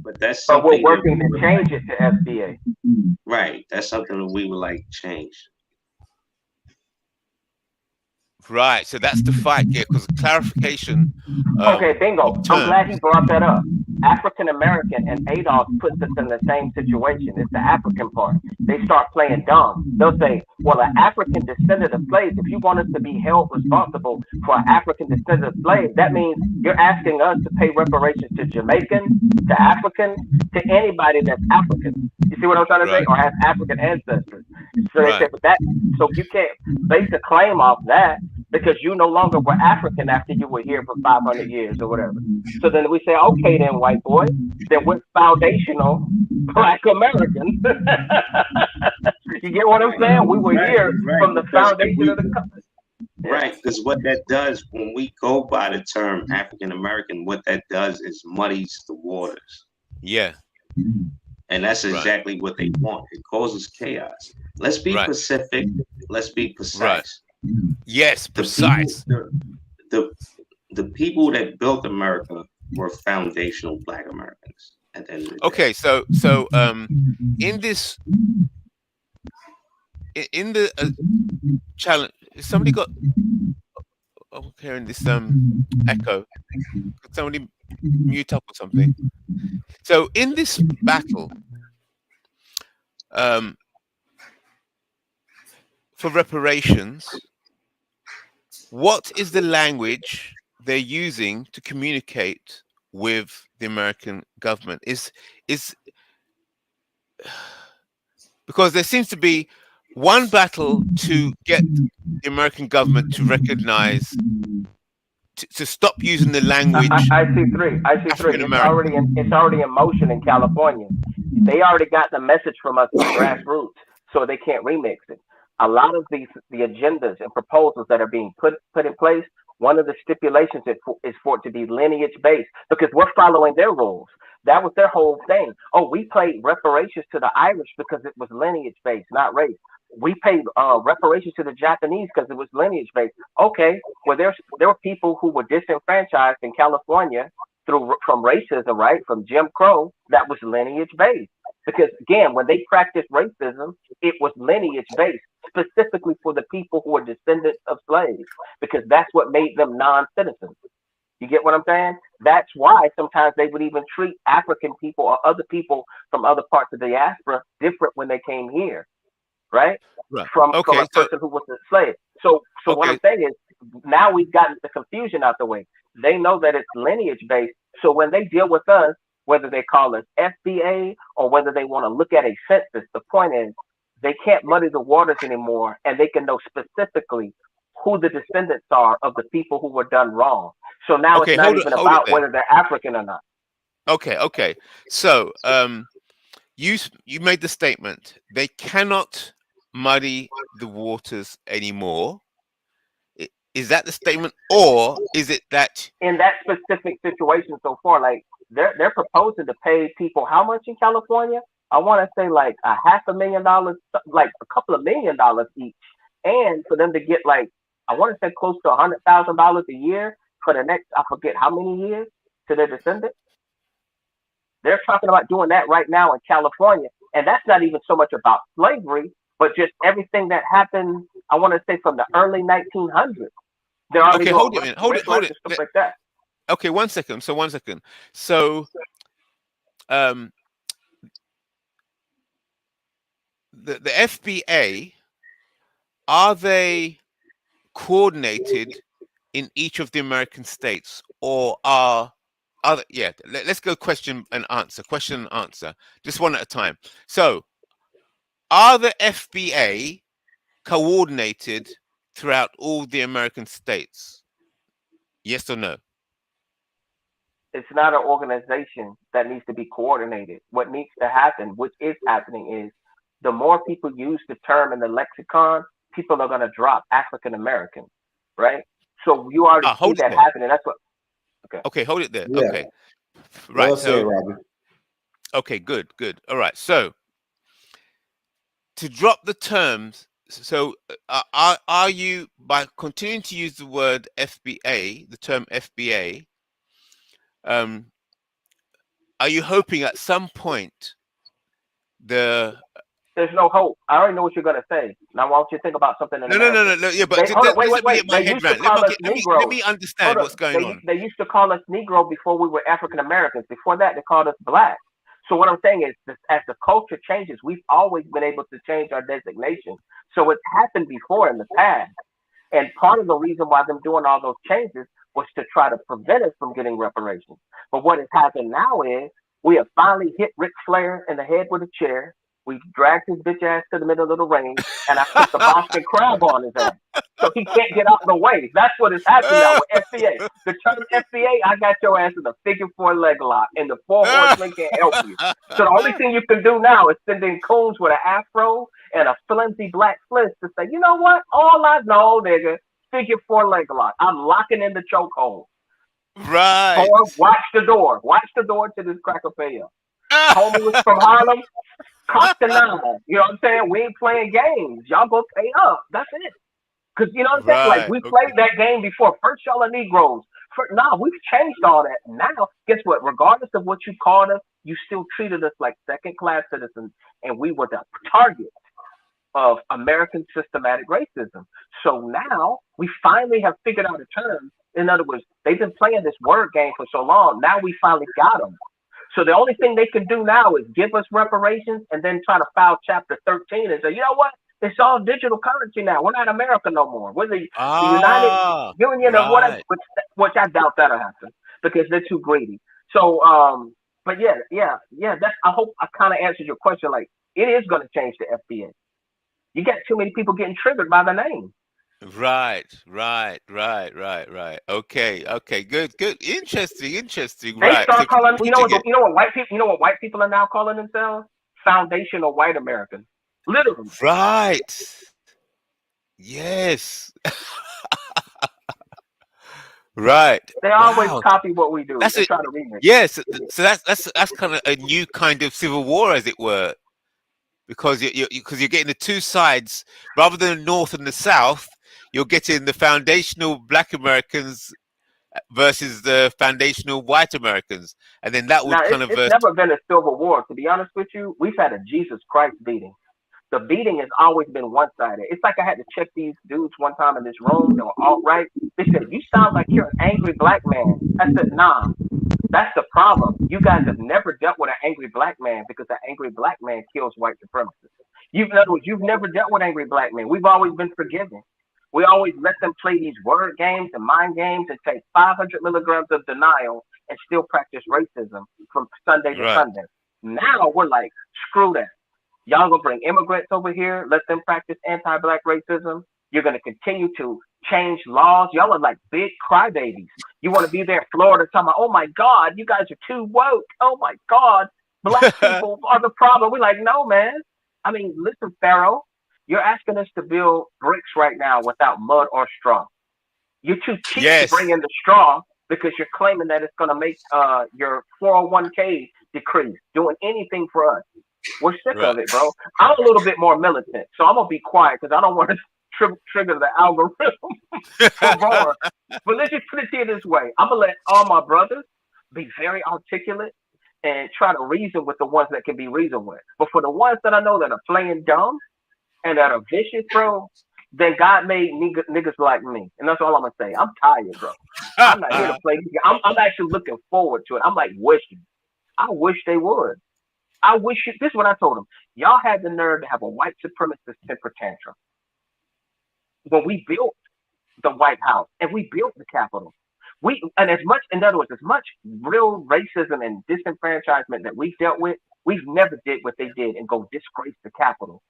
But that's But we're something working to change it to FBA. Right. That's something that we would like to change. Right, so that's the fight here, because clarification. Okay, bingo. I'm glad he brought that up. African American and ADOS puts us in the same situation. It's the African part. They start playing dumb. They'll say, well, an African descendant of slaves, if you want us to be held responsible for an African descendant of slaves, that means you're asking us to pay reparations to Jamaican, to African, to anybody that's African. You see what I'm trying to say? Or has African ancestors. So they say, but so you can't base a claim off that, because you no longer were African after you were here for 500 years or whatever. So then we say, okay, then white boy, then we're foundational Black Americans. You get what I'm saying? We were here from the foundation of the country. Right, because what that does when we go by the term African American, what that does is muddies the waters. Yeah. And that's exactly what they want. It causes chaos. Let's be specific. Let's be precise. Right. Yes, precise. The people that built America were foundational Black Americans. At the end of the day. Okay, so in this in the challenge, somebody got. I'm hearing this echo. Could somebody mute up or something? So in this battle, for reparations, what is the language they're using to communicate with the American government? Is because there seems to be one battle to get the American government to recognize, to stop using the language. I see three. It's already in motion in California. They already got the message from us from grassroots, so they can't remix it. A lot of the agendas and proposals that are being put in place, one of the stipulations is for it to be lineage based, because we're following their rules. That was their whole thing. Oh, we paid reparations to the Irish because it was lineage based, not race. We paid reparations to the Japanese because it was lineage based. Okay, well, there were people who were disenfranchised in California from racism, right? From Jim Crow, that was lineage based. Because again, when they practiced racism, it was lineage based, specifically for the people who are descendants of slaves, because that's what made them non-citizens. You get what I'm saying? That's why sometimes they would even treat African people or other people from other parts of the diaspora different when they came here, right? From a person who was a slave. So what I'm saying is, now we've gotten the confusion out the way. They know that it's lineage based. So when they deal with us, whether they call us FBA or whether they want to look at a census, the point is they can't muddy the waters anymore, and they can know specifically who the descendants are of the people who were done wrong. So now it's Okay, not hold it, even hold it about there. whether they're African or not. Okay, okay. So, you made the statement they cannot muddy the waters anymore. Is that the statement, or is it that? In that specific situation so far, like they're proposing to pay people how much in California? I want to say like $500,000, like a couple of $1,000,000 each, and for them to get like I want to say close to $100,000 a year for the next I forget how many years to their descendants. They're talking about doing that right now in California, and that's not even so much about slavery, but just everything that happened. I want to say from the early 1900s. They're already Okay, doing hold it a minute. Hold it. and stuff like that. Okay, 1 second. So 1 second. So, the FBA, are they coordinated in each of the American states, or are other? Yeah, let's go question and answer. Question and answer. Just one at a time. So, are the FBA coordinated throughout all the American states? Yes or no? It's not an organization that needs to be coordinated. What needs to happen, which is happening, is the more people use the term in the lexicon, people are going to drop African American, right? So you already see Hold it that there. happening. That's what. Okay. Okay, hold it there. Yeah. Okay, right. Well said, So, Robbie. okay, good, good. All right. So, to drop the terms, so are you, by continuing to use the word FBA, the term FBA, are you hoping at some point There's no hope. I already know what you're going to say. Now, why don't you think about something in America? no, yeah, but Hold on, just let me wait. get my They head used to round. call us Let Negroes. me Hold understand on. what's going on. They used to call us Negro before we were African Americans. Before that, they called us Black. So what I'm saying is, as the culture changes, we've always been able to change our designation. So it's happened before in the past. And part of the reason why them doing all those changes was to try to prevent us from getting reparations. But what has happened now is we have finally hit Ric Flair in the head with a chair. We've dragged his bitch ass to the middle of the ring, and I put the Boston crab on his ass. So he can't get out of the way. That's what is happening now with FBA. The term FBA, I got your ass in the figure four leg lock, and the four horsemen can't help you. So the only thing you can do now is send in coons with an afro and a flimsy black flint to say, you know what? All I know, nigga, figure four leg lock. I'm locking in the chokehold. Right. Or watch the door. Watch the door to this cracker pay up. Homie was from Harlem. Cock the nine. You know what I'm saying? We ain't playing games. Y'all go pay up. That's it. Because you know what I'm saying? Like, we played that game before. First, y'all are Negroes. Nah, we've changed all that. Now, guess what? Regardless of what you called us, you still treated us like second-class citizens, and we were the target of American systematic racism. So now, we finally have figured out a term. In other words, they've been playing this word game for so long. Now we finally got them. So the only thing they can do now is give us reparations and then try to file Chapter 13 and say, you know what? It's all digital currency now. We're not America no more. We're the United Union of whatever, which I doubt that'll happen because they're too greedy. So, but yeah. That's, I hope I kind of answered your question. Like, it is going to change the FBA. You got too many people getting triggered by the name. Right. Okay, good. Interesting. They Right. start calling, you know what white people are now calling themselves? Foundational white Americans. Literally. Right. Yes. Right. They always copy what we do. That's They it. try to remix. Yes. So that's kind of a new kind of civil war, as it were, because you're getting the two sides rather than the North and the South. You're getting the foundational Black Americans versus the foundational white Americans, and then that would it's never been a civil war. To be honest with you, we've had a Jesus Christ beating. The beating has always been one-sided. It's like I had to check these dudes one time in this room. They were alt-right. They said, you sound like you're an angry black man. I said, nah, that's the problem. You guys have never dealt with an angry black man because an angry black man kills white supremacists. In other words, you've never dealt with angry black men. We've always been forgiving. We always let them play these word games and mind games and take 500 milligrams of denial and still practice racism from Sunday to Sunday. Now we're like, screw that. Y'all gonna bring immigrants over here, let them practice anti-black racism. You're gonna continue to change laws. Y'all are like big crybabies. You want to be there in Florida talking about, oh my God, you guys are too woke. Oh my God, black people are the problem. We're like, no, man. I mean, listen, Pharaoh, you're asking us to build bricks right now without mud or straw. You're too cheap to bring Yes. in the straw because you're claiming that it's going to make your 401k decrease, doing anything for us. We're sick Right. of it, bro. I'm a little bit more militant, so I'm going to be quiet because I don't want to trigger the algorithm for roar. But let's just put it to you this way. I'm going to let all my brothers be very articulate and try to reason with the ones that can be reasoned with. But for the ones that I know that are playing dumb and that are vicious, bro, then God made niggas like me. And that's all I'm going to say. I'm tired, bro. I'm not here to play. I'm actually looking forward to it. I'm like wishing. I wish they would. I wish you, this is what I told them. Y'all had the nerve to have a white supremacist temper tantrum when we built the White House and we built the Capitol. And as much, in other words, as much real racism and disenfranchisement that we've dealt with, we've never did what they did and go disgrace the Capitol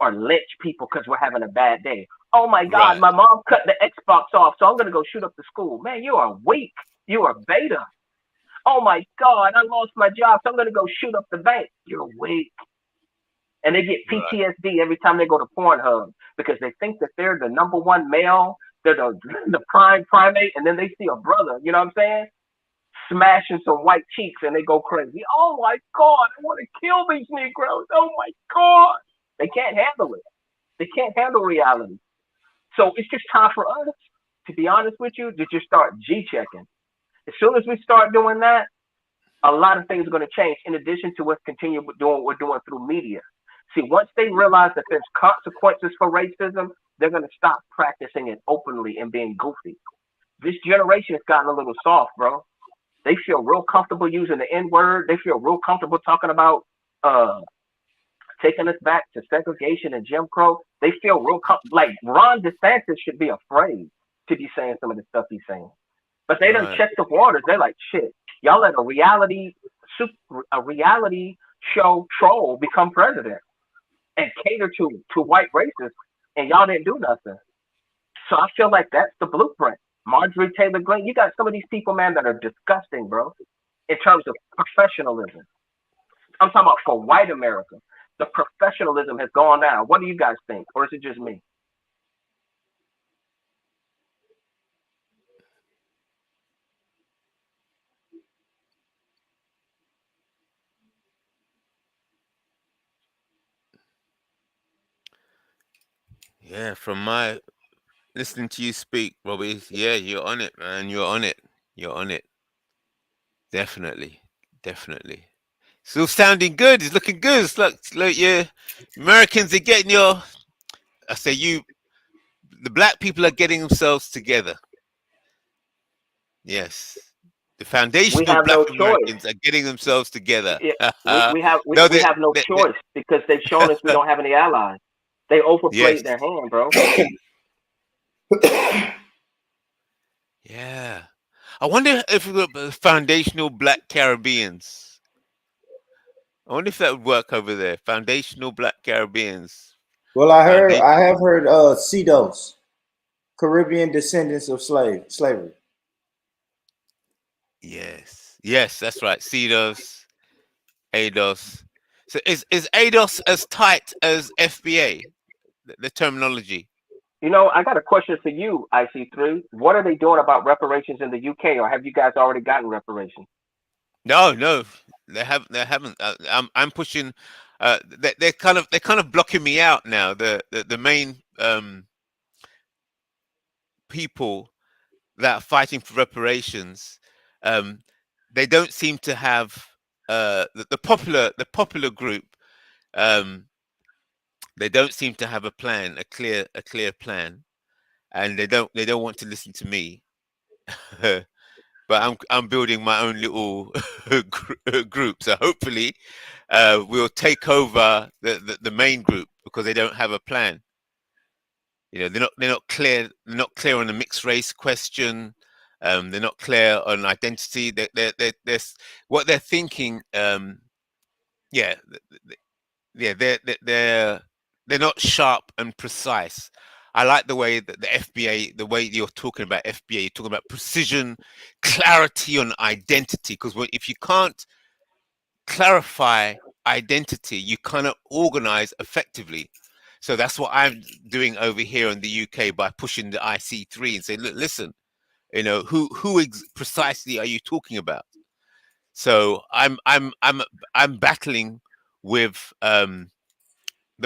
or lynch people because we're having a bad day. Oh my God, Right. my mom cut the Xbox off, so I'm gonna go shoot up the school. Man, you are weak. You are beta. Oh my God, I lost my job, so I'm gonna go shoot up the bank. You're weak. And they get Right. PTSD every time they go to Pornhub because they think that they're the number one male, they're the prime primate, and then they see a brother, you know what I'm saying? Smashing some white cheeks and they go crazy. Oh my God, I want to kill these Negroes. Oh my God. They can't handle it. They can't handle reality. So it's just time for us, to be honest with you, to just start G checking. As soon as we start doing that, a lot of things are going to change in addition to us continue doing what we're doing through media. See, once they realize that there's consequences for racism, they're going to stop practicing it openly and being goofy. This generation has gotten a little soft, bro. They feel real comfortable using the N word. They feel real comfortable talking about taking us back to segregation and Jim Crow. They feel real like Ron DeSantis should be afraid to be saying some of the stuff he's saying. But they done Right. checked the waters. They're like, shit, y'all let a reality show troll become president and cater to white racists, and y'all didn't do nothing. So I feel like that's the blueprint. Marjorie Taylor Greene, you got some of these people, man, that are disgusting, bro, in terms of professionalism. I'm talking about for white America. The professionalism has gone down. What do you guys think? Or is it just me? Yeah. From my listening to you speak, Robbie. Yeah, you're on it, man. You're on it. You're on it. Definitely. Definitely. Still sounding good. It's looking good. It's like you Americans are getting your. I say you. The black people are getting themselves together. Yes. The We foundational have no black choice. Americans are getting themselves together. Yeah, we have No, we have no choice because they've shown us we don't have any allies. They yes. overplayed their hand, bro. Yeah. I wonder if we got foundational black Caribbeans. I wonder if that would work over there. Foundational black Caribbeans. Well, Foundation. I have heard CEDOS, Caribbean descendants of slavery. Yes. Yes, that's right. CEDOS, ADOS. So is ADOS as tight as FBA? The terminology. You know, I got a question for you, IC3. What are they doing about reparations in the UK, or have you guys already gotten reparations? No, no, they haven't. They haven't. I'm pushing. They're kind of blocking me out now. The main people that are fighting for reparations, um, they don't seem to have the popular group. Um, they don't seem to have a plan, a clear plan, and they don't want to listen to me. But I'm building my own little group. So hopefully, we'll take over the main group because they don't have a plan. You know, they're not clear on the mixed race question. They're not clear on identity. They're what they're thinking. Yeah, yeah, they're not sharp and precise. I like the way that the FBA, the way you're talking about FBA, you're talking about precision, clarity on identity. Because if you can't clarify identity, you cannot organize effectively. So that's what I'm doing over here in the UK by pushing the IC3 and saying, look, listen, who precisely are you talking about? So I'm battling with the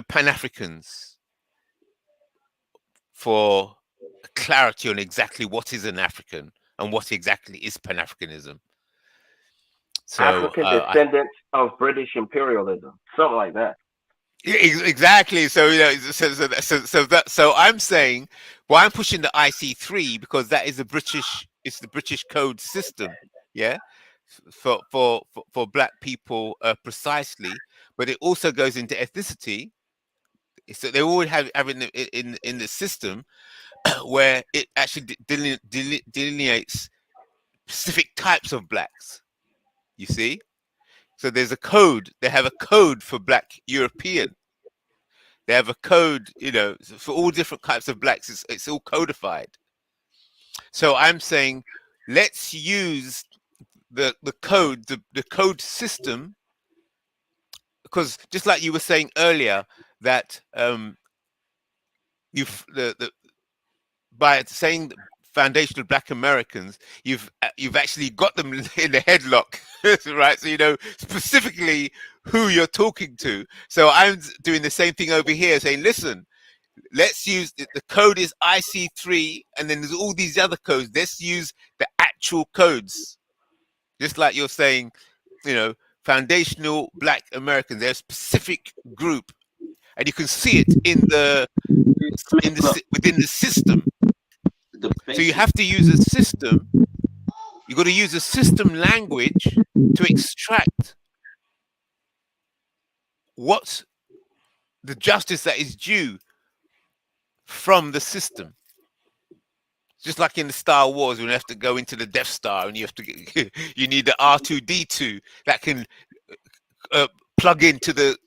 Pan Africans for clarity on exactly what is an African and what exactly is Pan Africanism. So African descendants of British imperialism, something like that. exactly. So so I'm saying, well, I'm pushing the IC3 because that is it's the British code system, yeah, for black people precisely, but it also goes into ethnicity. So they all have in the system where it actually delineates specific types of blacks. You see, so there's a code. They have a code for Black European. They have a code, for all different types of blacks. It's all codified. So I'm saying, let's use the code system, because just like you were saying earlier, that by saying foundational Black Americans, you've actually got them in a headlock, right? So you know specifically who you're talking to. So I'm doing the same thing over here, saying, listen, let's use the code is IC3, and then there's all these other codes. Let's use the actual codes, just like you're saying, foundational Black Americans. They're a specific group, and you can see it within the system. So you have to use a system. You got to use a system language to extract what's the justice that is due from the system. Just like in the Star Wars, when you have to go into the Death Star and you have to you need the R2D2 that can plug into the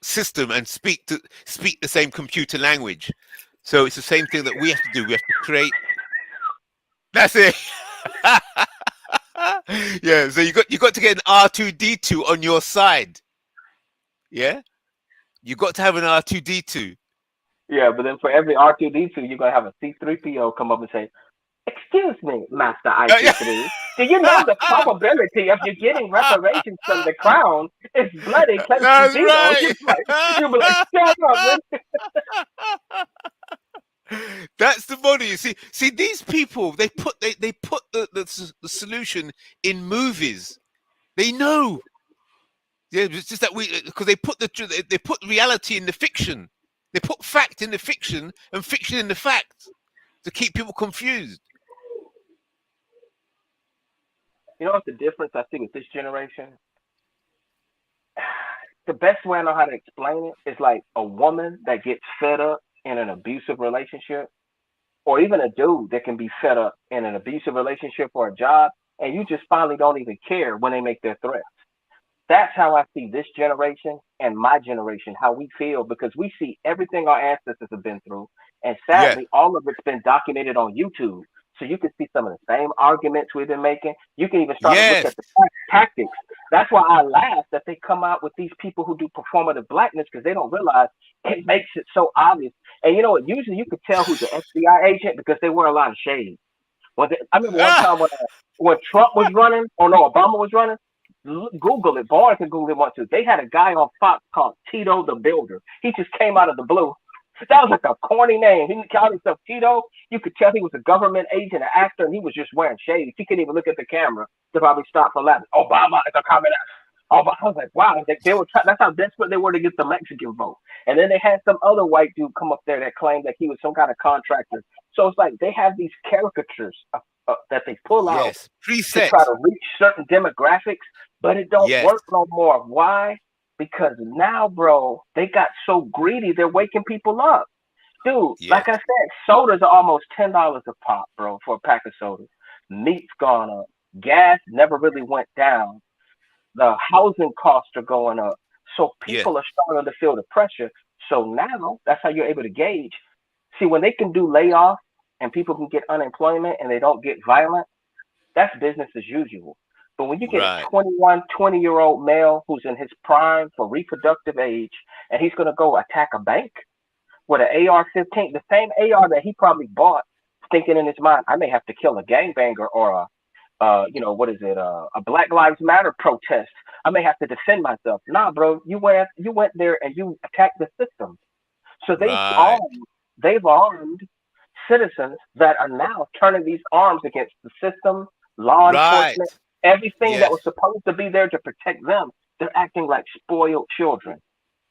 system and speak the same computer language. So it's the same thing that we have to do. We have to create. That's it. Yeah. So you got to get an R2D2 on your side. Yeah. You got to have an R2D2. Yeah, but then for every R2D2, you're gonna have a C3PO come up and say, "Excuse me, Master IC3. Do you know the probability of you getting reparations from the crown is bloody close to That's zero?" right. You'll be like, "Shut up, man." That's the money. You see these people. They put the solution in movies. They know. Yeah, it's just that because they put reality in the fiction. They put fact in the fiction and fiction in the fact to keep people confused. You know what the difference I see with this generation? The best way I know how to explain it is like a woman that gets fed up in an abusive relationship, or even a dude that can be fed up in an abusive relationship or a job, and you just finally don't even care when they make their threats. That's how I see this generation and my generation, how we feel, because we see everything our ancestors have been through. And Yeah. sadly, all of it's been documented on YouTube. So you can see some of the same arguments we've been making. You can even start to look Yes. at the tactics. That's why I laugh that they come out with these people who do performative blackness, because they don't realize it makes it so obvious. And you know what? Usually you could tell who's an FBI agent because they wear a lot of shades. I remember one time when Trump was running, or no, Obama was running. Google it. Boy, can Google it once too. They had a guy on Fox called Tito the Builder. He just came out of the blue. That was like a corny name. He called himself Tito. You could tell he was a government agent, an actor, and he was just wearing shades. He couldn't even look at the camera to probably stop for laughing. Obama is a communist. I was like, wow. They were that's how desperate they were to get the Mexican vote. And then they had some other white dude come up there that claimed that he was some kind of contractor. So it's like they have these caricatures that they pull out Yes. to Preset. try to reach certain demographics, but it don't Yes. work no more. Why? Because now, bro, they got so greedy, they're waking people up. Dude, Yes. like I said, sodas are almost $10 a pop, bro, for a pack of sodas. Meat's gone up. Gas never really went down. The housing costs are going up. So Yeah. people are starting to feel the pressure. So now that's how you're able to gauge. See, when they can do layoffs and people can get unemployment and they don't get violent, that's business as usual. But when you get a Right. 21, 20-year-old male who's in his prime for reproductive age and he's going to go attack a bank with an AR-15, the same AR that he probably bought, thinking in his mind, I may have to kill a gangbanger or what is it, a Black Lives Matter protest. I may have to defend myself. Nah, bro, you went there and you attacked the system. So Right. they've armed citizens that are now turning these arms against the system, law Right. enforcement, everything that Yes. was supposed to be there to protect them. They're acting like spoiled children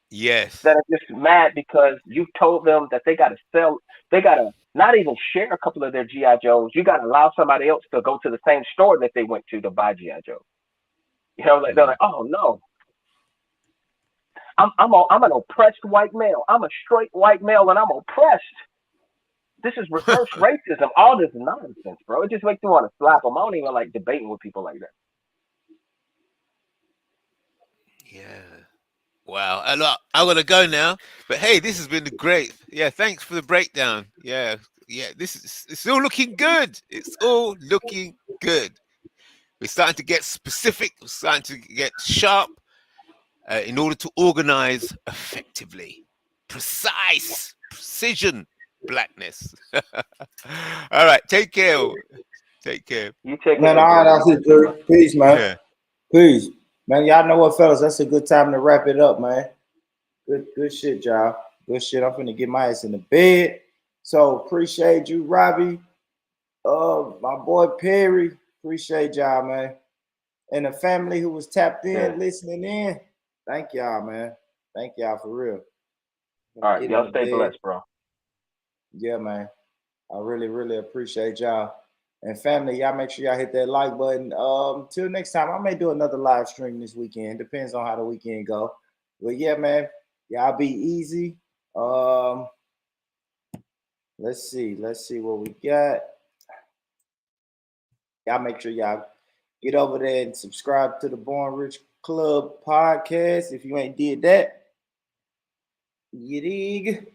Yes. that are just mad because you told them that they got to sell, they got to not even share a couple of their GI Joes. You got to allow somebody else to go to the same store that they went to buy GI Joe. They're like, oh no, I'm an oppressed white male. I'm a straight white male, and I'm oppressed. This is reverse racism. All this nonsense, bro. It just makes me want to slap them. I don't even like debating with people like that. Yeah. Wow. I'm gonna go now. But hey, this has been great. Yeah. Thanks for the breakdown. Yeah. Yeah. It's all looking good. It's all looking good. We're starting to get specific. We're starting to get sharp in order to organize effectively. Precision, blackness. All right. Take care. Take care. You take Man, it all easy, right, man. that's it, Drew. Peace, man. Yeah. Peace. Man, y'all know what, fellas? That's a good time to wrap it up, man. Good shit, y'all. Good shit. I'm finna get my ass in the bed. So appreciate you, Robbie. My boy Perry. Appreciate y'all, man. And the family who was tapped in, Yeah. listening in. Thank y'all, man. Thank y'all for real. All right, Get in y'all the stay bed. blessed, bro. Yeah, man. I really, really appreciate y'all. And family, y'all make sure y'all hit that like button. Till next time, I may do another live stream this weekend. Depends on how the weekend go. But yeah, man, y'all be easy. Let's see what we got. Y'all make sure y'all get over there and subscribe to the Born Rich Club podcast if you ain't did that. You dig?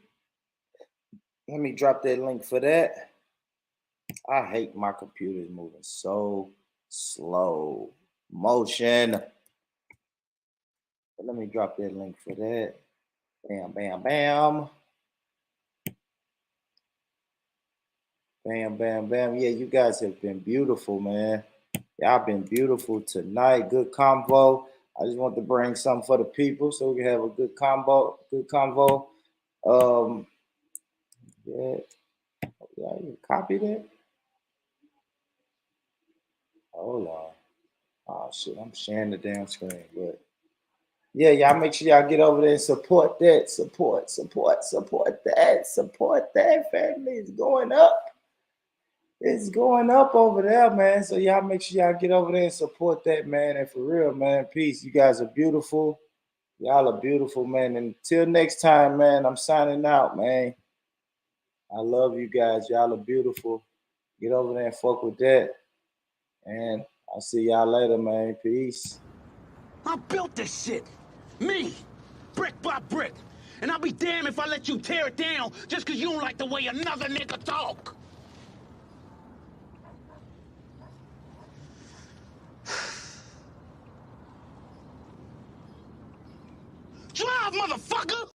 Let me drop that link for that. I hate my computers moving so slow motion. But let me drop that link for that. Bam, bam, bam. Bam, bam, bam. Yeah, you guys have been beautiful, man. Y'all been beautiful tonight. Good convo. I just want to bring something for the people so we can have a good convo. Yeah. Yeah, you copy that? Hold on. Oh shit, I'm sharing the damn screen, but yeah, y'all make sure y'all get over there and support that. Support that. Family is going up. It's going up over there, man. So y'all make sure y'all get over there and support that, man. And for real, man, peace. You guys are beautiful. Y'all are beautiful, man. And until next time, man, I'm signing out, man. I love you guys. Y'all are beautiful. Get over there and fuck with that. And I'll see y'all later, man. Peace. I built this shit. Me. Brick by brick. And I'll be damned if I let you tear it down just because you don't like the way another nigga talk. Drive, motherfucker!